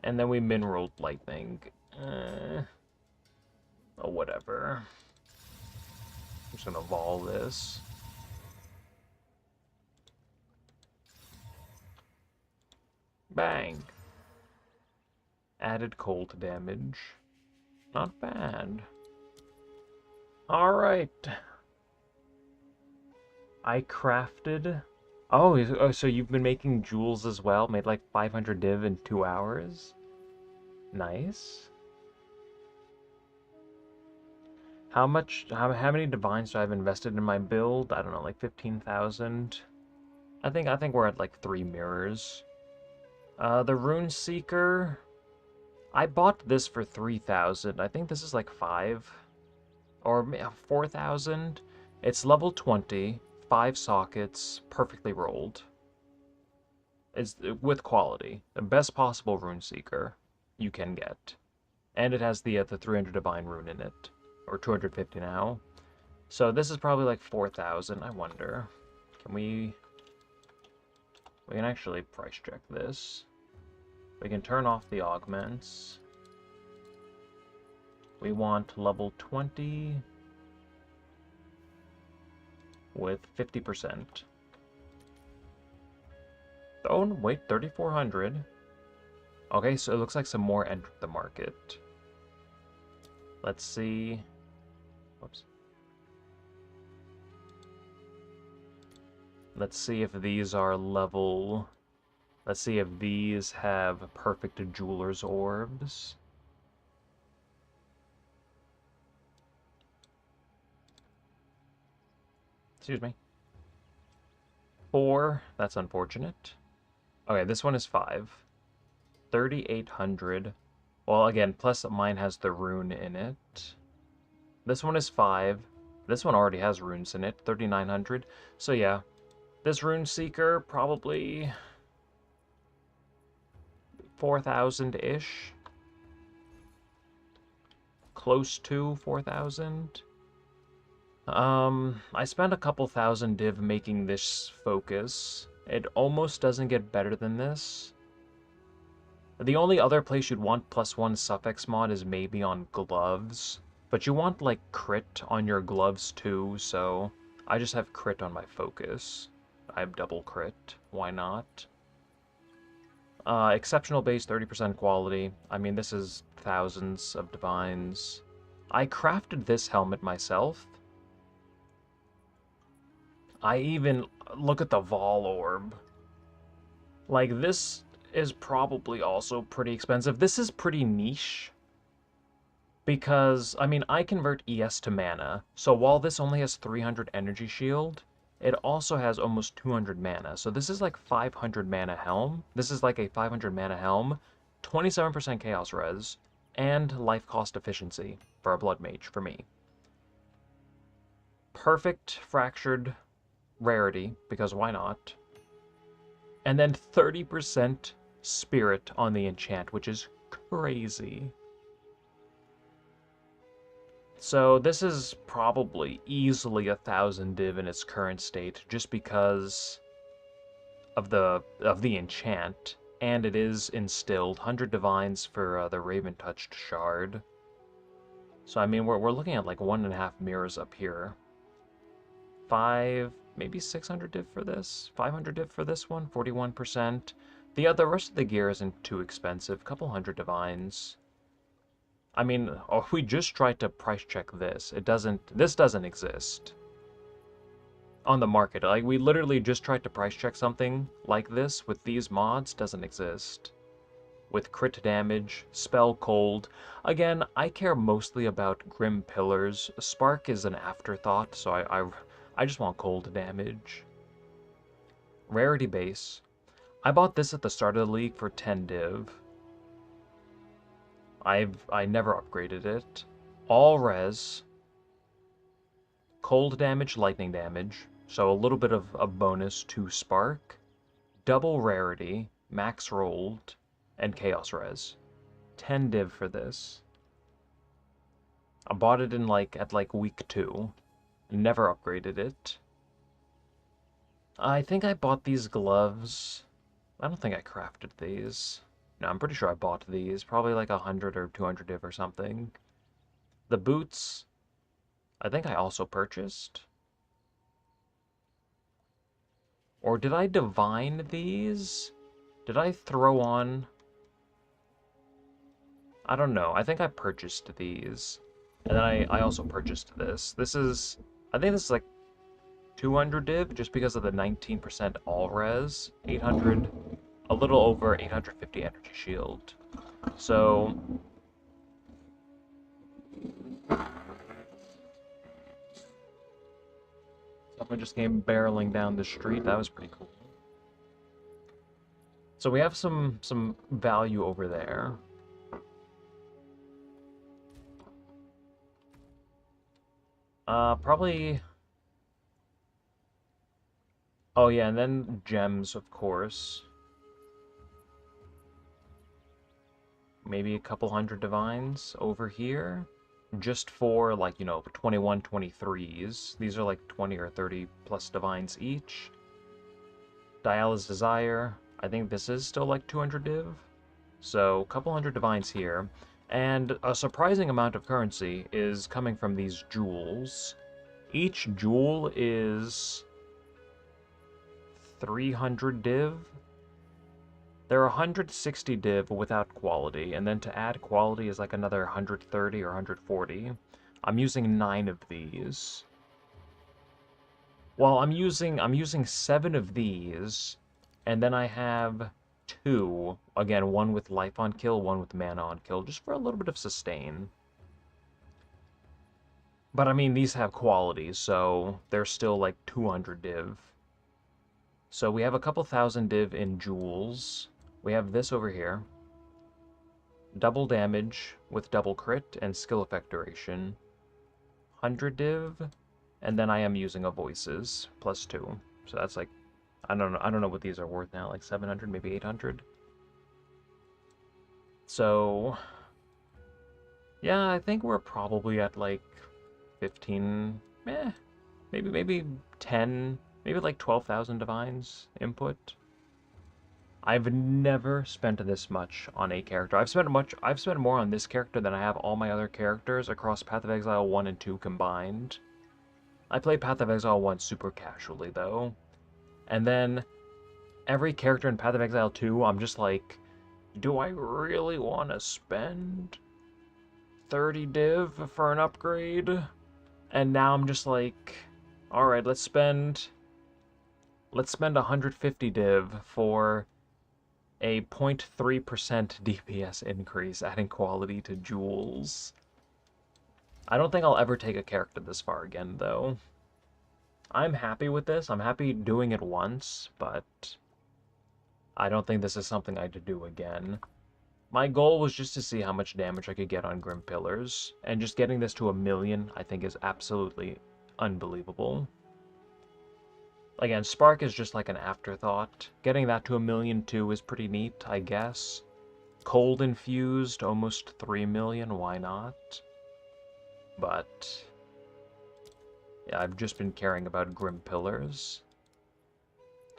And then we min-rolled lightning. Oh, whatever. I'm just gonna vol this. Bang! Added cold damage. Not bad. Alright. I crafted... Oh, so you've been making jewels as well? Made like 500 div in 2 hours? Nice. How many divines do I have invested in my build? I don't know, like 15,000. I think we're at like 3 mirrors. The Rune Seeker, I bought this for 3,000. I think this is like 5 or 4,000. It's level 20, 5 sockets, perfectly rolled. It's with quality, the best possible Rune Seeker you can get, and it has the 300 divine rune in it, or 250 now. So this is probably like 4,000. I wonder, we can actually price check this. We can turn off the augments. We want level 20 with 50%. Oh, wait, 3,400. Okay, so it looks like some more entered the market. Let's see. Whoops. Let's see if these are level... Let's see if these have perfect jeweler's orbs. Excuse me. 4, that's unfortunate. Okay, this one is 5. 3,800. Well, again, plus mine has the rune in it. This one is 5. This one already has runes in it, 3,900. So yeah, this rune seeker probably 4,000-ish. Close to 4,000. I spent a couple thousand div making this focus. It almost doesn't get better than this. The only other place you'd want +1 suffix mod is maybe on gloves. But you want, like, crit on your gloves too, so I just have crit on my focus. I have double crit. Why not? Exceptional base, 30% quality. I mean, this is thousands of divines. I crafted this helmet myself. I even... Look at the Vol Orb. Like, this is probably also pretty expensive. This is pretty niche. Because, I mean, I convert ES to mana. So while this only has 300 energy shield, it also has almost 200 mana. So this is like 500 mana helm. This is like a 500 mana helm. 27% chaos res. And life cost efficiency for a blood mage for me. Perfect fractured rarity, because why not? And then 30% spirit on the enchant, which is crazy. So this is probably easily 1,000 div in its current state, just because of the enchant, and it is instilled. 100 divines for the Raven Touched Shard. So I mean, we're looking at like 1.5 mirrors up here. 5, maybe 600 div for this. 500 div for this one. 41%. The rest of the gear isn't too expensive. Couple hundred divines. I mean, if we just tried to price check this, this doesn't exist on the market. Like, we literally just tried to price check something like this with these mods, doesn't exist. With crit damage, spell cold. Again, I care mostly about Grim Pillars. Spark is an afterthought, so I just want cold damage. Rarity base. I bought this at the start of the league for 10 div. I never upgraded it. All res. Cold damage, lightning damage. So a little bit of a bonus to spark. Double rarity, max rolled, and chaos res. 10 div for this. I bought it in at week 2. Never upgraded it. I think I bought these gloves. I don't think I crafted these. No, I'm pretty sure I bought these. Probably like 100 or 200 div or something. The boots, I think I also purchased. Or did I divine these? Did I throw on? I don't know. I think I purchased these. And then I also purchased this. I think this is like 200 div just because of the 19% all res. 800, a little over 850 energy shield. So someone just came barreling down the street. That was pretty cool. So we have some value over there. Probably... Oh yeah, and then gems, of course. Maybe a couple hundred divines over here. Just for, like, 21, 23s. These are like 20 or 30 plus divines each. Diala's Desire. I think this is still like 200 div. So, a couple hundred divines here. And a surprising amount of currency is coming from these jewels. Each jewel is 300 div. They're 160 div without quality, and then to add quality is like another 130 or 140. I'm using 9 of these. Well, I'm using 7 of these, and then I have 2. Again, one with life on kill, one with mana on kill, just for a little bit of sustain. But I mean, these have qualities, so they're still like 200 div. So we have a couple thousand div in jewels. We have this over here. Double damage with double crit and skill effect duration. 100 div, and then I am using a voices +2. So that's like, I don't know what these are worth now, like 700, maybe 800. So yeah, I think we're probably at like 15, maybe 10, maybe like 12,000 divines input. I've never spent this much on a character. I've spent more on this character than I have all my other characters across Path of Exile 1 and 2 combined. I play Path of Exile 1 super casually though. And then every character in Path of Exile 2, I'm just like, do I really want to spend 30 div for an upgrade? And now I'm just like, alright, let's spend 150 div for a 0.3% DPS increase, adding quality to jewels. I don't think I'll ever take a character this far again, though. I'm happy with this. I'm happy doing it once, but I don't think this is something I'd do again. My goal was just to see how much damage I could get on Grim Pillars, and just getting this to 1,000,000 I think is absolutely unbelievable. Again, Spark is just like an afterthought. Getting that to 1,000,000 too is pretty neat, I guess. Cold Infused, almost 3,000,000, why not? But yeah, I've just been caring about Grim Pillars.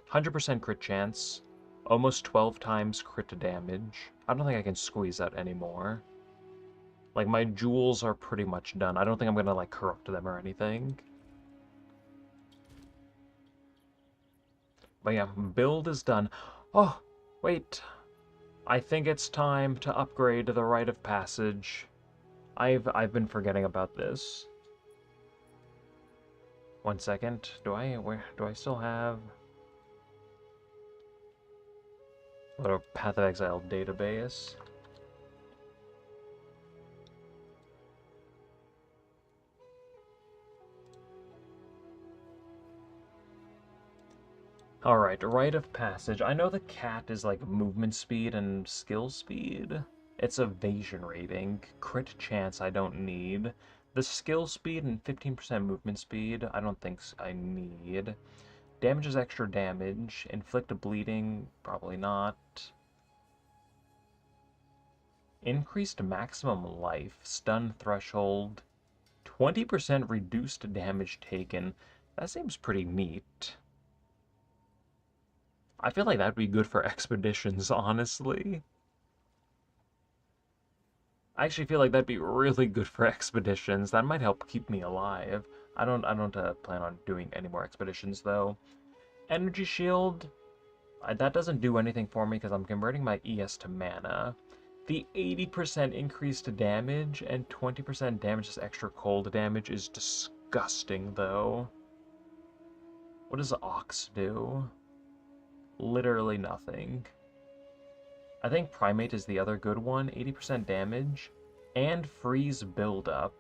100% crit chance, almost 12 times crit damage. I don't think I can squeeze that anymore. Like, my jewels are pretty much done. I don't think I'm gonna, like, corrupt them or anything. But yeah, build is done. Oh, wait. I think it's time to upgrade the Rite of Passage. I've been forgetting about this. 1 second. Do I still have a little Path of Exile database? Alright, Rite of Passage. I know the cat is like movement speed and skill speed. It's evasion rating. Crit chance I don't need. The skill speed and 15% movement speed I don't think I need. Damage is extra damage. Inflict bleeding, probably not. Increased maximum life. Stun threshold. 20% reduced damage taken. That seems pretty neat. I feel like that'd be good for expeditions, honestly. I actually feel like that'd be really good for expeditions. That might help keep me alive. I don't plan on doing any more expeditions though. Energy shield, that doesn't do anything for me because I'm converting my ES to mana. The 80% increase to damage and 20% damage as extra cold damage is disgusting though. What does Ox do? Literally nothing. I think Primate is the other good one. 80% damage and freeze buildup.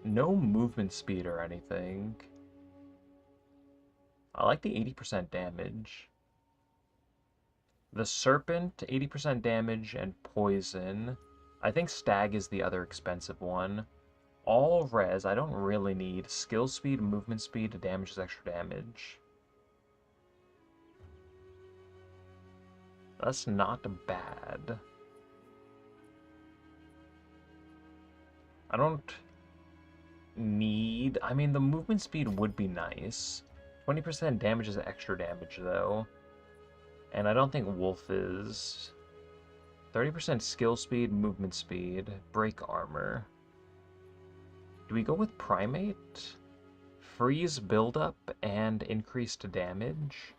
No movement speed or anything. I like the 80% damage. The Serpent, 80% damage and poison. I think Stag is the other expensive one. All res, I don't really need. Skill speed, movement speed, damage is extra damage. That's not bad. I don't need... I mean, the movement speed would be nice. 20% damage is extra damage, though. And I don't think Wolf is... 30% skill speed, movement speed, break armor. Do we go with Primate? Freeze buildup and increased damage?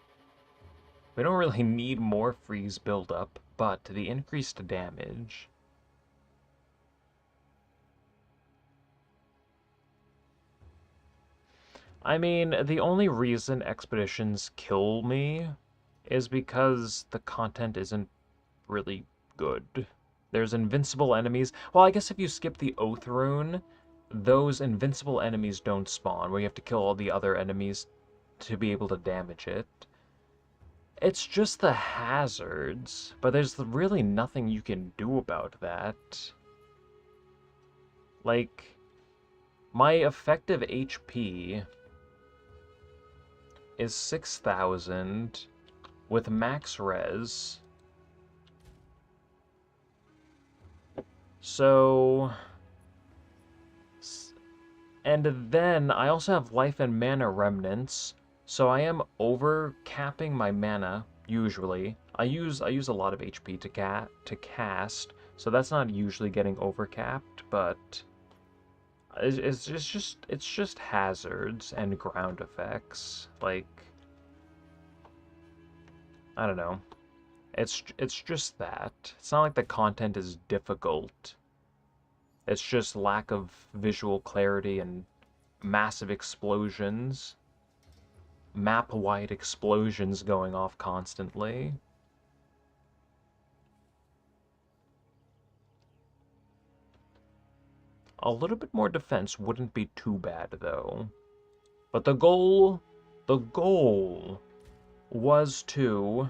We don't really need more freeze buildup, but the increased damage... I mean, the only reason expeditions kill me is because the content isn't really good. There's invincible enemies. Well, I guess if you skip the Oath Rune, those invincible enemies don't spawn, where you have to kill all the other enemies to be able to damage it. It's just the hazards, but there's really nothing you can do about that. Like, my effective HP is 6,000 with max res. So, and then I also have life and mana remnants, so I am over capping my mana usually. I use a lot of HP to cast, so that's not usually getting overcapped, but it's just hazards and ground effects. Like, I don't know. It's just that. It's not like the content is difficult. It's just lack of visual clarity and massive explosions. Map-wide explosions going off constantly. A little bit more defense wouldn't be too bad, though. But the goal was to,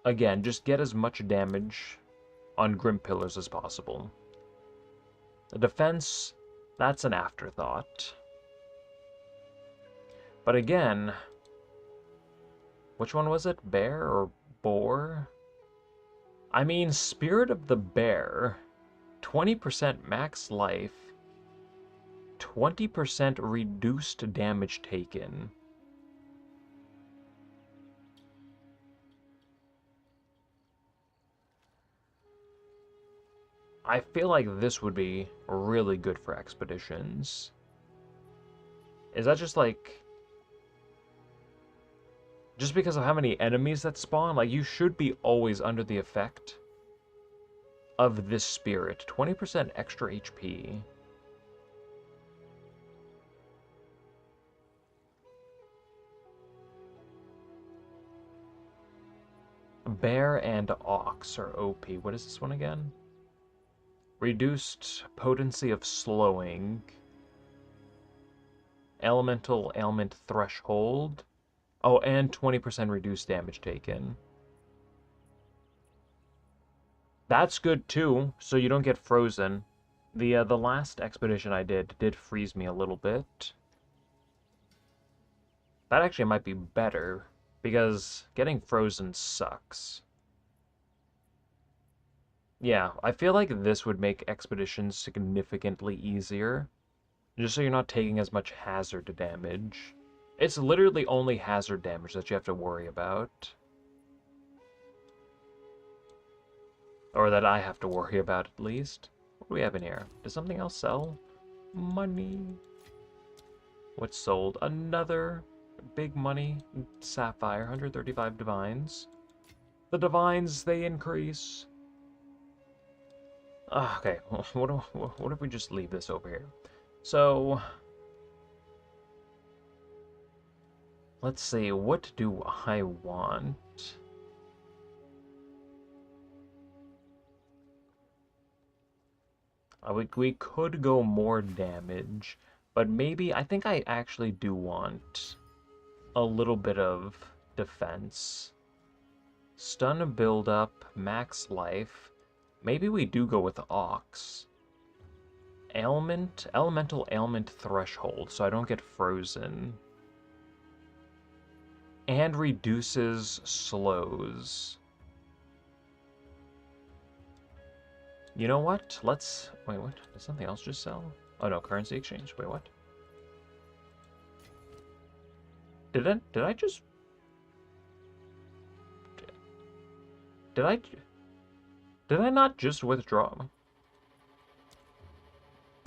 again, just get as much damage on Grim Pillars as possible. The defense, that's an afterthought. But again, which one was it? Bear or boar? I mean, Spirit of the Bear, 20% max life, 20% reduced damage taken. I feel like this would be really good for expeditions. Is that just like... just because of how many enemies that spawn? Like, you should be always under the effect of this spirit. 20% extra HP. Bear and Ox are OP. What is this one again? Reduced potency of slowing. Elemental ailment threshold. Oh, and 20% reduced damage taken. That's good too, so you don't get frozen. The last expedition I did freeze me a little bit. That actually might be better, because getting frozen sucks. Yeah, I feel like this would make expeditions significantly easier, just so you're not taking as much hazard damage. It's literally only hazard damage that you have to worry about. Or that I have to worry about, at least. What do we have in here? Does something else sell? Money. What's sold? Another big money sapphire, 135 divines. The divines, they increase. Okay, what if we just leave this over here? So, let's see, what do I want? We could go more damage, but maybe, I think I actually do want a little bit of defense. Stun build-up, max life. Maybe we do go with Ox. Elemental ailment threshold, so I don't get frozen. And reduces slows. You know what? Let's... wait, what? Did something else just sell? Oh no, currency exchange. Wait, what? Did I just... Did I not just withdraw?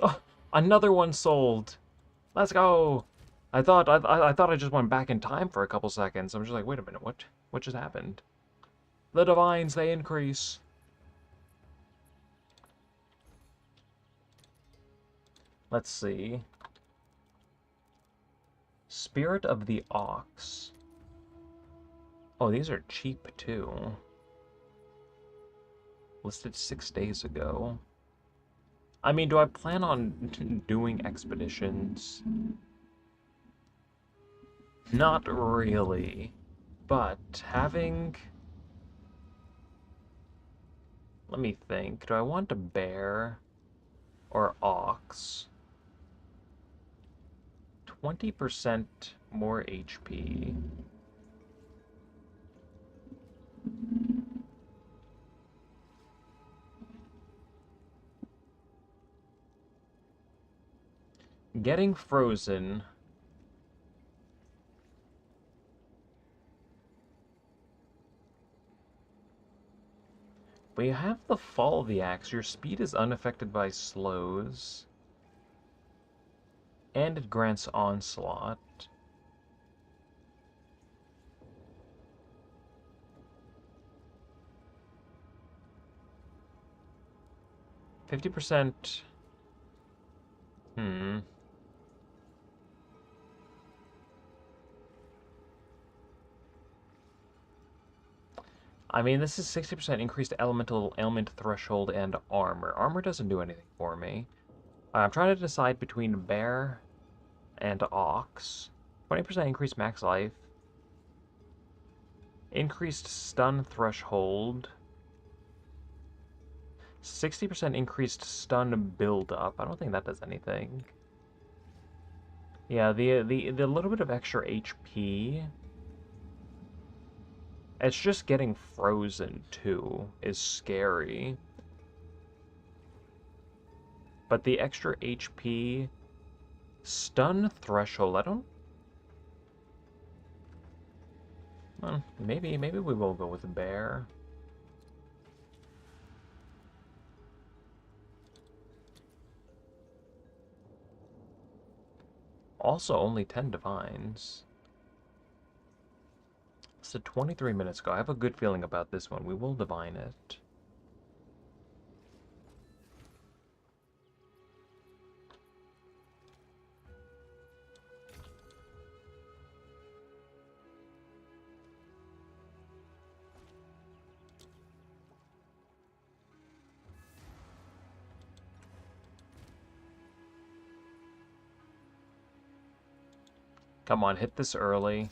Oh, another one sold. Let's go. I thought I just went back in time for a couple seconds. I'm just like, wait a minute, what just happened? The divines, they increase. Let's see. Spirit of the Ox. Oh, these are cheap too. Listed 6 days ago. I mean, do I plan on doing expeditions? Not really. But having... Let me think. Do I want a bear or ox? 20% more HP. Getting frozen. But you have the fall of the axe. Your speed is unaffected by slows. And it grants onslaught. %. I mean, this is 60% increased elemental ailment threshold and armor. Armor doesn't do anything for me. I'm trying to decide between bear and ox. 20% increased max life. Increased stun threshold. 60% increased stun build-up. I don't think that does anything. Yeah, the little bit of extra HP. It's just getting frozen, too, is scary. But the extra HP... Stun threshold, I don't... Well, maybe we will go with a bear. Also, only 10 divines. So 23 minutes ago. I have a good feeling about this one. We will divine it. Come on, hit this early.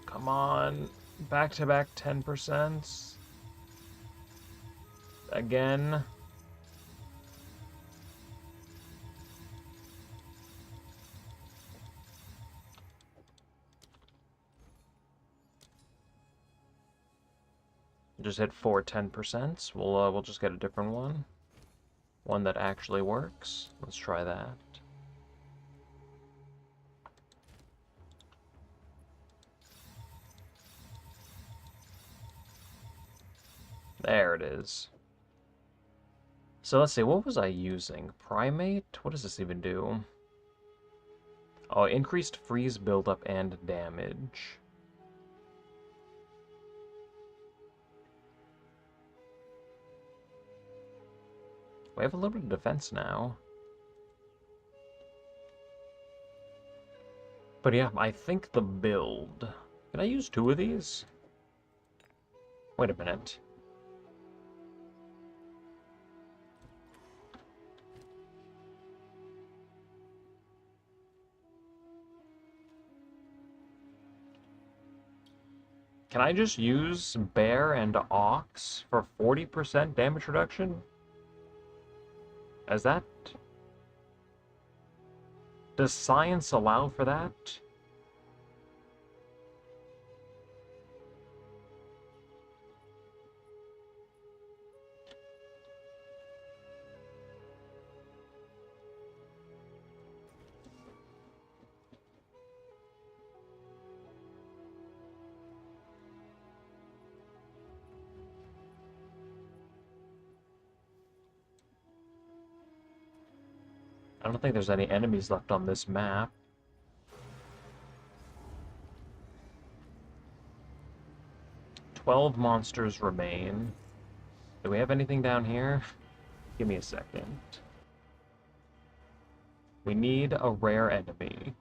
Come on. Back-to-back 10%. Again. Just hit 4 10%. We'll just get a different one. One that actually works. Let's try that. There it is. So let's see, what was I using? Primate? What does this even do? Oh, increased freeze buildup and damage. We have a little bit of defense now. But yeah, I think the build... Can I use 2 of these? Wait a minute. Can I just use bear and ox for 40% damage reduction? As that... Does science allow for that? I don't think there's any enemies left on this map. "12 monsters remain. Do we have anything down here? Give me a second. We need a rare enemy.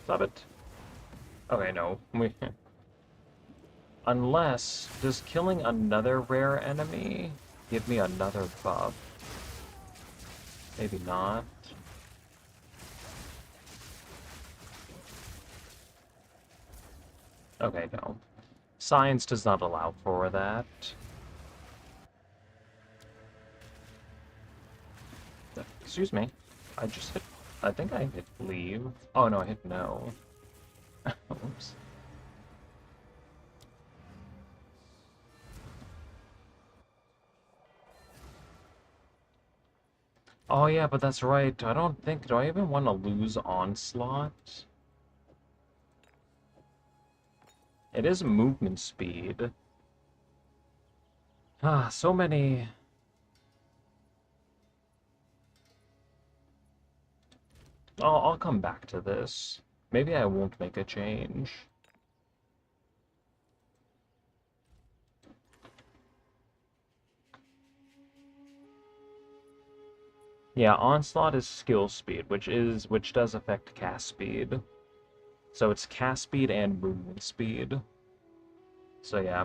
Stop it. Okay, no. Unless, does killing another rare enemy give me another buff? Maybe not. Okay, no. Science does not allow for that. Excuse me. I just hit... I think I hit leave. Oh no, I hit no. Oops. Oh yeah, but that's right. I don't think... Do I even want to lose Onslaught? It is movement speed. Ah, so many... I'll come back to this. Maybe I won't make a change. Yeah, Onslaught is skill speed, which does affect cast speed. So it's cast speed and movement speed. So yeah,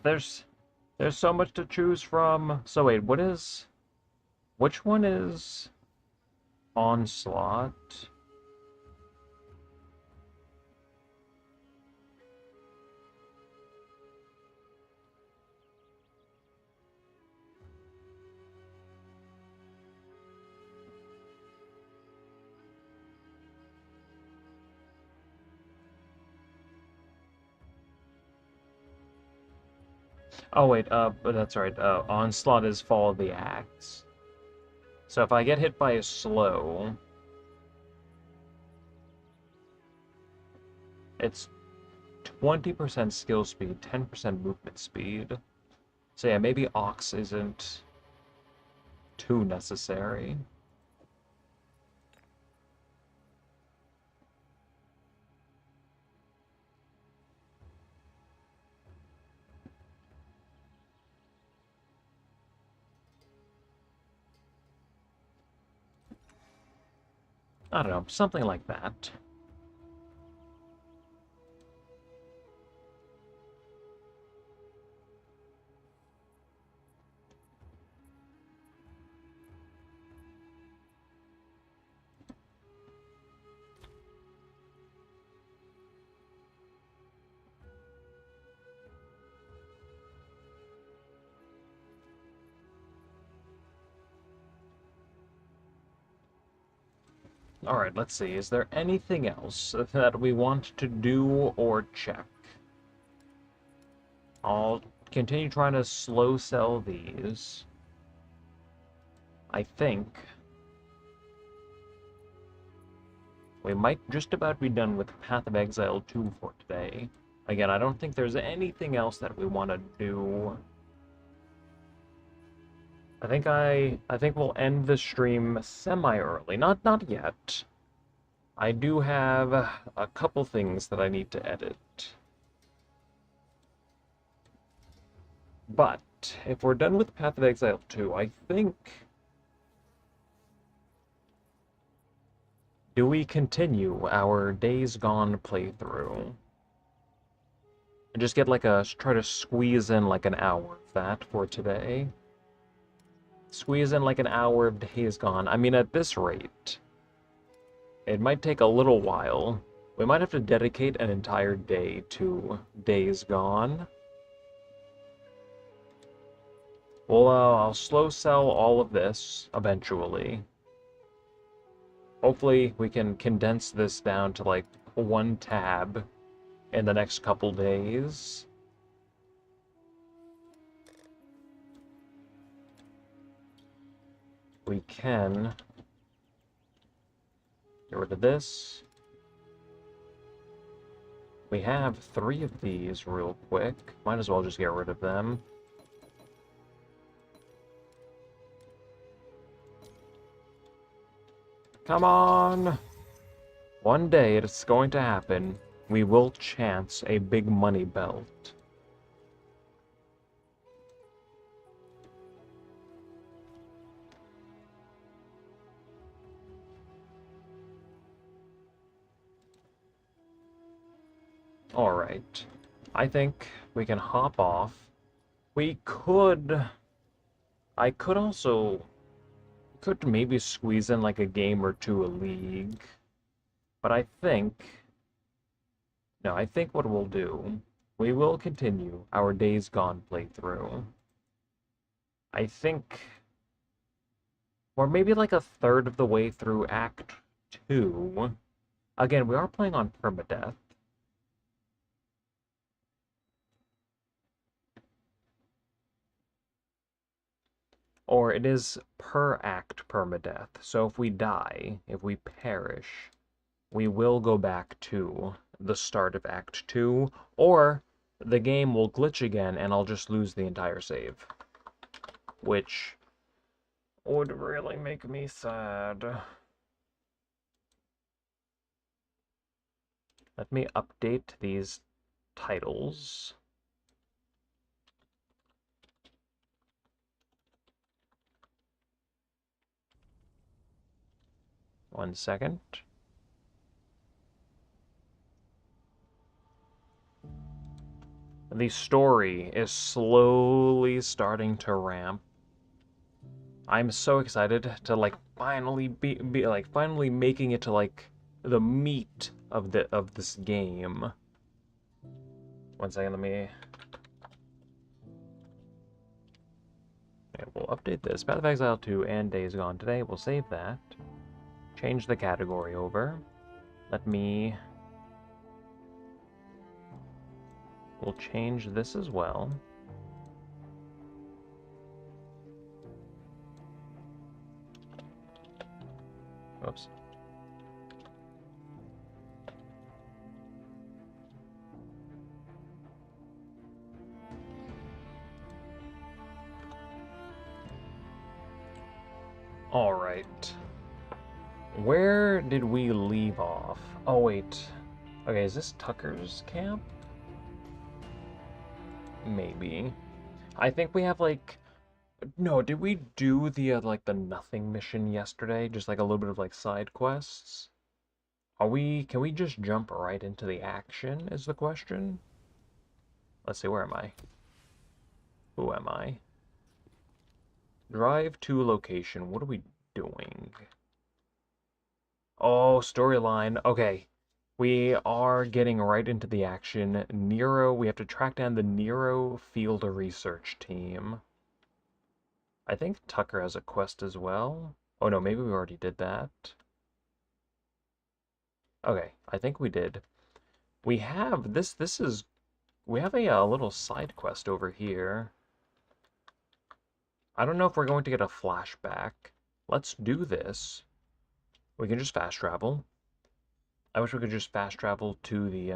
there's so much to choose from. So wait, which one is Onslaught? Oh wait, but that's right. Onslaught is Fall of the Axe. So if I get hit by a slow, it's 20% skill speed, 10% movement speed. So yeah, maybe Ox isn't too necessary. I don't know, something like that. Alright, let's see. Is there anything else that we want to do or check? I'll continue trying to slow sell these. I think we might just about be done with Path of Exile 2 for today. Again, I don't think there's anything else that we want to do. I think we'll end the stream semi-early. Not yet. I do have a couple things that I need to edit. But if we're done with Path of Exile 2, I think... Do we continue our Days Gone playthrough? And just get try to squeeze in like an hour of that for today? Squeeze in like an hour of Days Gone. I mean, at this rate, it might take a little while. We might have to dedicate an entire day to Days Gone. Well, I'll slow sell all of this eventually. Hopefully we can condense this down to like one tab in the next couple days. We can get rid of this. We have 3 of these real quick. Might as well just get rid of them. Come on! One day it's going to happen. We will chance a big money belt. Alright. I think we can hop off. We could... I could also... Could maybe squeeze in like a game or two a league. But I think... No, I think what we'll do... We will continue our Days Gone playthrough. I think... Or maybe like a third of the way through Act 2. Again, we are playing on permadeath. Or it is per act permadeath. So if we die, if we perish, we will go back to the start of Act 2, or the game will glitch again and I'll just lose the entire save. Which would really make me sad. Let me update these titles. One second. The story is slowly starting to ramp. I'm so excited to like finally be like finally making it to like the meat of this game. One second, let me. Okay, we'll update this. Path of Exile 2 and Days Gone today. We'll save that. Change the category over. Let me. We'll change this as well. Oops. All right. Where did we leave off? Oh, wait. Okay, is this Tucker's camp? Maybe. I think we have, like... No, did we do the, like, the nothing mission yesterday? Just, like, a little bit of, like, side quests? Can we just jump right into the action, is the question? Let's see, where am I? Who am I? Drive to location. What are we doing? Oh, storyline. Okay. We are getting right into the action. Nero, we have to track down the Nero Field Research Team. I think Tucker has a quest as well. Oh no, maybe we already did that. Okay, I think we did. We have, we have a little side quest over here. I don't know if we're going to get a flashback. Let's do this. We can just fast travel. I wish we could just fast travel to the,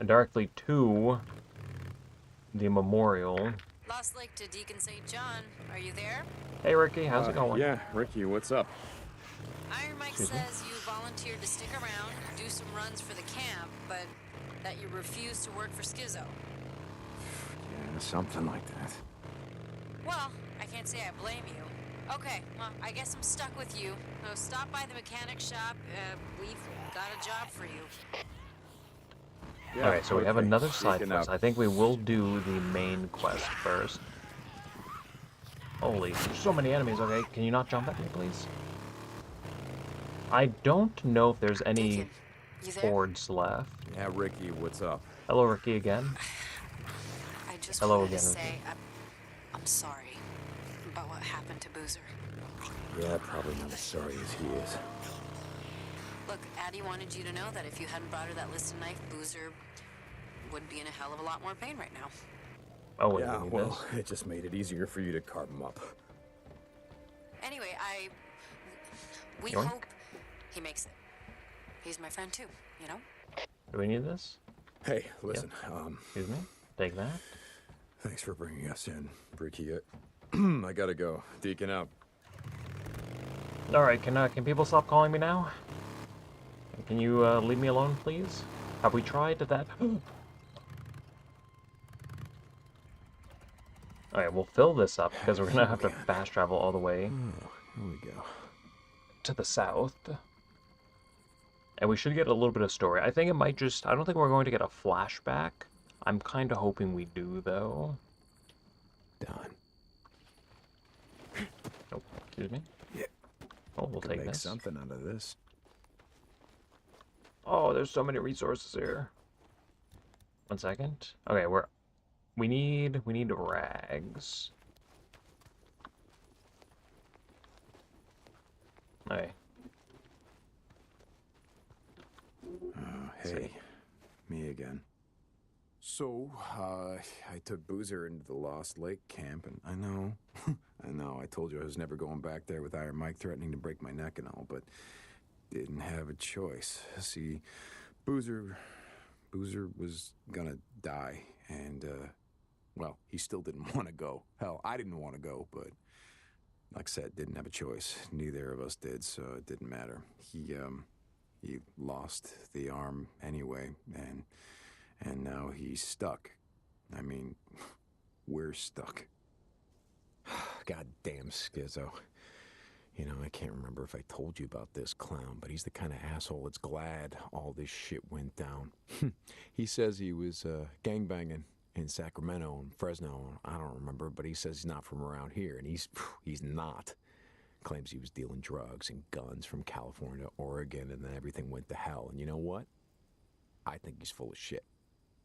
directly to the memorial. Lost Lake to Deacon St. John. Are you there? Hey, Ricky, how's it going? Yeah, Ricky, what's up? Iron Mike says you volunteered to stick around, do some runs for the camp, but that you refused to work for Schizo. Yeah, something like that. Well, I can't say I blame you. Okay, well, I guess I'm stuck with you. So stop by the mechanic shop. We've got a job for you. Yeah, Alright, so we have another side Speaking quest. of- I think we will do the main quest first. Holy, there's so many enemies. Okay, can you not jump at me, please? I don't know if there's any... Deacon, You there? Ford's left. Yeah, Ricky, what's up? Hello, Ricky, again. I just Hello wanted to again, say Ricky. I'm sorry about what happened to Boozer. Yeah, probably not as sorry as he is. Look, Addie wanted you to know that if you hadn't brought her that listed knife, Boozer would be in a hell of a lot more pain right now. Oh, wait, Yeah, we need well, this. it just made it easier for you to carve him up. Anyway, we Yoink. hope he makes it. He's my friend too, you know? Do we need this? Hey, listen, Excuse me? Take that. thanks for bringing us in, Ricky. I gotta go. Deacon out. Alright, can people stop calling me now? Can you leave me alone, please? Have we tried that? Alright, we'll fill this up because we're gonna have to fast travel all the way Oh, here we go. to the south. And we should get a little bit of story. I think it might just... I don't think we're going to get a flashback. I'm kind of hoping we do, though. Done. Oh, excuse me. Yeah. Oh, we'll Could take make this. something out of this. Oh, there's so many resources here. 1 second. Okay, we need rags. Okay. Hey, me again. So, I took Boozer into the Lost Lake camp, and I know, I told you I was never going back there with Iron Mike threatening to break my neck and all, but didn't have a choice. See, Boozer was gonna die, and, well, he still didn't want to go. Hell, I didn't want to go, but like I said, didn't have a choice. Neither of us did, so it didn't matter. He lost the arm anyway, and now he's stuck. I mean, we're stuck. Goddamn Schizo. You know, I can't remember if I told you about this clown, but he's the kind of asshole that's glad all this shit went down. He says he was gangbanging in Sacramento and Fresno. I don't remember, but he says he's not from around here, and he's not. Claims he was dealing drugs and guns from California to Oregon, and then everything went to hell. And you know what? I think he's full of shit.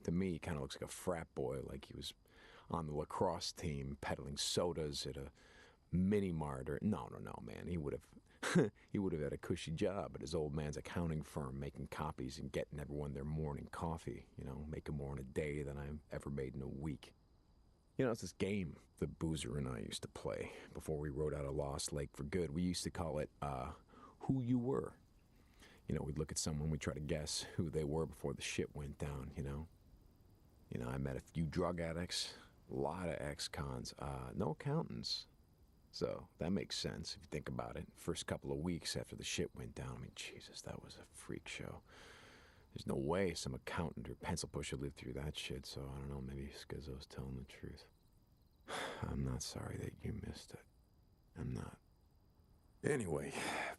To me, he kind of looks like a frat boy, like he was on the lacrosse team peddling sodas at a mini mart. Or no, man. He would have he would have had a cushy job at his old man's accounting firm, making copies and getting everyone their morning coffee. You know, making more in a day than I've ever made in a week. You know, it's this game that Boozer and I used to play before we rode out of Lost Lake for good. We used to call it, Who You Were. You know, we'd look at someone, we'd try to guess who they were before the shit went down, you know? You know, I met a few drug addicts, a lot of ex-cons, no accountants. So, that makes sense if you think about it. First couple of weeks after the shit went down, I mean, Jesus, that was a freak show. There's no way some accountant or pencil pusher lived through that shit, so I don't know, maybe Schizo's telling the truth. I'm not sorry that you missed it. I'm not. Anyway,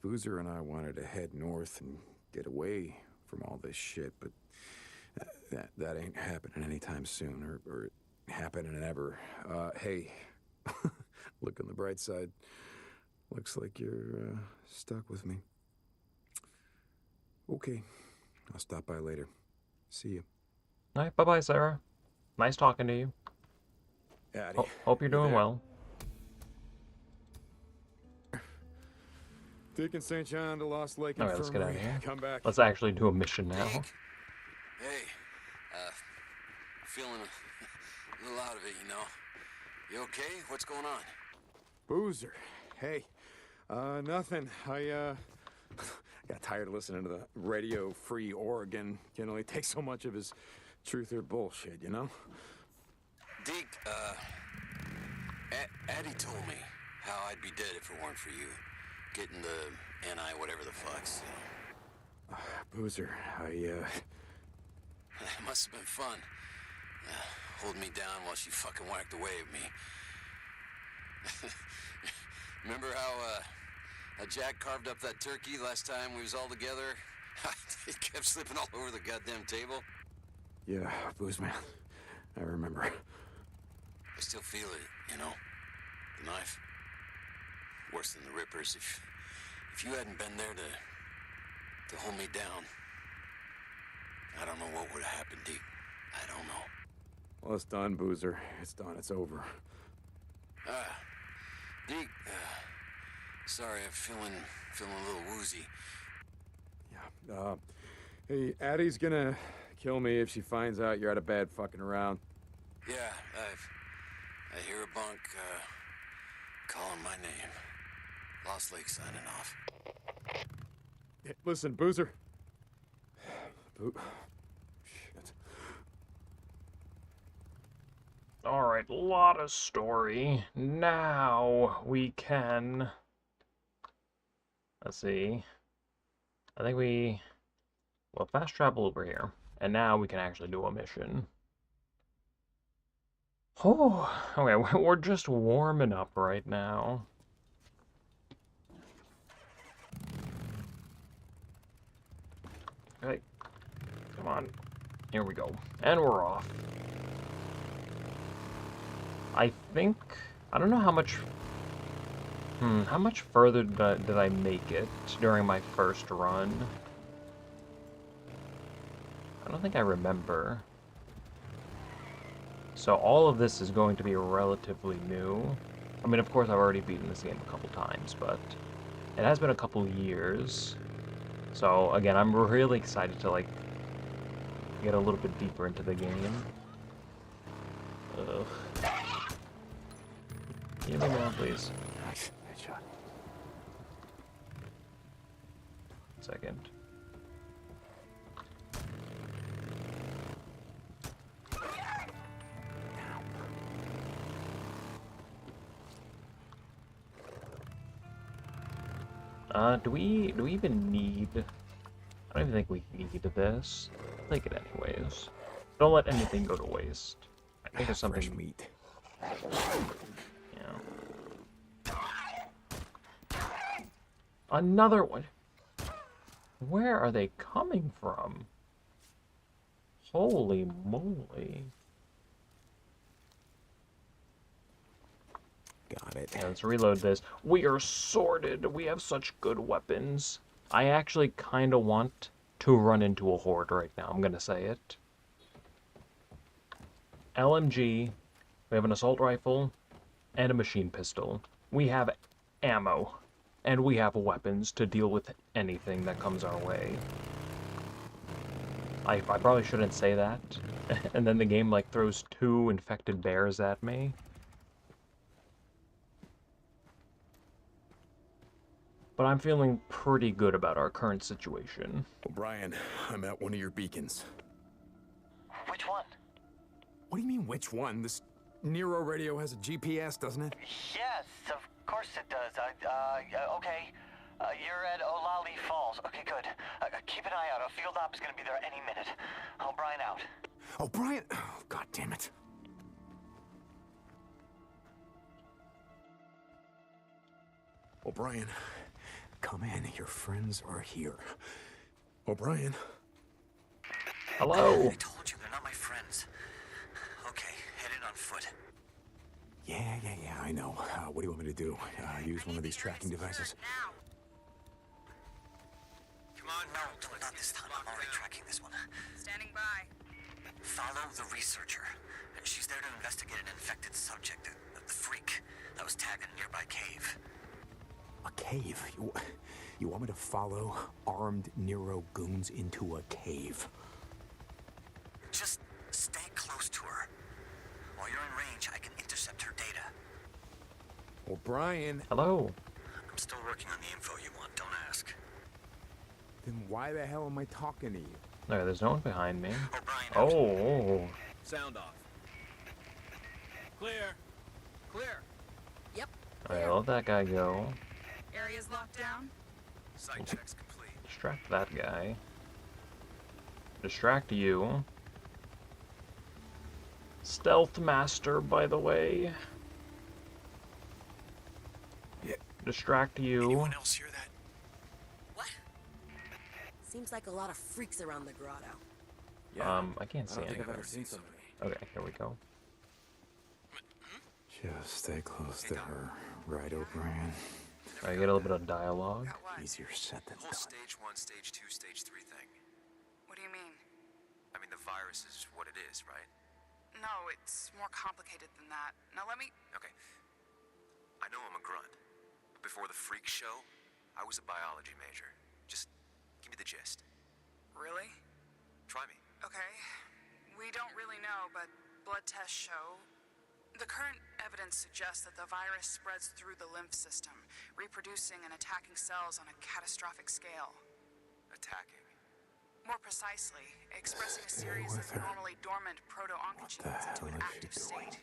Boozer and I wanted to head north and get away from all this shit, but that ain't happening anytime soon, or happening ever. Hey, look on the bright side. Looks like you're stuck with me. Okay. I'll stop by later. See you. Alright, bye-bye, Sarah. Nice talking to you. Addie, Hope you're doing there? well. Deacon St. John to Lost Lake Alright, let's get out of Infirmary. here. Come back. Let's actually do a mission now. Hey, feeling a little out of it, you know. You okay? What's going on? Boozer. Hey. Nothing. I got tired of listening to the Radio Free Oregon. You know, he takes so much of his truth or bullshit, you know? Deke, Addie told me how I'd be dead if it weren't for you. Getting the NI whatever the fucks, you know. Boozer, It must have been fun. Holding me down while she fucking whacked away at me. Remember how Jack carved up that turkey last time we was all together? It kept slipping all over the goddamn table. Yeah, Booze man. I remember. I still feel it, you know? The knife. Worse than the Rippers. If you hadn't been there to hold me down, don't know what would have happened, Deke. I don't know. Well, it's done, Boozer. It's done. It's over. Deke, sorry, I'm feeling a little woozy. Yeah. Hey, Addie's gonna kill me if she finds out you're at a bad fucking around. Yeah, I hear a bunk, calling my name. Lost Lake signing off. Hey, listen, Boozer. Shit. Alright, lot of story. Now we can... Let's see. I think we'll fast travel over here. And now we can actually do a mission. Oh, okay, we're just warming up right now. Okay, come on. Here we go. And we're off. I think... I don't know how much... how much further did I make it during my first run? I don't think I remember. So all of this is going to be relatively new. I mean, of course, I've already beaten this game a couple times, but it has been a couple years. So, again, I'm really excited to, like, get a little bit deeper into the game. Ugh. Give me more, please. Nice. Headshot. Second. Do we even need... I don't even think we need this. I'll take it anyways. Don't let anything go to waste. I think there's something... Fresh meat. Yeah. Another one. Where are they coming from? Holy moly. Got it. Yeah, let's reload this. We are sorted. We have such good weapons. I actually kind of want to run into a horde right now. I'm going to say it. LMG. We have an assault rifle and a machine pistol. We have ammo. And we have weapons to deal with anything that comes our way. I probably shouldn't say that. And then the game, like, throws 2 infected bears at me. But I'm feeling pretty good about our current situation. O'Brien, I'm at one of your beacons. Which one? What do you mean, which one? This Nero radio has a GPS, doesn't it? Yes, of course it does. Okay. You're at Olali Falls. Okay, good. Keep an eye out. A field op is going to be there any minute. O'Brien out. O'Brien! Oh, God damn it. O'Brien, come in. Your friends are here. O'Brien. Hello! I told you, they're not my friends. Okay, head in on foot. Yeah, I know. What do you want me to do? Use one of these tracking devices? Come on, no, not this time. I'm already tracking this one. Standing by. Follow the researcher. And she's there to investigate an infected subject, the freak that was tagged in a nearby cave. A cave? You want me to follow armed Nero goons into a cave? Just stay close to her. While you're in range, I can intercept her data. O'Brien. Hello! I'm still working on the info you want, don't ask. Then why the hell am I talking to you? Okay, there's no one behind me. O'Brien, Oh! Sound off. Clear. Clear. Yep. Alright, let that guy go. Area's locked down. Site checks complete. Distract that guy. Distract you. Stealth Master, by the way. Yeah. Distract you. Anyone else hear that? What? Seems like a lot of freaks around the grotto. I can't see anything. Okay, here we go. Just stay close to her, right, O'Brien? I get a little bit of dialogue. Easier said than Whole done. stage 1, stage 2, stage 3 thing. What do you mean? virus is what it is, right? No, it's more complicated than that. Now let me... Okay. I know I'm a grunt. But before the freak show, I was a biology major. Just give me the gist. Really? Try me. Okay. We don't really know, but blood tests show... The current evidence suggests that the virus spreads through the lymph system, reproducing and attacking cells on a catastrophic scale. Attacking. More precisely, expressing a series of normally dormant proto-oncogenes into an active state.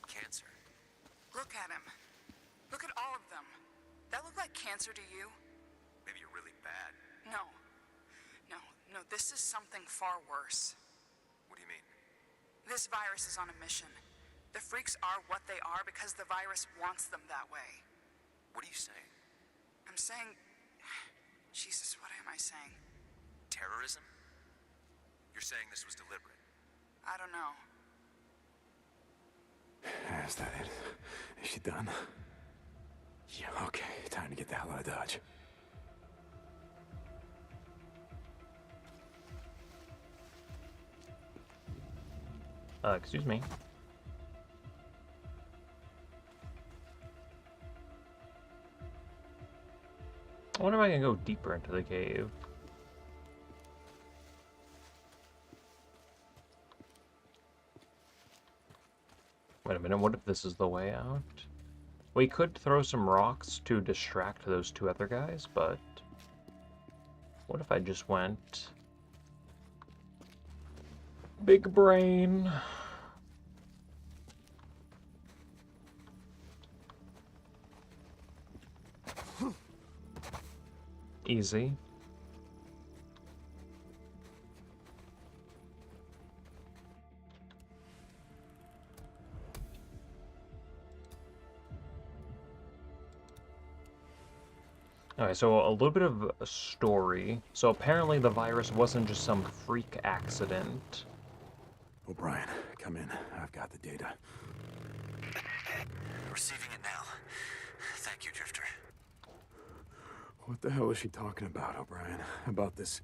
Cancer. Look at him. Look at all of them. That look like cancer to you? Maybe you're really bad. No. No, this is something far worse. What do you mean? This virus is on a mission. The freaks are what they are because the virus wants them that way. What are you saying? I'm saying... Jesus, what am I saying? Terrorism? You're saying this was deliberate? I don't know. Is that it? Is she done? Yeah, okay. Time to get the hell out of Dodge. Excuse me. I wonder if I can go deeper into the cave. Wait a minute, what if this is the way out? We could throw some rocks to distract those two other guys, but... What if I just went... Big brain... Easy. Okay, so a little bit of a story. So apparently the virus wasn't just some freak accident. O'Brien, come in. I've got the data. Receiving it now. Thank you, Drifter. What the hell is she talking about, O'Brien? About this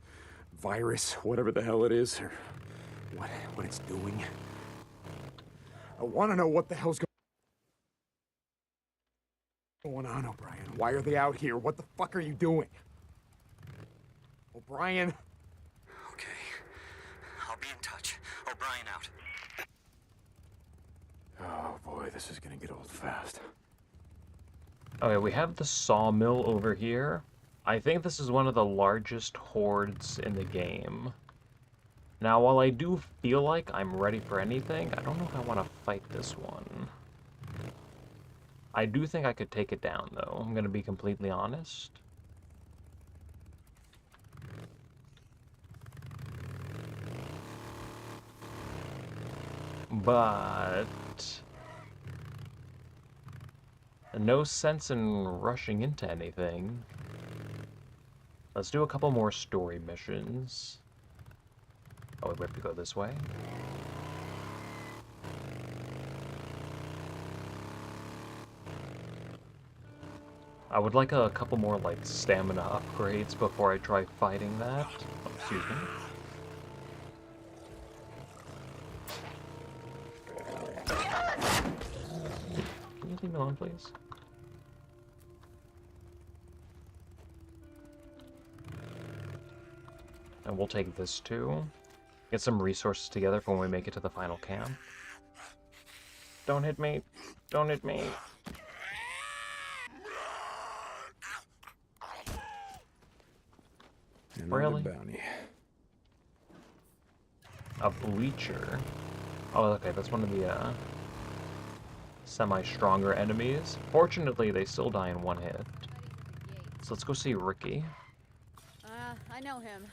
virus, whatever the hell it is, or what it's doing? I want to know what the hell's going on, O'Brien. Why are they out here? What the fuck are you doing? O'Brien? Okay. I'll be in touch. O'Brien out. Oh boy, this is gonna get old fast. Okay, we have the sawmill over here. I think this is one of the largest hordes in the game. Now, while I do feel like I'm ready for anything, I don't know if I want to fight this one. I do think I could take it down, though. I'm going to be completely honest. But... no sense in rushing into anything. Let's do a couple more story missions. Oh, we have to go this way. I would like a couple more, like, stamina upgrades before I try fighting that. Oh, excuse me. Can you leave me alone, please? And we'll take this too. Get some resources together for when we make it to the final camp. Don't hit me. Don't hit me. Another Really? bounty. A bleacher. Oh, okay, that's one of the semi-stronger enemies. Fortunately, they still die in one hit. So let's go see Ricky. I know him.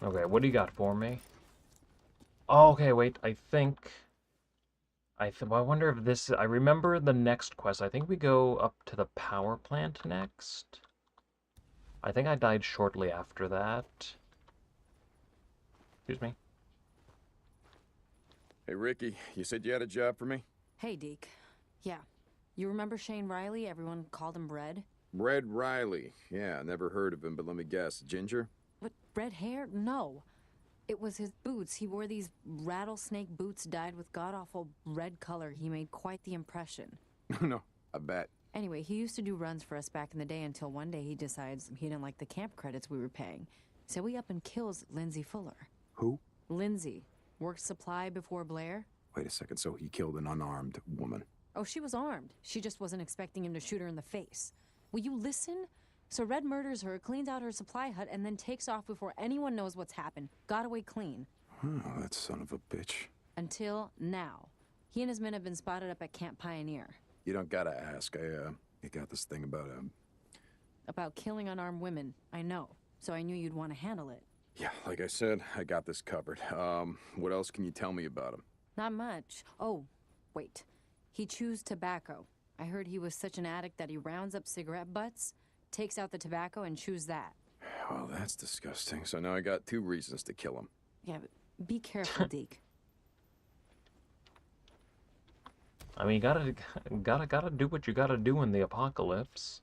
Okay, what do you got for me? Oh, okay, wait, I think... I wonder if this... I remember the next quest. I think we go up to the power plant next. I think I died shortly after that. Excuse me. Hey, Ricky, you said you had a job for me? Hey, Deke. Yeah. You remember Shane Riley? Everyone called him Red. Red Riley. Yeah, never heard of him, but let me guess. Ginger? What, red hair? No. It was his boots. He wore these rattlesnake boots dyed with god-awful red color. He made quite the impression. No, I bet. Anyway, he used to do runs for us back in the day until one day he decides he didn't like the camp credits we were paying. So he up and kills Lindsay Fuller. Who? Lindsay. Worked supply before Blair. Wait a second, so he killed an unarmed woman. Oh, she was armed. She just wasn't expecting him to shoot her in the face. Will you listen? So Red murders her, cleans out her supply hut, and then takes off before anyone knows what's happened. Got away clean. Oh, that son of a bitch. Until now. He and his men have been spotted up at Camp Pioneer. You don't gotta ask. I got this thing About killing unarmed women, I know. So I knew you'd want to handle it. Yeah, like I said, I got this covered. What else can you tell me about him? Not much. Oh, wait. He chews tobacco. I heard he was such an addict that he rounds up cigarette butts, takes out the tobacco, and chews that. Well, that's disgusting. So now I got 2 reasons to kill him. Yeah, but be careful, Deke. I mean, you gotta do what you gotta do in the apocalypse.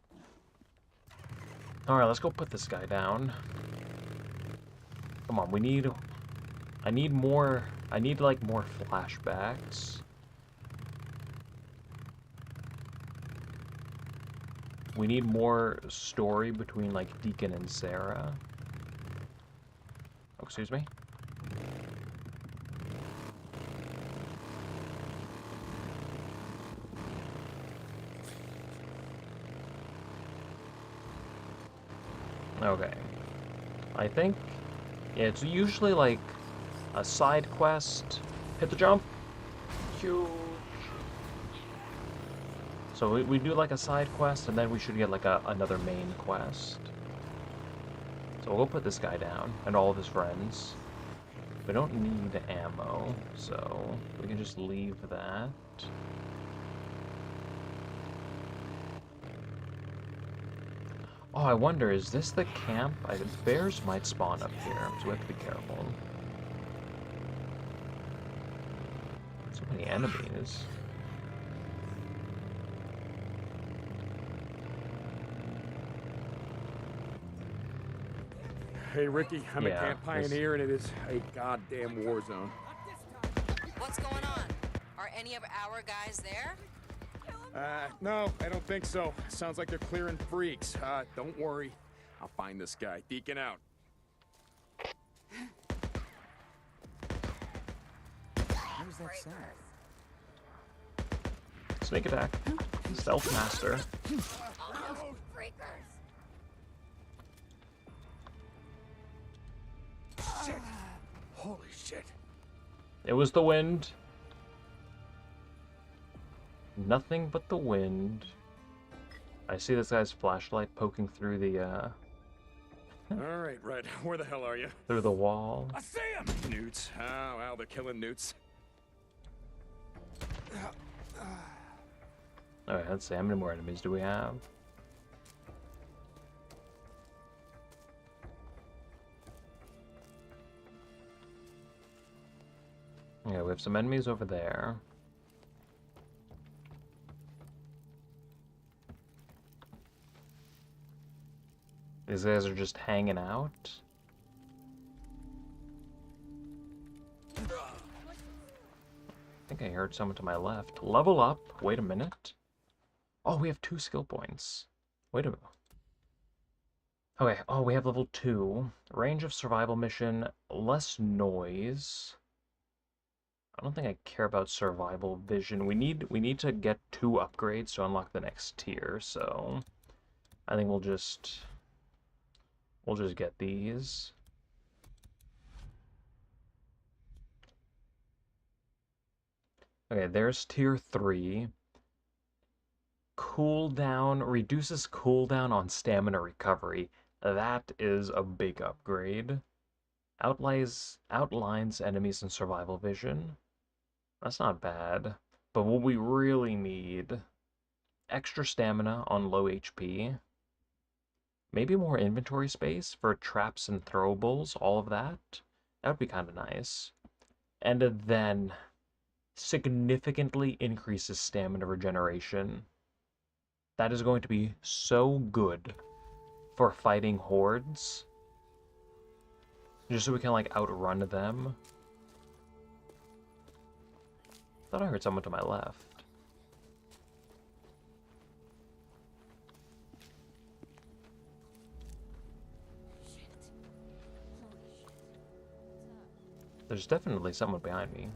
Alright, let's go put this guy down. Come on, I need like more flashbacks. We need more story between like Deacon and Sarah. Oh, excuse me. Okay. I think it's usually like a side quest. Hit the jump. Huge. So we do like a side quest, and then we should get like another main quest. So we'll put this guy down, and all of his friends. We don't need ammo, so we can just leave that. Oh, I wonder, is this the camp? Bears might spawn up here, so we have to be careful. So many enemies. Hey, Ricky, I'm Yeah, at Camp Pioneer, and it is a goddamn war zone. What's going on? Are any of our guys there? No, I don't think so. Sounds like they're clearing freaks. Don't worry. I'll find this guy. Deacon out. Where's that sound? Sneak attack. Stealth master. Shit. Holy shit. It was the wind. Nothing but the wind. I see this guy's flashlight poking through the All right, Red. Where the hell are you? through the wall. I see him. Newts. Oh, well, they're killing newts. Alright, let's see, how many more enemies do we have? Yeah, we have some enemies over there. These guys are just hanging out. I think I heard someone to my left. Level up. Wait a minute. Oh, we have 2 skill points. Wait a minute. Okay, oh, we have level 2. Range of survival mission. Less noise. I don't think I care about survival vision. We need to get 2 upgrades to unlock the next tier, so I think we'll just get these. Okay, there's tier 3. Cooldown, reduces cooldown on stamina recovery. That is a big upgrade. Outlines enemies in survival vision. That's not bad. But what we really need, extra stamina on low HP. Maybe more inventory space for traps and throwables, all of that. That would be kind of nice. And then significantly increases stamina regeneration. That is going to be so good for fighting hordes. Just so we can, like, outrun them. Thought I heard someone to my left. There's definitely someone behind me.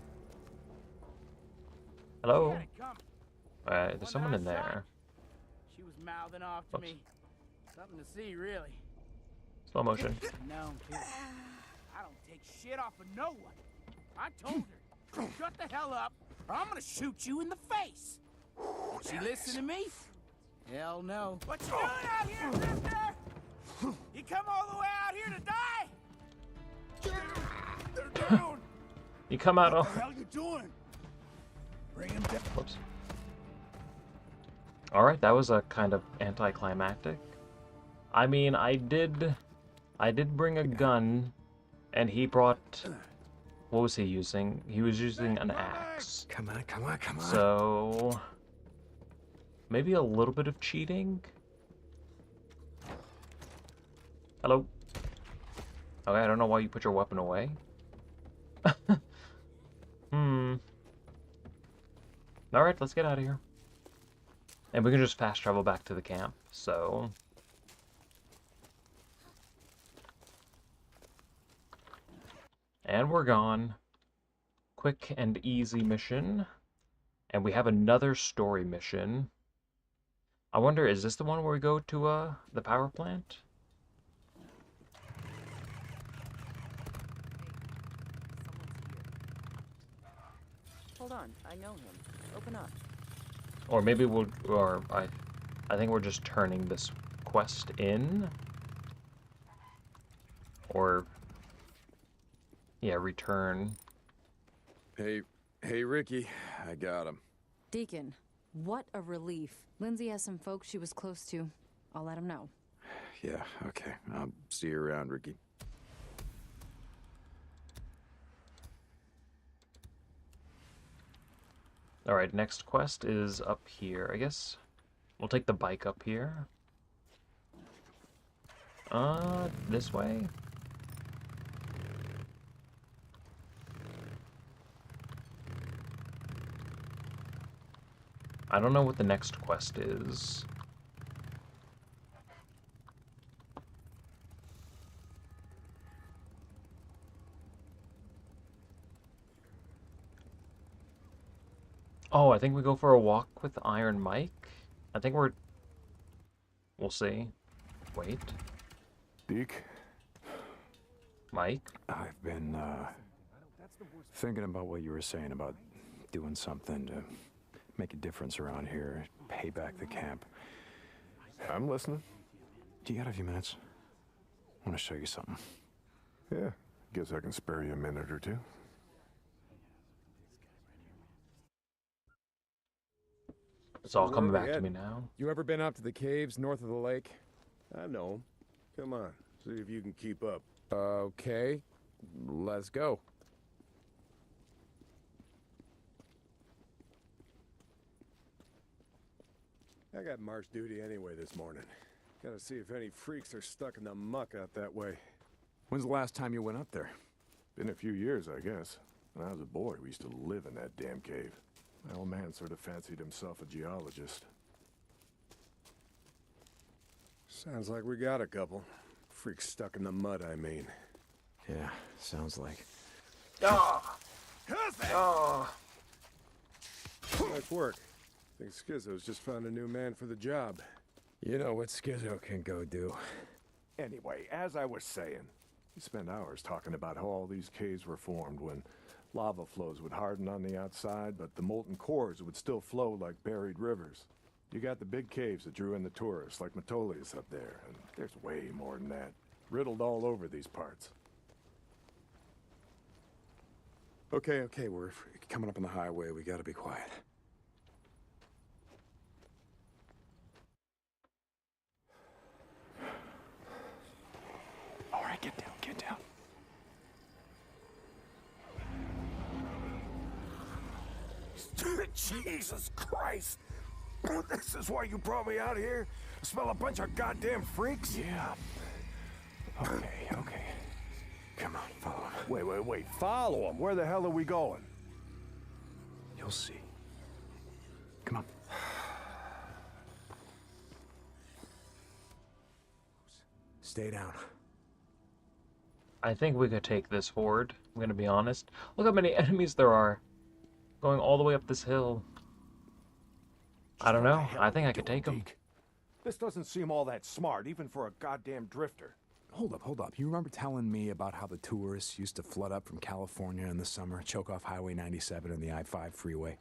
Hello? Alright, there's someone in there. She was mouthing off to me. Something to see, really. Slow motion. No, kid. I don't take shit off of no one. I told her, shut the hell up, or I'm gonna shoot you in the face. Did she listen to me? Hell no. What you doing out here, sister? You come all the way out here to die? They're down. You come out. What the hell you doing? Bring him down. Whoops. Alright, that was a kind of anticlimactic. I mean, I did bring a gun, and he brought... What was he using? He was using an axe. Come on, come on, come on. So... maybe a little bit of cheating? Hello? Okay, I don't know why you put your weapon away. Alright, let's get out of here. And we can just fast travel back to the camp, so... And we're gone. Quick and easy mission. And we have another story mission. I wonder, is this the one where we go to, the power plant? Hold on, I know him. Open up. Or maybe we'll, or I think we're just turning this quest in. Or, yeah, return. Hey, Ricky, I got him. Deacon, what a relief. Lindsay has some folks she was close to. I'll let him know. Yeah, okay. I'll see you around, Ricky. Alright, next quest is up here, I guess. We'll take the bike up here. This way? I don't know what the next quest is. Oh, I think we go for a walk with Iron Mike. I think we'll see. Wait. Deke? Mike? I've been, thinking about what you were saying about doing something to make a difference around here, pay back the camp. I'm listening. Do you got a few minutes? I want to show you something. Yeah, guess I can spare you a minute or two. It's all coming Where are back we to me heading? now. You ever been out to the caves north of the lake? I know. Come on, see if you can keep up. Okay, let's go. I got march duty anyway this morning. Gotta see if any freaks are stuck in the muck out that way. When's the last time you went up there? Been a few years, I guess. When I was a boy, we used to live in that damn cave. My old man sort of fancied himself a geologist. Sounds like we got a couple. Freaks stuck in the mud, I mean. Yeah, sounds like. Who's that? Nice work. Think Schizo's just found a new man for the job. You know what Schizo can go do. Anyway, as I was saying, we spent hours talking about how all these caves were formed when lava flows would harden on the outside, but the molten cores would still flow like buried rivers. You got the big caves that drew in the tourists, like Metolius up there, and there's way more than that. Riddled all over these parts. Okay, we're coming up on the highway. We gotta be quiet. All right, get down, get down. Jesus Christ! This is why you brought me out here? Smell a bunch of goddamn freaks? Yeah. Okay. Come on, follow him. Wait. Follow him. Where the hell are we going? You'll see. Come on. Stay down. I think we could take this horde. I'm gonna be honest. Look how many enemies there are. Going all the way up this hill. I don't know. I think I could take them. This doesn't seem all that smart, even for a goddamn drifter. Hold up. You remember telling me about how the tourists used to flood up from California in the summer, choke off Highway 97 and the I-5 freeway?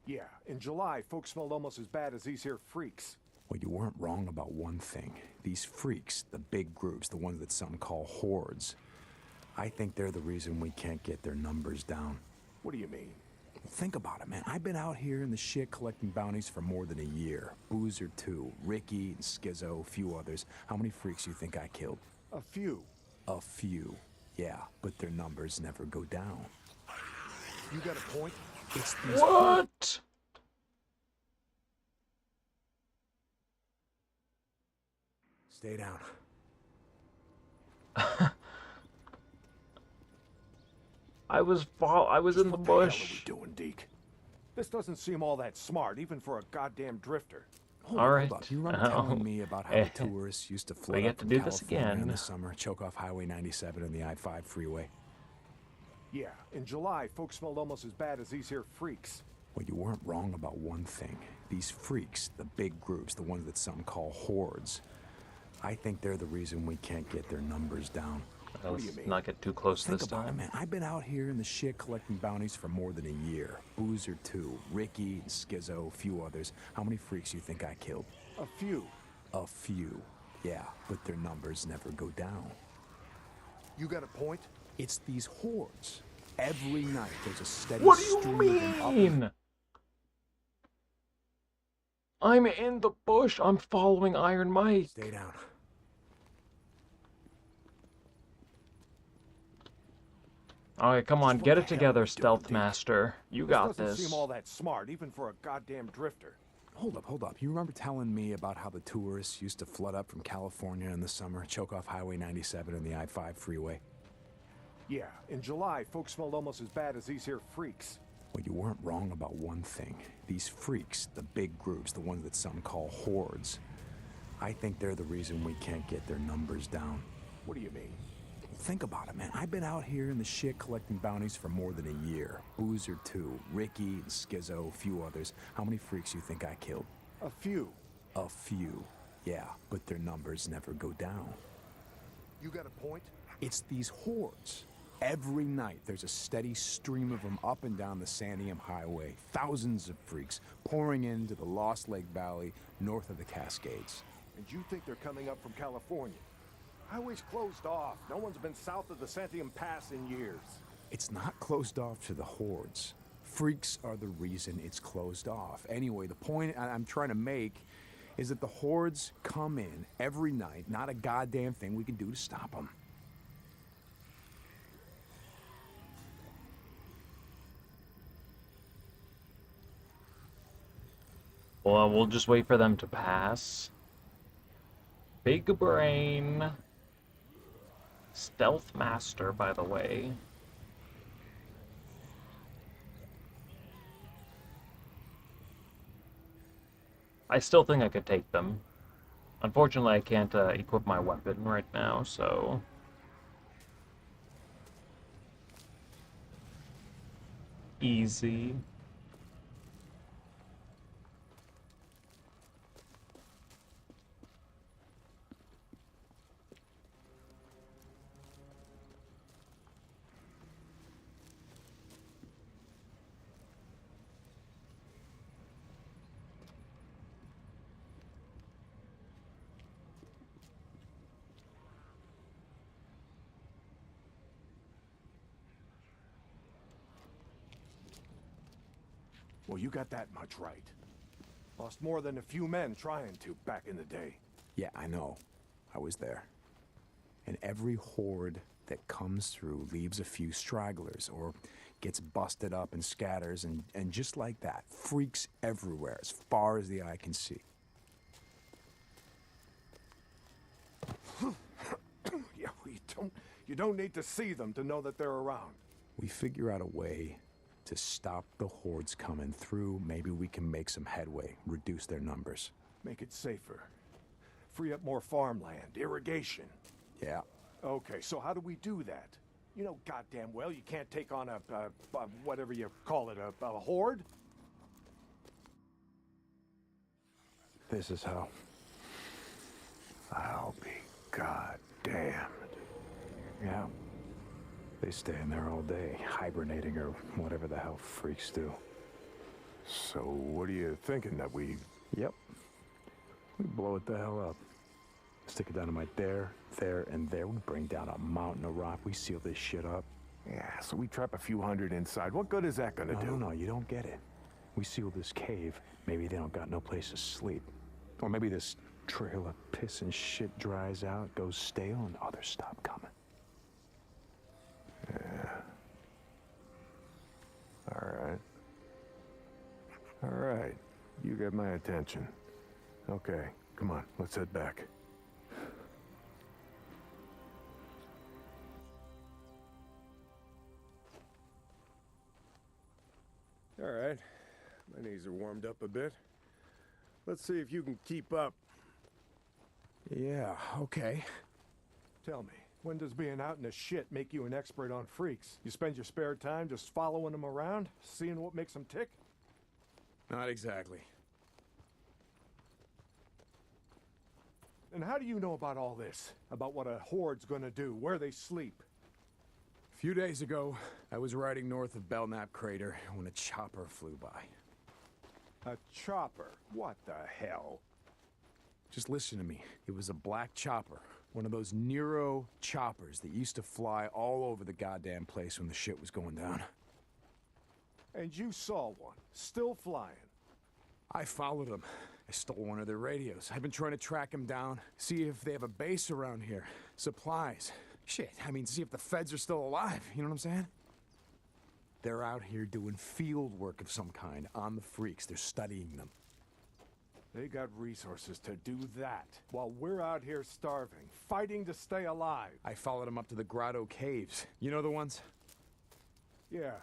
Yeah, in July, folks smelled almost as bad as these here freaks. Well, you weren't wrong about one thing. These freaks, the big groups, the ones that some call hordes, I think they're the reason we can't get their numbers down. What do you mean? Think about it, man. I've been out here in the shit collecting bounties for more than a year. Boozer, too. Ricky and Skizzo, a few others. How many freaks you think I killed? A few. A few. Yeah, but their numbers never go down. You got a point? It's these... What? Stay down. I was in the What bush. the hell are we doing, Deke? This doesn't seem all that smart, even for a goddamn drifter. Hold up. You remember telling me about how the tourists used to flood We up get to from do this California in again. the summer, choke off Highway 97 and the I-5 freeway? Yeah, in July, folks smelled almost as bad as these here freaks. Well, you weren't wrong about one thing. These freaks, the big groups, the ones that some call hordes, I think they're the reason we can't get their numbers down. Let's not get too close Think this about it, time. man. I've been out here in the shit collecting bounties for more than a year. Boozer, too. Ricky and Skizzo, a few others. How many freaks you think I killed? A few. A few. Yeah, but their numbers never go down. You got a point? It's these hordes. Every night there's a steady What do you stream of them up mean? I'm in the bush. I'm following Iron Mike. Stay down. Alright, come on, What get the it hell together, are we doing, Stealth Deke? Master. You got Doesn't this. seem all that smart, even for a goddamn drifter. Hold up. You remember telling me about how the tourists used to flood up from California in the summer, choke off Highway 97 and the I-5 freeway? Yeah, in July, folks smelled almost as bad as these here freaks. Well, you weren't wrong about one thing. These freaks, the big groups, the ones that some call hordes, I think they're the reason we can't get their numbers down. What do you mean? Think about it, man. I've been out here in the shit collecting bounties for more than a year. Boozer, too. Ricky and Skizzo, a few others. How many freaks you think I killed? A few. A few. Yeah, but their numbers never go down. You got a point? It's these hordes. Every night there's a steady stream of them up and down the Santiam Highway. Thousands of freaks pouring into the Lost Lake Valley north of the Cascades. And you think they're coming up from California? Highway's closed off. No one's been south of the Santiam Pass in years. It's not closed off to the hordes. Freaks are the reason it's closed off. Anyway, the point I'm trying to make is that the hordes come in every night, not a goddamn thing we can do to stop them. Well, we'll just wait for them to pass. Big brain. Stealth Master, by the way. I still think I could take them. Unfortunately, I can't equip my weapon right now, so... Easy. Well, you got that much right. Lost more than a few men trying to back in the day. Yeah, I know. I was there. And every horde that comes through leaves a few stragglers, or gets busted up and scatters, and just like that, freaks everywhere as far as the eye can see. Yeah, you don't need to see them to know that they're around. We figure out a way to stop the hordes coming through. Maybe we can make some headway, reduce their numbers. Make it safer. Free up more farmland, irrigation. Yeah. Okay, so how do we do that? You know goddamn well you can't take on a whatever you call it, a horde? This is how. I'll be goddamned. Yeah. They stay in there all day, hibernating or whatever the hell freaks do. So what are you thinking, that we... Yep. We blow it the hell up. Stick a dynamite there, and there. We bring down a mountain of rock. We seal this shit up. Yeah, so we trap a few hundred inside. What good is that gonna do? No, you don't get it. We seal this cave. Maybe they don't got no place to sleep. Or maybe this trail of piss and shit dries out, goes stale, and others stop coming. Yeah. All right. You get my attention. Okay, come on, let's head back. All right. My knees are warmed up a bit. Let's see if you can keep up. Yeah, okay. Tell me, when does being out in the shit make you an expert on freaks? You spend your spare time just following them around, seeing what makes them tick? Not exactly. And how do you know about all this? About what a horde's gonna do, where they sleep? A few days ago, I was riding north of Belknap Crater when a chopper flew by. A chopper? What the hell? Just listen to me. It was a black chopper. One of those Nero choppers that used to fly all over the goddamn place when the shit was going down. And you saw one, still flying. I followed them. I stole one of their radios. I've been trying to track them down, see if they have a base around here. Supplies. Shit, I mean, see if the feds are still alive. You know what I'm saying? They're out here doing field work of some kind on the freaks. They're studying them. They got resources to do that, while we're out here starving, fighting to stay alive. I followed them up to the Grotto Caves. You know the ones? Yeah.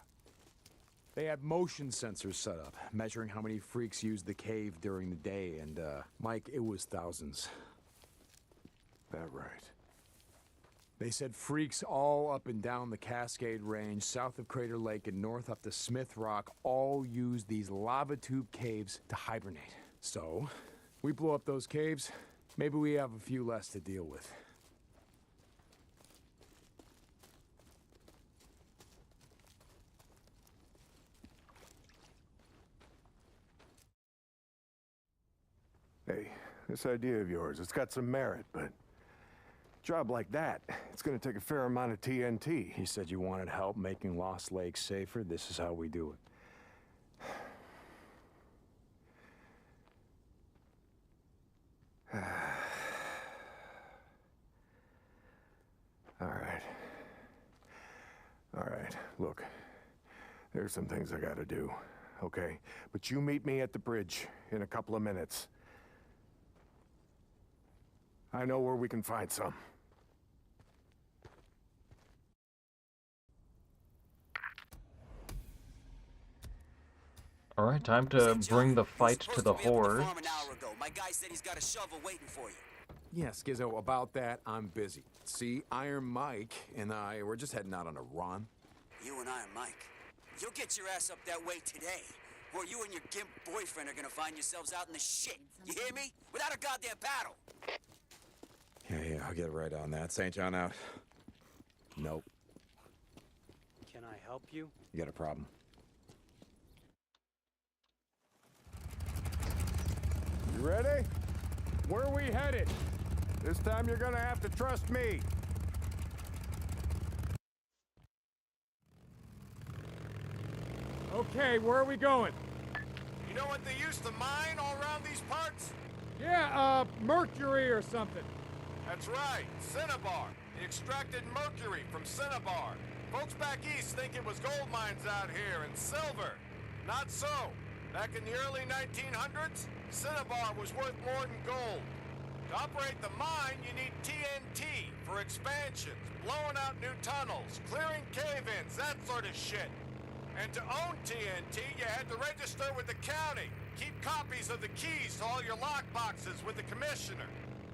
They had motion sensors set up, measuring how many freaks used the cave during the day, and, Mike, it was thousands. That right. They said freaks all up and down the Cascade Range, south of Crater Lake and north up to Smith Rock, all used these lava tube caves to hibernate. So, we blow up those caves, maybe we have a few less to deal with. Hey, this idea of yours, it's got some merit, but a job like that, it's gonna take a fair amount of TNT. He said you wanted help making Lost Lake safer. This is how we do it. All right, look. There's some things I gotta do, okay? But you meet me at the bridge in a couple of minutes. I know where we can find some. Alright, time to bring the fight to the horde. My guy said he's got a shovel waiting for you. Yeah, Skizzo, about that, I'm busy. See, Iron Mike and I, we're just heading out on a run. You and Iron Mike, you'll get your ass up that way today, or you and your gimp boyfriend are gonna find yourselves out in the shit. You hear me? Without a goddamn paddle. Yeah, I'll get right on that. St. John out. Nope. Can I help you? You got a problem. You ready? Where are we headed? This time you're gonna have to trust me. Okay, where are we going? You know what they used to mine all around these parts? Yeah, mercury or something. That's right, cinnabar. They extracted mercury from cinnabar. Folks back east think it was gold mines out here and silver. Not so. Back in the early 1900s, cinnabar was worth more than gold. To operate the mine, you need TNT for expansions, blowing out new tunnels, clearing cave-ins, that sort of shit. And to own TNT, you had to register with the county. Keep copies of the keys to all your lockboxes with the commissioner.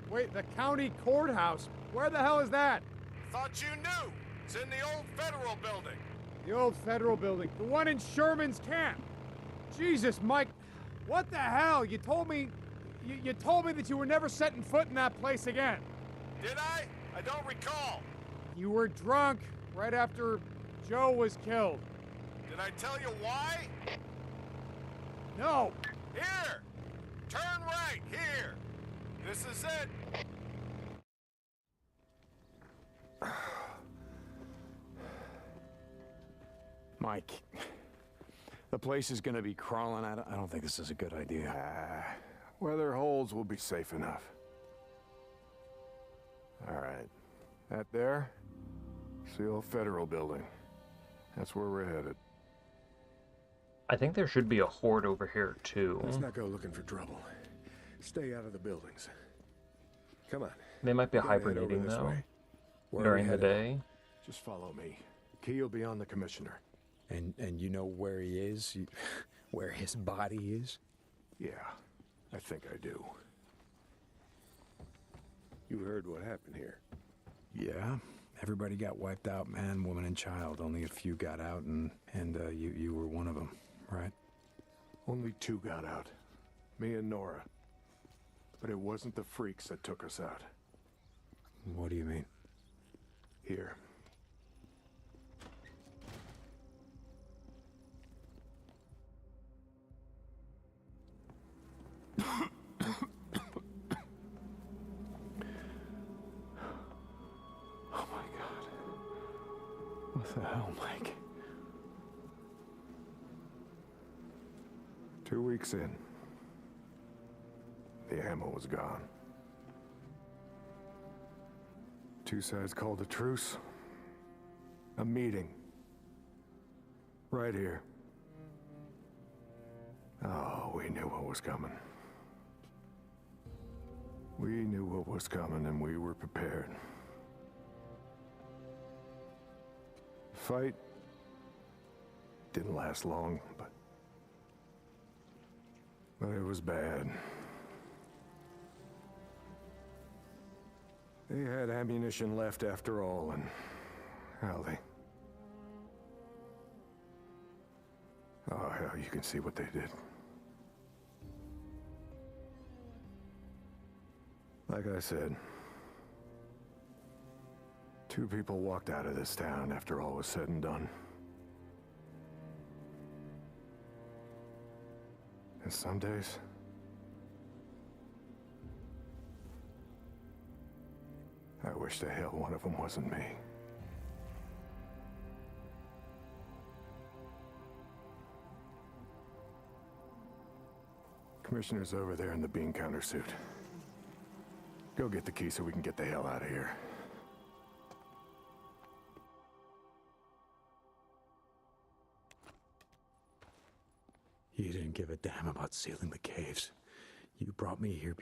Wait, the county courthouse? Where the hell is that? Thought you knew. It's in the old federal building. The old federal building. The one in Sherman's camp. Jesus, Mike. What the hell? You told me... You told me that you were never setting foot in that place again. Did I? I don't recall. You were drunk right after Joe was killed. Did I tell you why? No. Here! Turn right, here! This is it! Mike, the place is gonna be crawling out. I don't think this is a good idea. Weather holds, we'll be safe enough. All right. That there? It's the old federal building. That's where we're headed. I think there should be a horde over here, too. Let's not go looking for trouble. Stay out of the buildings. Come on. They might be We're gonna head over hibernating, this though, way. Where are we during the headed? day. Just follow me. Key will be on the commissioner. And you know where he is? Where his body is? Yeah, I think I do. You heard what happened here. Yeah. Everybody got wiped out, man, woman, and child. Only a few got out, and you were one of them, right? Only 2 got out. Me and Nora. But it wasn't the freaks that took us out. What do you mean? Here. Oh my God. What the hell, Mike? 2 weeks in. The ammo was gone. 2 sides called a truce. A meeting. Right here. Oh, we knew what was coming. We knew what was coming and we were prepared. The fight didn't last long, but it was bad. They had ammunition left after all, and hell, oh hell, you can see what they did. Like I said, 2 people walked out of this town after all was said and done. And some days, I wish the hell one of them wasn't me. Commissioner's over there in the bean counter suit. Go get the key so we can get the hell out of here. You didn't give a damn about sealing the caves. You brought me here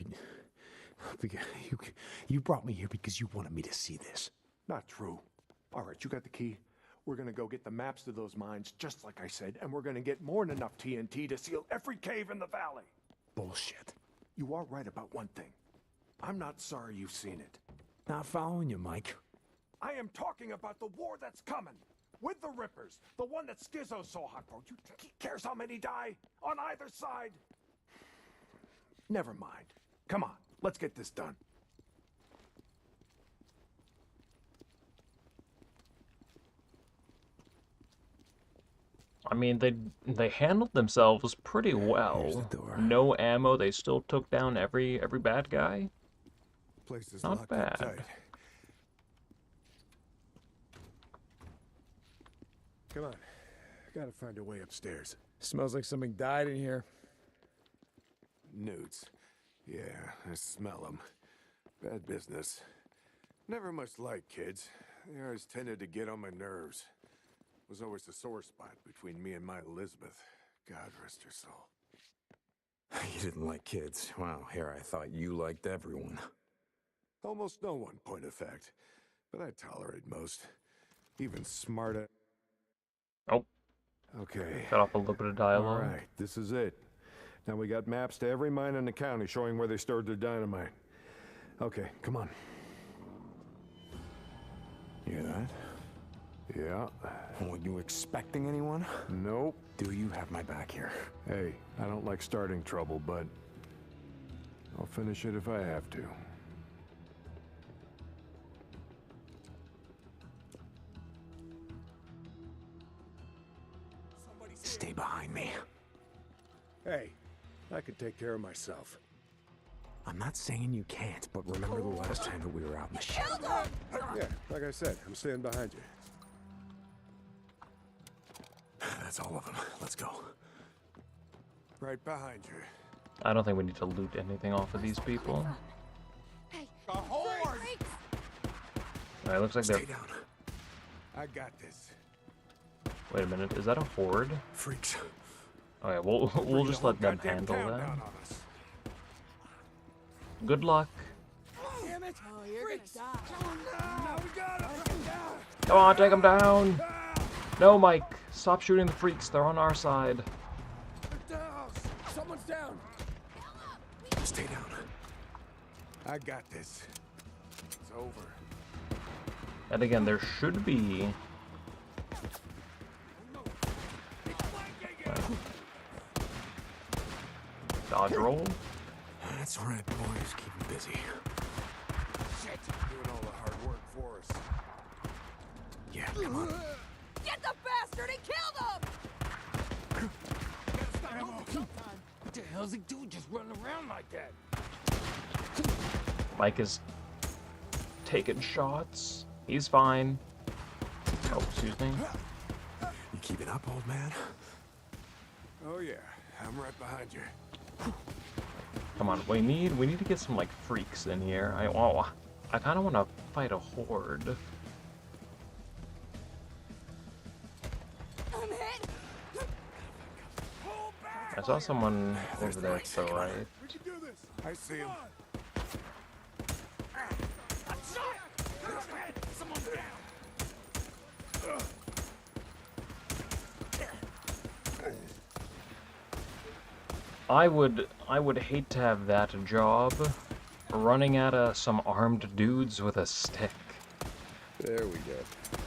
you brought me here because you wanted me to see this. Not true. All right, you got the key. We're gonna go get the maps to those mines, just like I said, and we're gonna get more than enough TNT to seal every cave in the valley. Bullshit. You are right about one thing. I'm not sorry you've seen it. Not following you, Mike. I am talking about the war that's coming. With the Rippers. The one that Skizzo's so hot for. You think he cares how many die? On either side? Never mind. Come on, let's get this done. I mean, they handled themselves pretty well. Here's the door. No ammo, they still took down every bad guy. Place is Not locked up bad. tight. Come on. Gotta find a way upstairs. Smells like something died in here. Newts. Yeah, I smell them. Bad business. Never much like kids. They always tended to get on my nerves. was always the sore spot between me and my Elizabeth. God rest her soul. You didn't like kids. Wow, here I thought you liked everyone. Almost no one, point of fact. But I tolerate most. Even smarter. Oh, Okay. cut off a little bit of All dialogue. right, this is it. Now we got maps to every mine in the county showing where they stored their dynamite. Okay, come on. You hear that? Yeah. Were you expecting anyone? Nope. Do you have my back here? Hey, I don't like starting trouble, but I'll finish it if I have to. Stay behind me. Hey, I can take care of myself. I'm not saying you can't, but remember the last time that we were out in the shit? Yeah, like I said, I'm staying behind you. That's all of them. Let's go. Right behind you. I don't think we need to loot anything off of these people. Hey, horse! Alright, looks like they're... Stay down. I got this. Wait a minute, is that a horde? Freaks. Okay, we'll just let them handle that. Good luck. Damn it! Oh, you're gonna die. No, we got him! Come on, take them down! No, Mike, stop shooting the freaks. They're on our side. They're down! Someone's down! Stay down. I got this. It's over. And again, there should be... Dodge roll? That's right, boys. Keep them busy. Shit! Doing all the hard work for us. Yeah, come on. get the bastard and kill them! What the hell's he doing just running around like that? Mike is taking shots. He's fine. Oh, excuse me. You keeping up, old man? Oh yeah, I'm right behind you. Come on, we need to get some like freaks in here. I kind of want to fight a horde. I'm hit! I saw someone over there, so I... We can do this! I see him. Someone's down. I would hate to have that job, running at some armed dudes with a stick. There we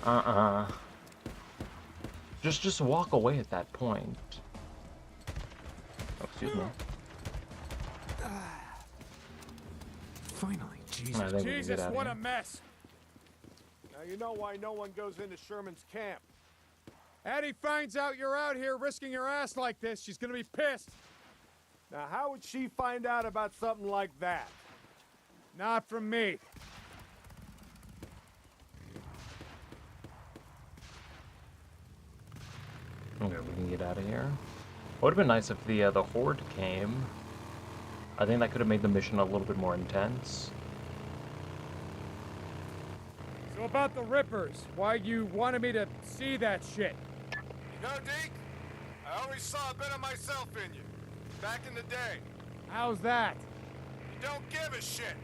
go. Just walk away at that point. Oh, excuse me. Finally, Jesus. I think we can Jesus, get out of what here. a mess. Now you know why no one goes into Sherman's camp. Addie finds out you're out here risking your ass like this, she's gonna be pissed. Now how would she find out about something like that? Not from me. Okay, we can get out of here. Would have been nice if the horde came. I think that could have made the mission a little bit more intense. So about the Rippers, why you wanted me to see that shit? You know, Deke, I always saw a bit of myself in you. Back in the day. How's that? You don't give a shit.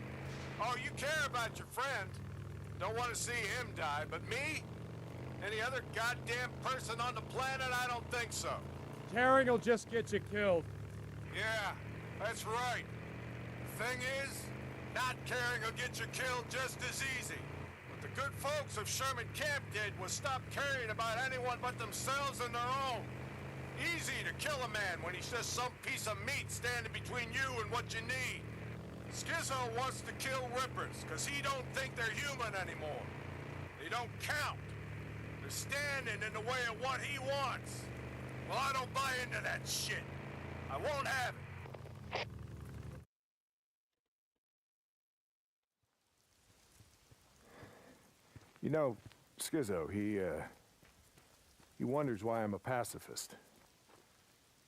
Oh, you care about your friend. Don't want to see him die, but me? Any other goddamn person on the planet? I don't think so. Caring will just get you killed. Yeah, that's right. The thing is, not caring will get you killed just as easy. What the good folks of Sherman Camp did was stop caring about anyone but themselves and their own. Easy to kill a man when he's just some piece of meat standing between you and what you need. Skizzo wants to kill Rippers because he don't think they're human anymore. They don't count. They're standing in the way of what he wants. Well, I don't buy into that shit. I won't have it. You know, Skizzo, he wonders why I'm a pacifist.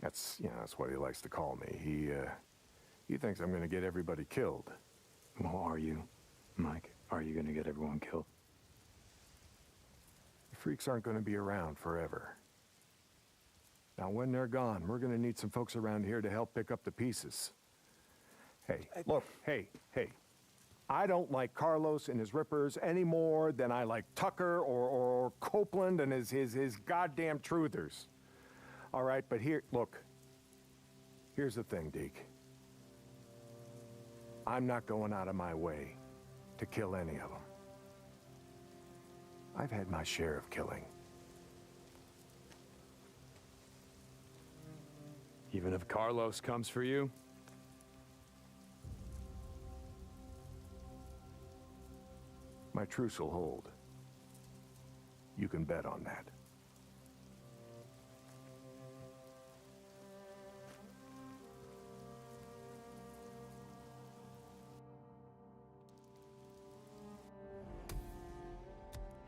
That's what he likes to call me. He thinks I'm gonna get everybody killed. Well, are you, Mike? Are you gonna get everyone killed? freaks aren't going to be around forever. Now, when they're gone, we're going to need some folks around here to help pick up the pieces. Hey, look, hey. I don't like Carlos and his rippers any more than I like Tucker or Copeland and his goddamn truthers. All right, but look. Here's the thing, Deke. I'm not going out of my way to kill any of them. I've had my share of killing. Even if Carlos comes for you? My truce will hold. You can bet on that.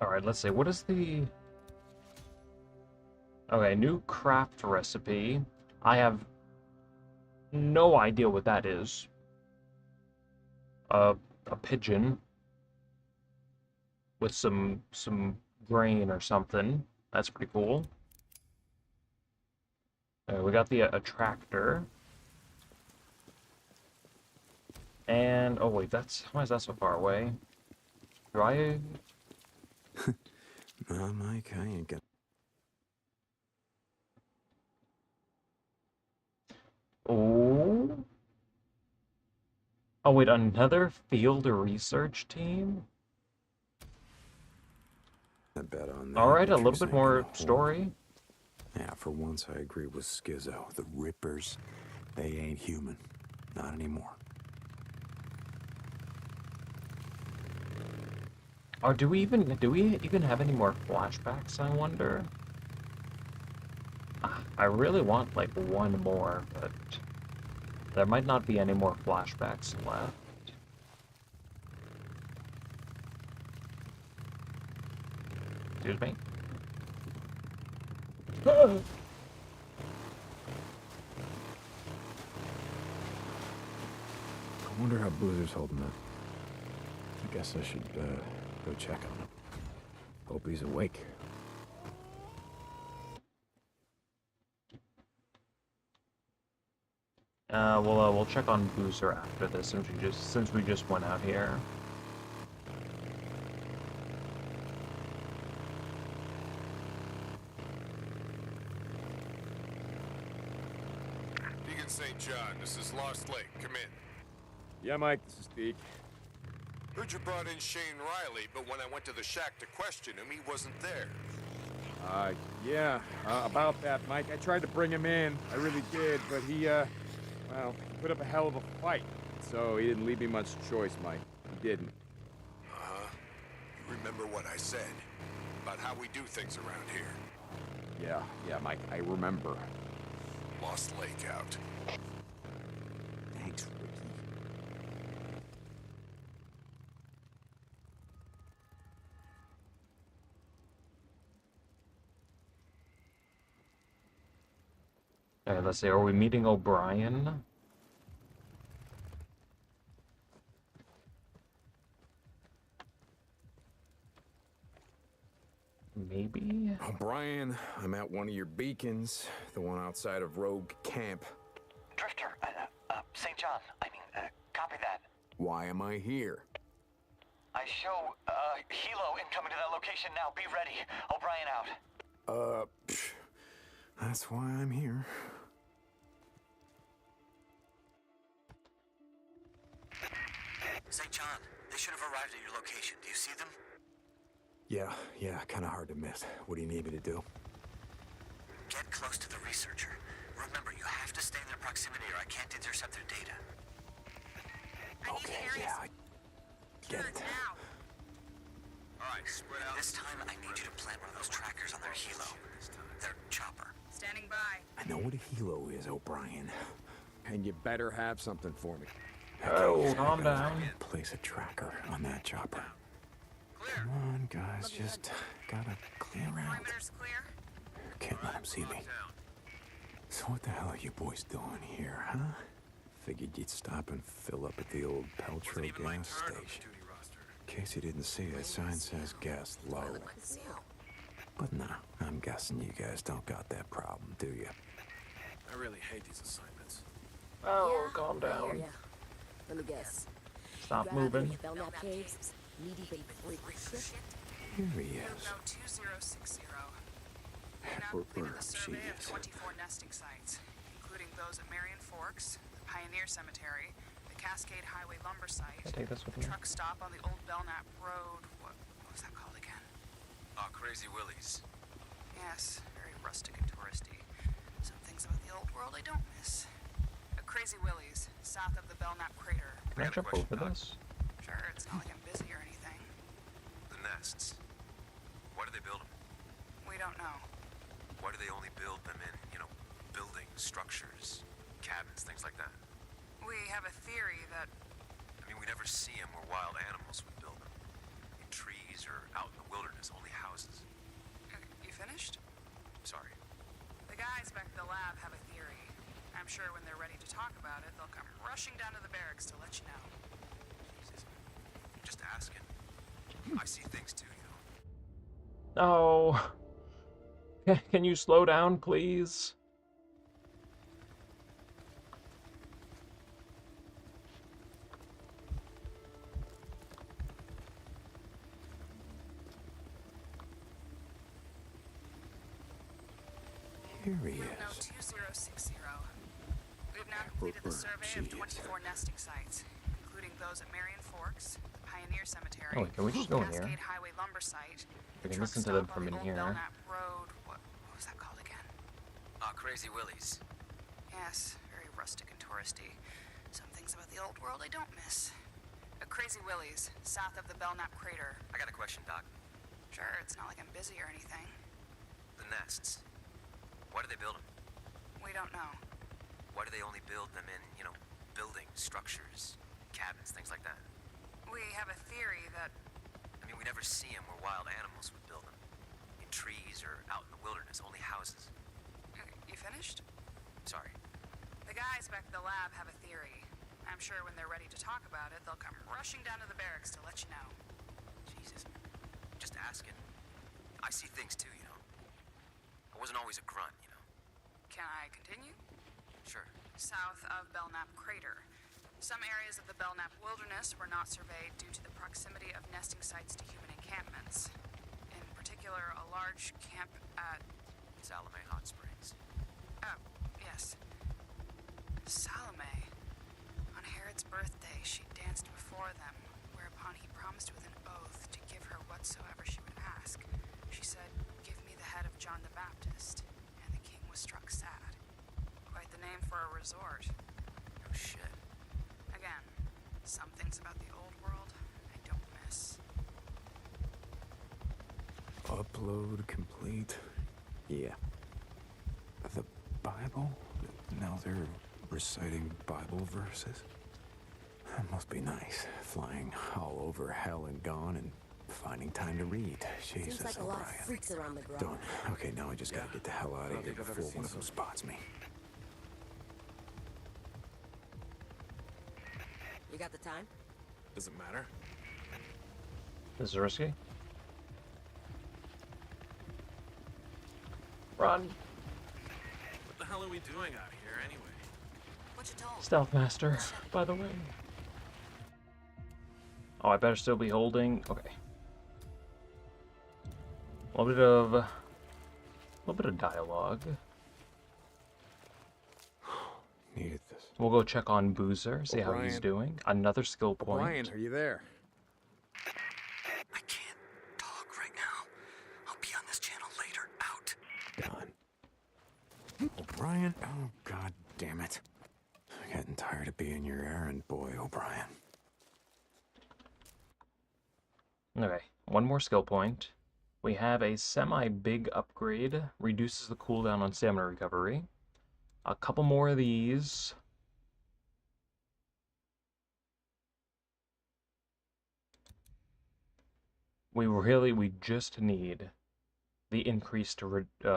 Alright, let's see. What is the... Okay, new craft recipe. I have no idea what that is. A pigeon with some grain or something. That's pretty cool. We got the a tractor. And oh wait, why is that so far away? Do I? No, Mike, I ain't got. Oh. Oh wait, another field research team? I bet on that. Alright, a What little you're bit saying more in the whole- story. Yeah, for once I agree with Skizzo. The Rippers, they ain't human. Not anymore. Or do we even have any more flashbacks, I wonder? I really want like one more, but there might not be any more flashbacks left. Excuse me. I wonder how Boozer's holding up. I guess I should go check on him. Hope he's awake. We'll check on Boozer after this since we just went out here. Deacon St. John, this is Lost Lake. Come in. Yeah, Mike, this is Deke. Heard you brought in Shane Riley, but when I went to the shack to question him, he wasn't there. Yeah, about that, Mike. I tried to bring him in. I really did, but he put up a hell of a fight. So he didn't leave me much choice, Mike. He didn't. Uh-huh. You remember what I said about how we do things around here? Yeah, Mike, I remember. Lost Lake out. Thanks, Ricky. Alright, let's see, are we meeting O'Brien? Maybe? O'Brien, I'm at one of your beacons, the one outside of Rogue Camp. Drifter, St. John, copy that. Why am I here? I show, Hilo incoming to that location now. Be ready. O'Brien out. That's why I'm here. St. John, they should have arrived at your location. Do you see them? Yeah, kinda hard to miss. What do you need me to do? Get close to the researcher. Remember, you have to stay in their proximity or I can't intercept their data. Okay, yeah, I get it. Alright, spread out. This time, I need you to plant one of those trackers on their helo. Their chopper. Standing by. I know what a helo is, O'Brien. And you better have something for me. Oh, calm down. Place a tracker on that chopper. Come on, guys, just gotta clear out. Perimeter's clear. Can't let him see me. So what the hell are you boys doing here, huh? Figured you'd stop and fill up at the old Peltro gas station. In case you didn't see, that sign says gas low. But nah, I'm guessing you guys don't got that problem, do you? I really hate these assignments. Oh, calm I hear down. ya. Let me guess. Stop Grab moving. the Belknap Caves, knee-deep in freak shit. Here he Move is. note 2060. We've now completed the survey of 24 nesting sites, including those at Marion Forks, the Pioneer Cemetery, the Cascade Highway lumber site, I take this with the me. truck stop on the old Belknap Road. What was that called again? Crazy Willie's. Yes, very rustic and touristy. Some things about the old world I don't miss. Crazy Willie's, south of the Belknap crater. Can I jump over this? Sure, it's not like I'm busy or anything. The nests. Why do they build them? We don't know. Why do they only build them in, buildings, structures, cabins, things like that? We have a theory that... I mean, we never see them where wild animals would build them. In trees or out in the wilderness, only houses. You finished? Sorry. The guys back at the lab have a theory. I'm sure when they're ready to talk about it, they'll come rushing down to the barracks to let you know. Jesus. I'm just asking. I see things too, Oh. Can you slow down, please? Here he Note is. 2060. We've now completed the survey of 24 nesting sites, including those at Marion Forks, the Pioneer Cemetery, Oh, wait, can we just go in here? Cascade Highway lumber site, We the can truck listen to them stop on from the in old here. Belknap Road. What was that called again? Crazy Willie's. Yes, very rustic and touristy. Some things about the old world I don't miss. Crazy Willie's, south of the Belknap crater. I got a question, Doc. Sure, it's not like I'm busy or anything. The nests. Why do they build them? We don't know. Why do they only build them in, buildings, structures, cabins, things like that? We have a theory that... I mean, we never see them where wild animals would build them. In trees or out in the wilderness, only houses. You finished? Sorry. The guys back at the lab have a theory. I'm sure when they're ready to talk about it, they'll come rushing down to the barracks to let you know. Jesus. Just asking. I see things too, I wasn't always a grunt, Can I continue? Sure. South of Belknap crater. Some areas of the Belknap wilderness were not surveyed due to the proximity of nesting sites to human encampments. In particular, a large camp at... Salome Hot Springs. Oh, yes. Salome. On Herod's birthday, she danced before them, whereupon he promised with an oath to give her whatsoever she would ask. She said, "Give me the head of John the Baptist," and the king was struck sad. Quite the name for a resort. Oh, shit. Again, some things about the old world I don't miss. Upload complete. Yeah. The Bible? Now they're reciting Bible verses? That must be nice. Flying all over hell and gone and finding time to read. Jesus, Seems like a lot of O'Brien. freaks around the ground. Done. Okay, now I just gotta get the hell out of here before one of them spots me. You got the time? Does it matter? This is risky. Run. What the hell are we doing out here anyway? What you told? Stealth Master, by the way. Oh, I better still be holding. Okay. A little bit of dialogue. Needed this. We'll go check on Boozer, see how he's O'Brien. doing. Another skill point. Brian, are you there? I can't talk right now. I'll be on this channel later. Out. Done. O'Brien? Oh, god damn it. I'm getting tired of being your errand boy, O'Brien. Okay, one more skill point. We have a semi-big upgrade. Reduces the cooldown on stamina recovery. A couple more of these. We just need the increased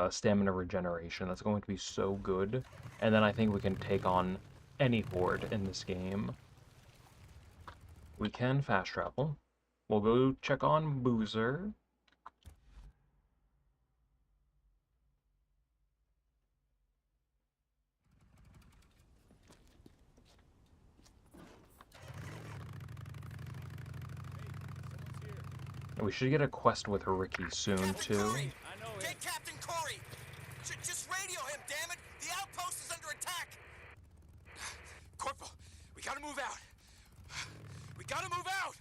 stamina regeneration. That's going to be so good. And then I think we can take on any horde in this game. We can fast travel. We'll go check on Boozer. We should get a quest with Ricky soon, too. Get Captain Corey! Just radio him, damn it! The outpost is under attack! Corporal, we gotta move out. We gotta move out!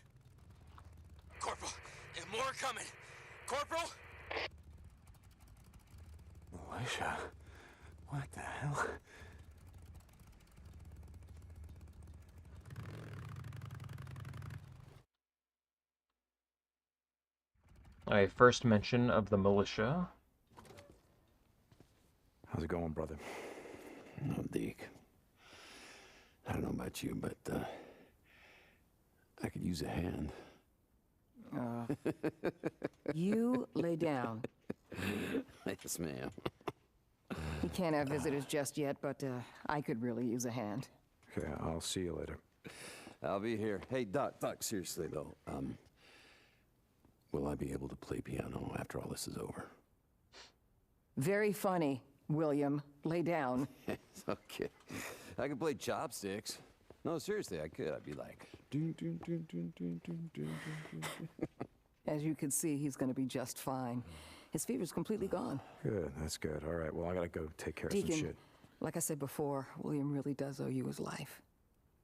Corporal, and more are coming. Corporal? Militia? What the hell? A first mention of the militia. How's it going, brother? No, Deke. I don't know about you, but, I could use a hand. You lay down. Yes, ma'am. We can't have visitors just yet, but I could really use a hand. Okay, I'll see you later. I'll be here. Hey, Doc, seriously, though, will I be able to play piano after all this is over? Very funny, William. Lay down. It's okay. I could play chopsticks. No, seriously, I could. I'd be like... As you can see, he's going to be just fine. His fever's completely gone. Good, that's good. All right, well, I gotta go take care of Deacon, some shit. like I said before, William really does owe you his life.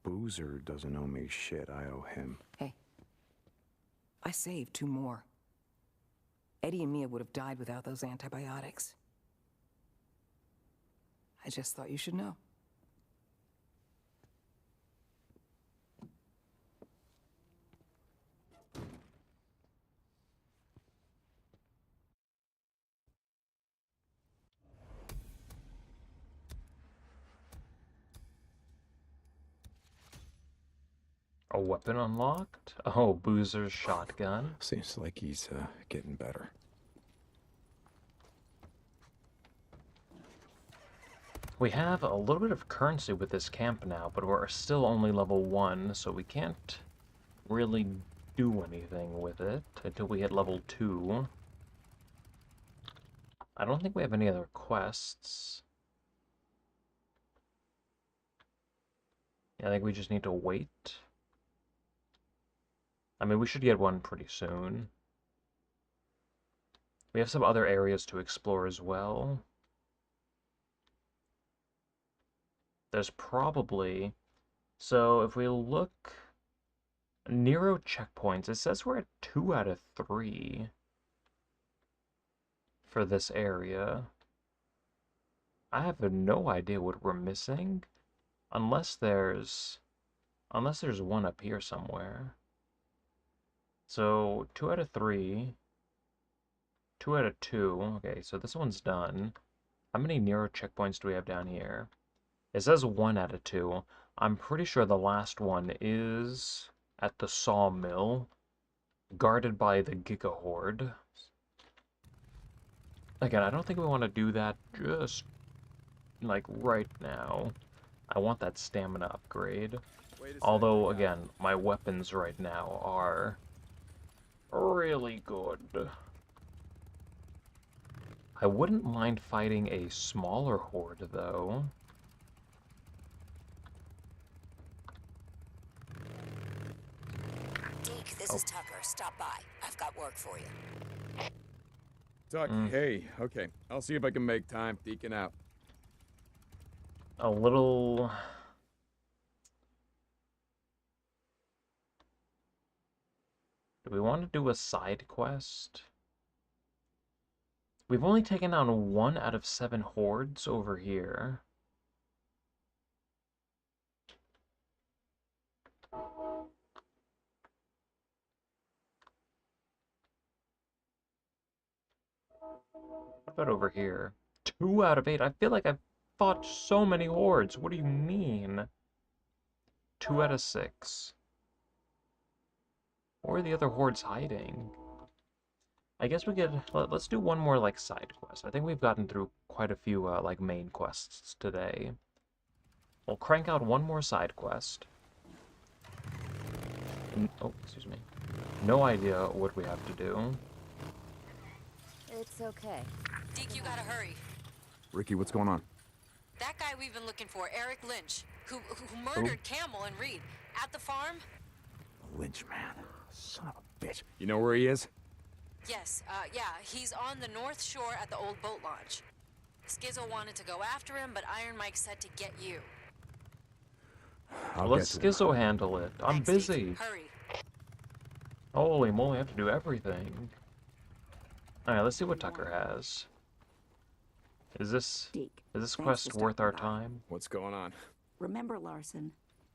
Boozer doesn't owe me shit. I owe him. Hey, I saved 2 more. Eddie and Mia would have died without those antibiotics. I just thought you should know. A weapon unlocked? Oh, Boozer's shotgun. Seems like he's getting better. We have a little bit of currency with this camp now, but we're still only level 1, so we can't really do anything with it until we hit level 2. I don't think we have any other quests. I think we just need to wait. I mean, we should get one pretty soon. We have some other areas to explore as well. There's probably... So, if we look... Nero checkpoints, it says we're at 2 out of 3 for this area. I have no idea what we're missing. Unless there's one up here somewhere. So, 2 out of 3. 2 out of 2. Okay, so this one's done. How many Nero checkpoints do we have down here? It says 1 out of 2. I'm pretty sure the last one is at the sawmill, guarded by the Giga Horde. Again, I don't think we want to do that just, like, right now. I want that stamina upgrade. Although, again, my weapons right now are really good. I wouldn't mind fighting a smaller horde, though. Deke, this is Tucker. Stop by. I've got work for you. Tuck, hey, okay. I'll see if I can make time. Deacon out. A little... Do we want to do a side quest? We've only taken down 1 out of 7 hordes over here. How about over here? 2 out of 8. I feel like I've fought so many hordes. What do you mean? 2 out of 6. Where are the other hordes hiding? I guess we could... Let's do one more, like, side quest. I think we've gotten through quite a few, like, main quests today. We'll crank out one more side quest. Oh, excuse me. No idea what we have to do. It's okay. Deke, you gotta hurry. Ricky, what's going on? That guy we've been looking for, Eric Lynch, who murdered Camel and Reed at the farm. Lynch, man. Son of a bitch. You know where he is? Yes, yeah, he's on the North Shore at the old boat launch. Skizzo wanted to go after him, but Iron Mike said to get you. I'll Let get to him. Skizzo handle it. I'm busy. Hurry. Holy moly, I have to do everything. Alright, let's see what Tucker has. Is this quest worth our time? What's going on? Remember Larson?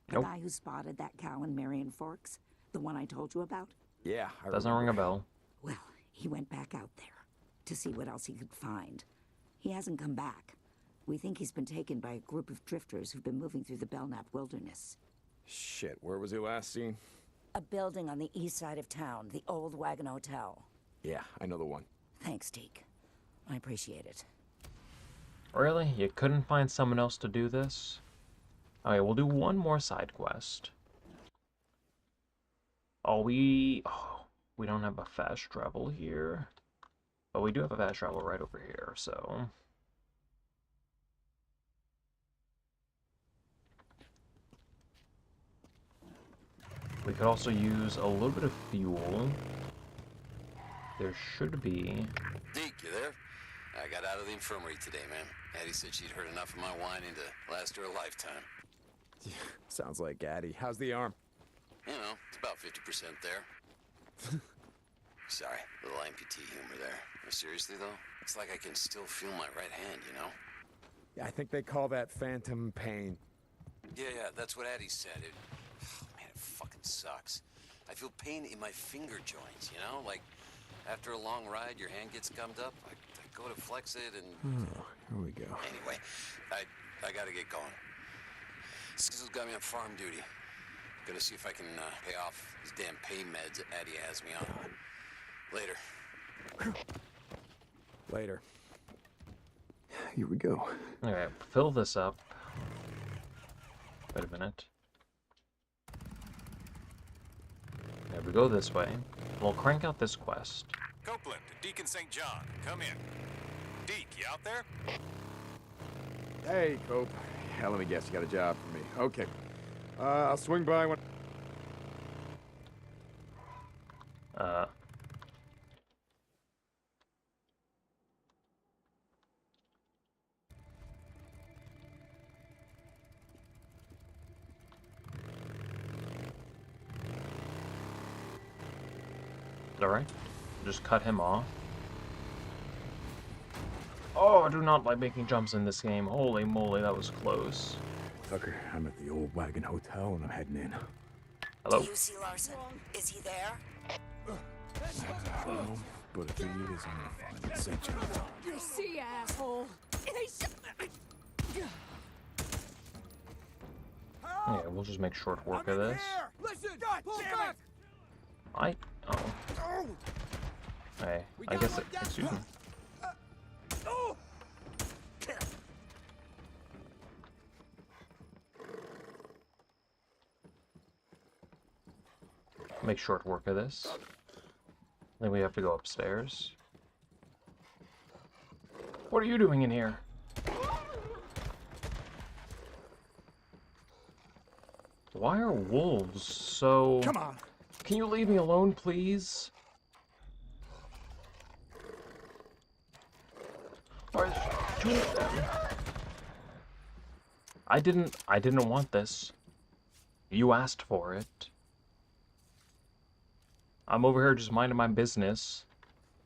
The Nope. guy who spotted that cow in Marion Forks? The one I told you about? Yeah, I Doesn't ring a bell. Well, he went back out there to see what else he could find. He hasn't come back. We think he's been taken by a group of drifters who've been moving through the Belknap wilderness. Shit, where was he last seen? A building on the east side of town, the old Wagon Hotel. Yeah, I know the one. Thanks, Deke. I appreciate it. Really? You couldn't find someone else to do this? Okay, we'll do one more side quest. We don't have a fast travel here. But we do have a fast travel right over here, so... We could also use a little bit of fuel. There should be... Deke, you there? I got out of the infirmary today, man. Addie said she'd heard enough of my whining to last her a lifetime. Sounds like Addie. How's the arm? You know, it's about 50% there. Sorry, little amputee humor there. No, seriously, though, it's like I can still feel my right hand, you know? Yeah, I think they call that phantom pain. Yeah, that's what Addie said. Man, it fucking sucks. I feel pain in my finger joints, you know? Like, after a long ride, your hand gets gummed up. I go to flex it and... Oh, here we go. Anyway, I gotta get going. Skizzo's got me on farm duty. Gonna see if I can pay off these damn pain meds that Addie has me on. Later. Later. Here we go. Okay, fill this up. Wait a minute. There we go this way. We'll crank out this quest. Copeland, Deacon St. John, come in. Deke, you out there? Hey, Cope. Yeah, let me guess, you got a job for me. Okay. I'll swing by when... Alright. Just cut him off. Oh, I do not like making jumps in this game. Holy moly, that was close. Tucker, I'm at the old Wagon Hotel and I'm heading in. Hello? Do you see Larson? Is he there? No, but if he is, I'm gonna find it. St. John. You see, asshole. Yeah, we'll just make short work of this. Listen, God damn it! Oh. Hey, I guess excuse me. Make short work of this. Then we have to go upstairs. What are you doing in here? Why are wolves so... Come on. Can you leave me alone, please? Why are there two of them? I didn't want this. You asked for it. I'm over here just minding my business.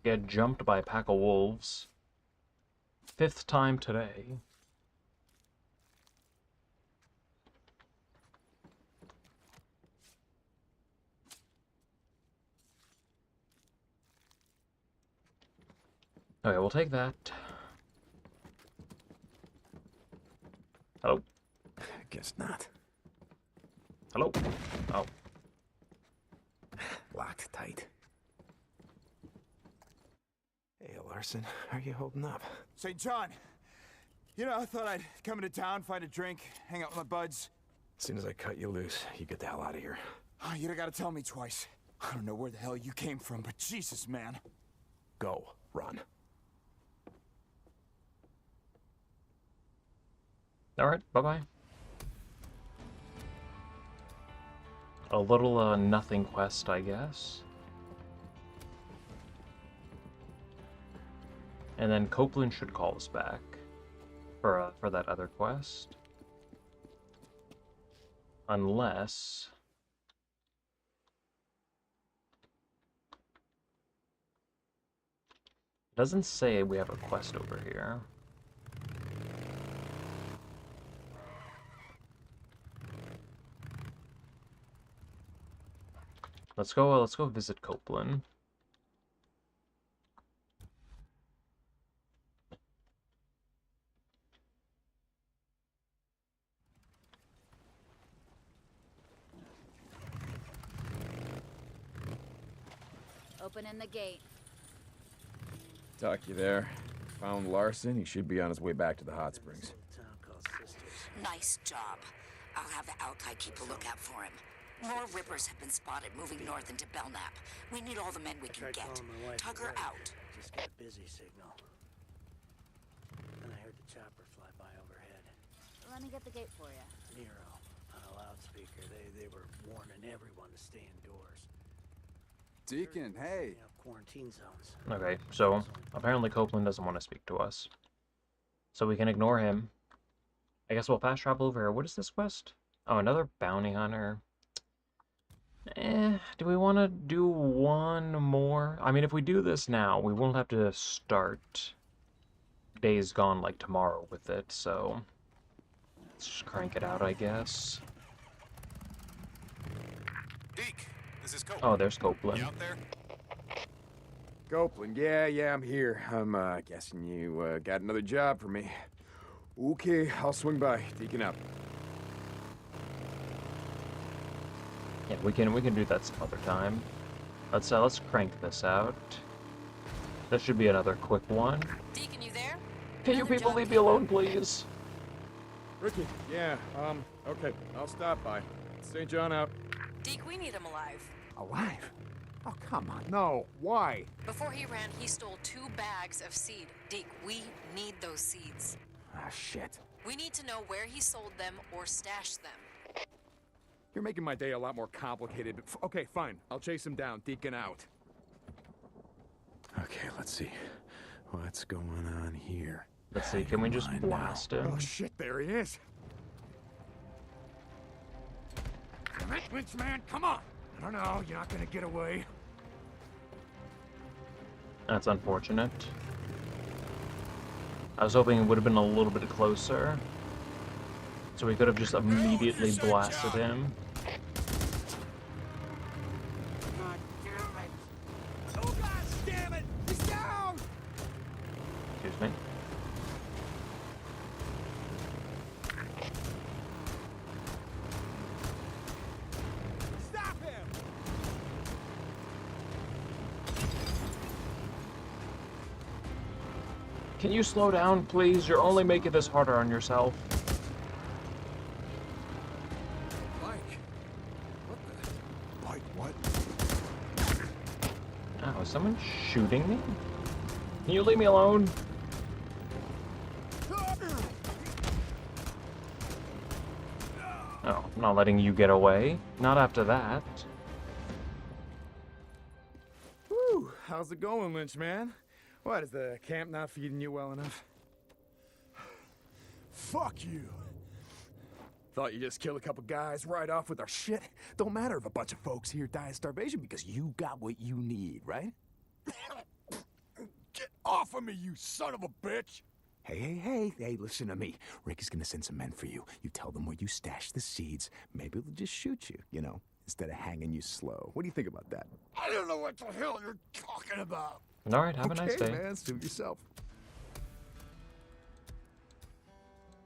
Get jumped by a pack of wolves. 5th time today. Okay, we'll take that. Hello? Guess not. Hello? Oh. Locked tight. Hey, Larson, how are you holding up? St. John, you know, I thought I'd come into town, find a drink, hang out with my buds. As soon as I cut you loose, you get the hell out of here. Oh, you don't gotta tell me twice. I don't know where the hell you came from, but Jesus, man. Go. Run. Alright, bye-bye. A little, nothing quest, I guess. And then Copeland should call us back for that other quest. Unless... It doesn't say we have a quest over here. Let's go visit Copeland. Opening the gate. Tuck, you there? Found Larson. He should be on his way back to the hot springs. Nice job. I'll have the Alki keep a lookout for him. More Rippers have been spotted moving north into Belknap. We need all the men we can get. Tugger out. Just got a busy signal. Then I heard the chopper fly by overhead. Let me get the gate for you. Nero, on a loudspeaker. They were warning everyone to stay indoors. Deacon, hey. Quarantine zones. Okay, so apparently Copeland doesn't want to speak to us. So we can ignore him. I guess we'll fast travel over here. What is this quest? Oh, another bounty hunter. Do we want to do one more? I mean, if we do this now, we won't have to start Days Gone like tomorrow with it, so let's just crank it out, I guess. Deke, this is Copeland. Oh, there's Copeland. You out there? Copeland, yeah, I'm here. I'm guessing you got another job for me. Okay, I'll swing by. Deacon out. Yeah, we can do that some other time. Let's crank this out. That should be another quick one. Deacon, you there? Can you people leave me alone, please? Ricky, yeah, okay, I'll stop by. St. John out. Deke, we need him alive. Alive? Oh, come on. No, why? Before he ran, he stole 2 bags of seed. Deke, we need those seeds. Ah, shit. We need to know where he sold them or stashed them. You're making my day a lot more complicated, but okay, fine. I'll chase him down. Deacon out. Okay, let's see. What's going on here? Let's see, can we just blast him? Oh, shit, there he is. Damn it, Lynchman, come on! I don't know, you're not gonna get away. That's unfortunate. I was hoping it would have been a little bit closer. So we could have just immediately blasted him. God damn it! Oh, God damn it! He's down! Excuse me. Stop him! Can you slow down, please? You're only making this harder on yourself. Oh, is someone shooting me? Can you leave me alone? Oh, I'm not letting you get away. Not after that. Whew, how's it going, Lynch man? What, is the camp not feeding you well enough? Fuck you. Thought you just killed a couple guys right off with our shit? Don't matter if a bunch of folks here die of starvation because you got what you need, right? Get off of me, you son of a bitch! Hey, listen to me. Rick is gonna send some men for you. You tell them where you stashed the seeds. Maybe they'll just shoot you, instead of hanging you slow. What do you think about that? I don't know what the hell you're talking about. Alright, have a nice day. Man, suit yourself.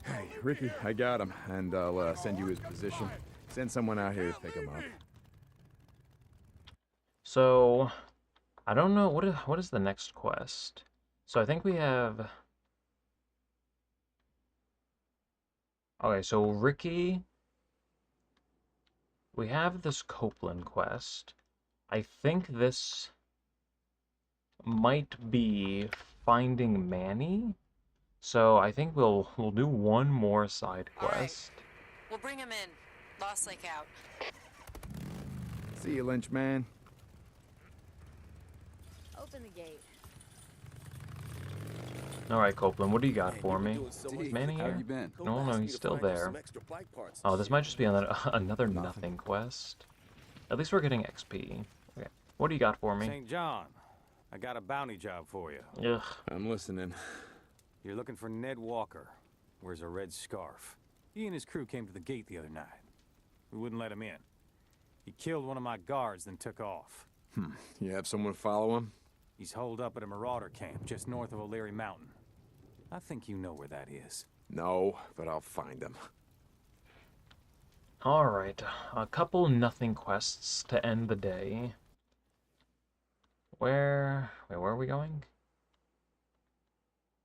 Hey, Ricky, I got him, and I'll send you his position. Send someone out here to pick him up. So, I don't know, what is the next quest? So I think we have... Okay, so Ricky... We have this Copeland quest. I think this might be finding Manny. So I think we'll do one more side quest. Right. We'll bring him in. Lost Lake out. See you, Lynch man. Open the gate. Alright, Copeland, what do you got for me? Steve, Manny how here? you been? No, no, he's still there. Oh, this might just be another nothing quest. At least we're getting XP. Okay, what do you got for me? St. John, I got a bounty job for you. Ugh. I'm listening. You're looking for Ned Walker. Wears a red scarf. He and his crew came to the gate the other night. We wouldn't let him in. He killed one of my guards, then took off. You have someone follow him? He's holed up at a marauder camp just north of O'Leary Mountain. I think you know where that is. No, but I'll find him. Alright, a couple nothing quests to end the day. Wait, where are we going?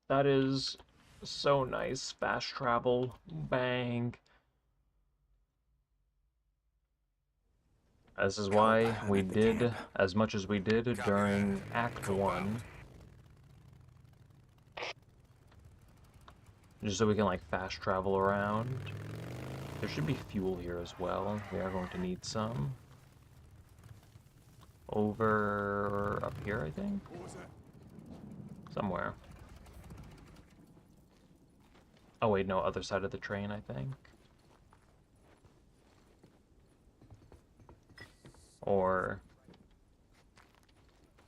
That is so nice. Fast travel. Bang. This is why we did as much as we did during Act 1. Just so we can, like, fast travel around. There should be fuel here as well. We are going to need some. Over up here, I think? Somewhere. Oh wait, no, other side of the train, I think. Or...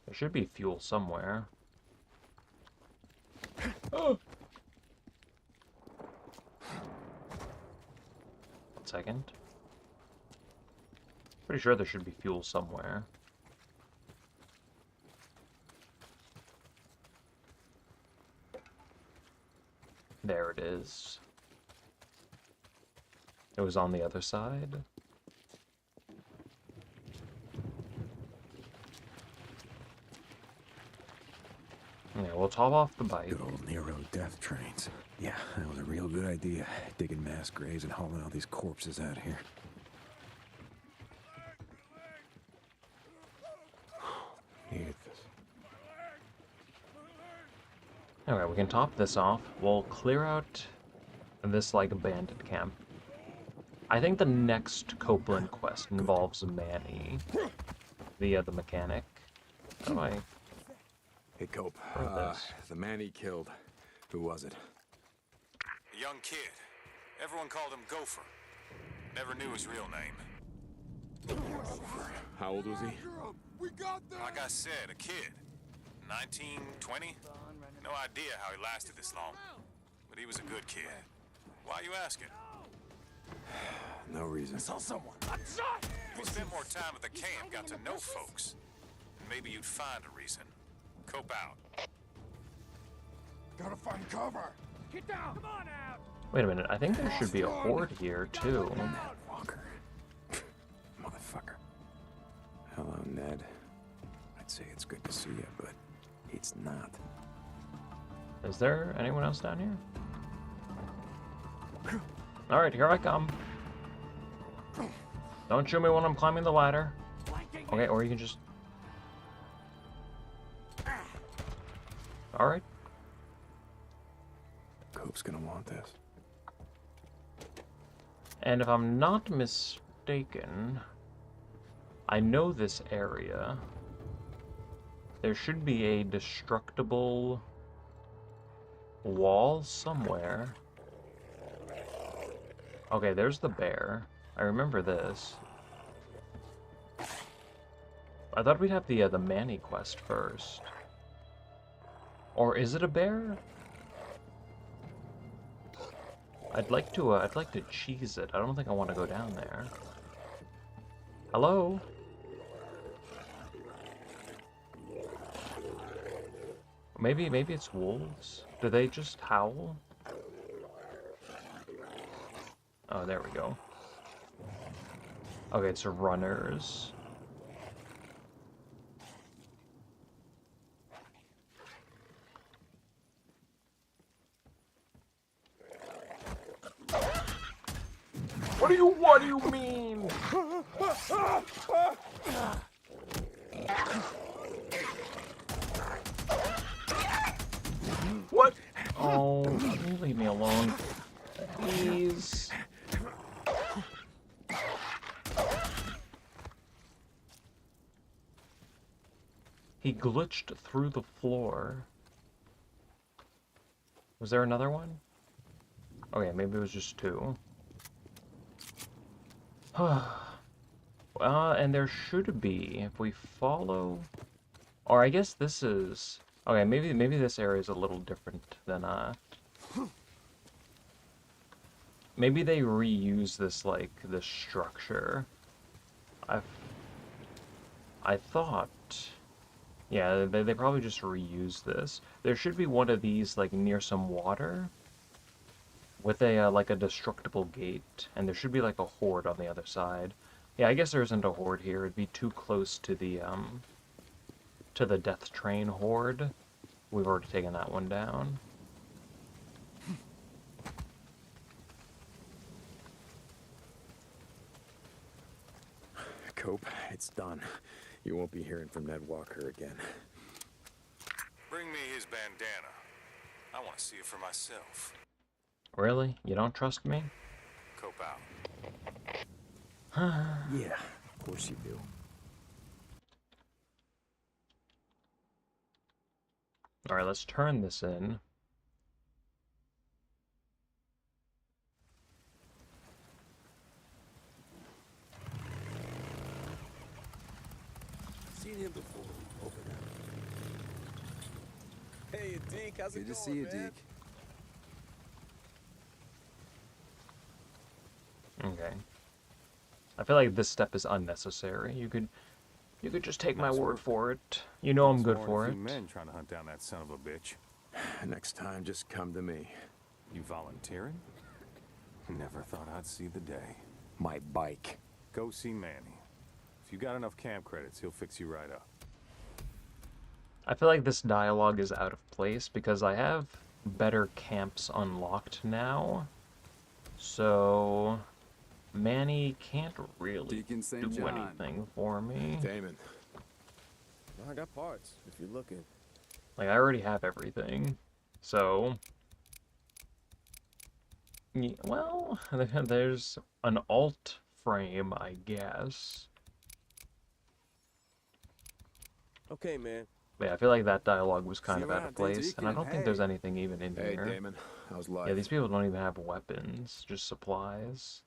there should be fuel somewhere. Oh! 1 second. Pretty sure there should be fuel somewhere. There it is. It was on the other side. Yeah, we'll top off the bike. Good old Nero death trains. Yeah, that was a real good idea. Digging mass graves and hauling all these corpses out here. Needed this. Alright, we can top this off. We'll clear out this, like, abandoned camp. I think the next Copeland quest involves Manny, the mechanic. How do I... Hey, Cope. The man he killed. Who was it? A young kid. Everyone called him Gopher. Never knew his real name. How old was he? Like I said, a kid. 19, 20? No idea how he lasted this long. But he was a good kid. Why are you asking? No reason. I saw someone. I'm shot! If you spent more time at the camp, got to know folks, maybe you'd find a reason. Cope out. Gotta find cover. Get down. Come on out. Wait a minute, I think there should be a horde here, too. Ned Walker. Motherfucker. Hello, Ned. I'd say it's good to see you, but it's not. Is there anyone else down here? Alright, here I come. Don't shoot me when I'm climbing the ladder. Okay, or you can just... Alright. Cope's gonna want this. And if I'm not mistaken, I know this area. There should be a destructible wall somewhere. Okay, there's the bear. I remember this. I thought we'd have the Manny quest first. Or is it a bear? I'd like to cheese it. I don't think I want to go down there. Hello? Maybe it's wolves. Do they just howl? Oh, there we go. Okay, it's runners. What do you mean? What? Oh, leave me alone. Please. He glitched through the floor. Was there another one? Okay, maybe it was just 2. And there should be, if we follow... Or I guess this is... Okay, maybe this area is a little different than, Maybe they reuse this, like, this structure. I thought... Yeah, they probably just reuse this. There should be one of these, like, near some water. With a, like, a destructible gate. And there should be, like, a horde on the other side. Yeah, I guess there isn't a horde here. It'd be too close to the death train horde. We've already taken that one down. Cope, it's done. You won't be hearing from Ned Walker again. Bring me his bandana. I want to see it for myself. Really? You don't trust me? Cope out. Yeah, of course you do. Alright, let's turn this in. Seen him before. Open up. Hey, Deke, how's it going, Good to see you, man? Deke. Okay. I feel like this step is unnecessary. You could just take my word for it. You know I'm good for it. Men trying to hunt down that son of a bitch. Next time, just come to me. You volunteering? Never thought I'd see the day. My bike. Go see Manny. If you got enough camp credits, he'll fix you right up. I feel like this dialogue is out of place because I have better camps unlocked now. So Manny can't really do anything for me. Damon. Well, I got parts, if you're looking. Like, I already have everything. So... Yeah, well, there's an alt frame, I guess. Okay, man. But yeah, I feel like that dialogue was kind See of you out of around, place, Deacon, and I don't think there's anything even in Hey, here. Damon. How's life? Yeah, these people don't even have weapons, just supplies.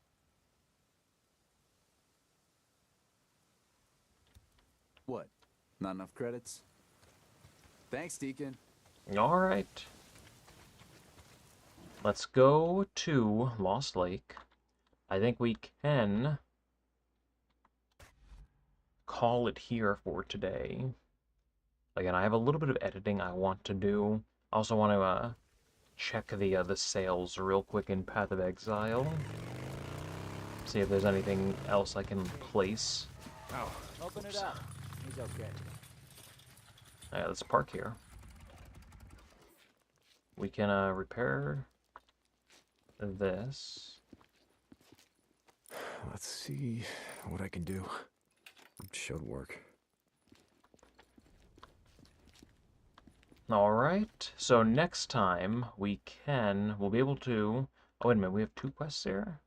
What? Not enough credits? Thanks, Deacon. Alright. Let's go to Lost Lake. I think we can call it here for today. Again, I have a little bit of editing I want to do. I also want to check the sales real quick in Path of Exile. See if there's anything else I can place. Oh. Open it up. He's okay. Alright, let's park here. We can repair this. Let's see what I can do. Should work. Alright, so next time we'll be able to... Oh, wait a minute, we have 2 quests here?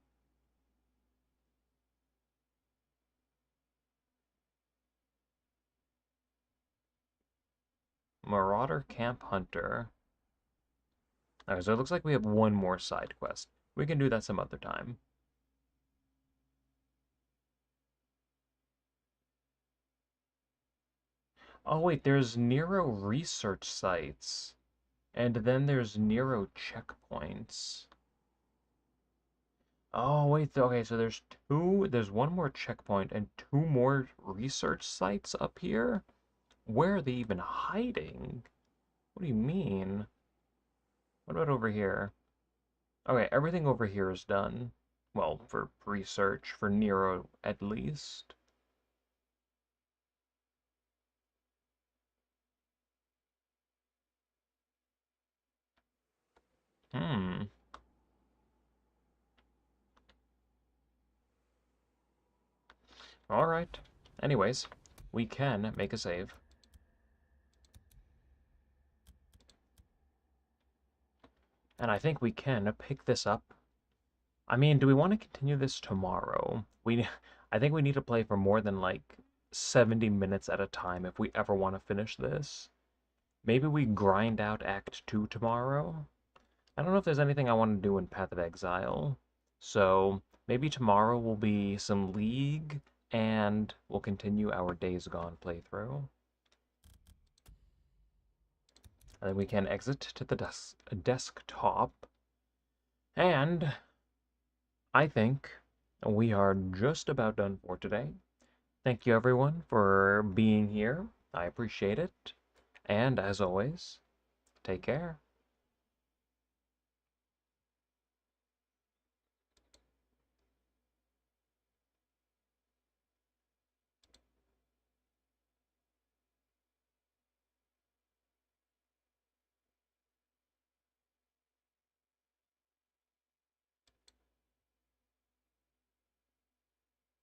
Marauder Camp Hunter. Okay, so it looks like we have 1 more side quest. We can do that some other time. Oh wait, there's Nero research sites. And then there's Nero checkpoints. Oh wait, okay, so there's 1 more checkpoint and 2 more research sites up here? Where are they even hiding? What do you mean? What about over here? Okay, everything over here is done. Well, for research, for Nero at least. Alright. Anyways, we can make a save. And I think we can pick this up. I mean, do we want to continue this tomorrow? I think we need to play for more than, like, 70 minutes at a time if we ever want to finish this. Maybe we grind out Act 2 tomorrow? I don't know if there's anything I want to do in Path of Exile. So maybe tomorrow will be some League, and we'll continue our Days Gone playthrough. And then we can exit to the desktop. And I think we are just about done for today. Thank you everyone for being here. I appreciate it. And as always, take care.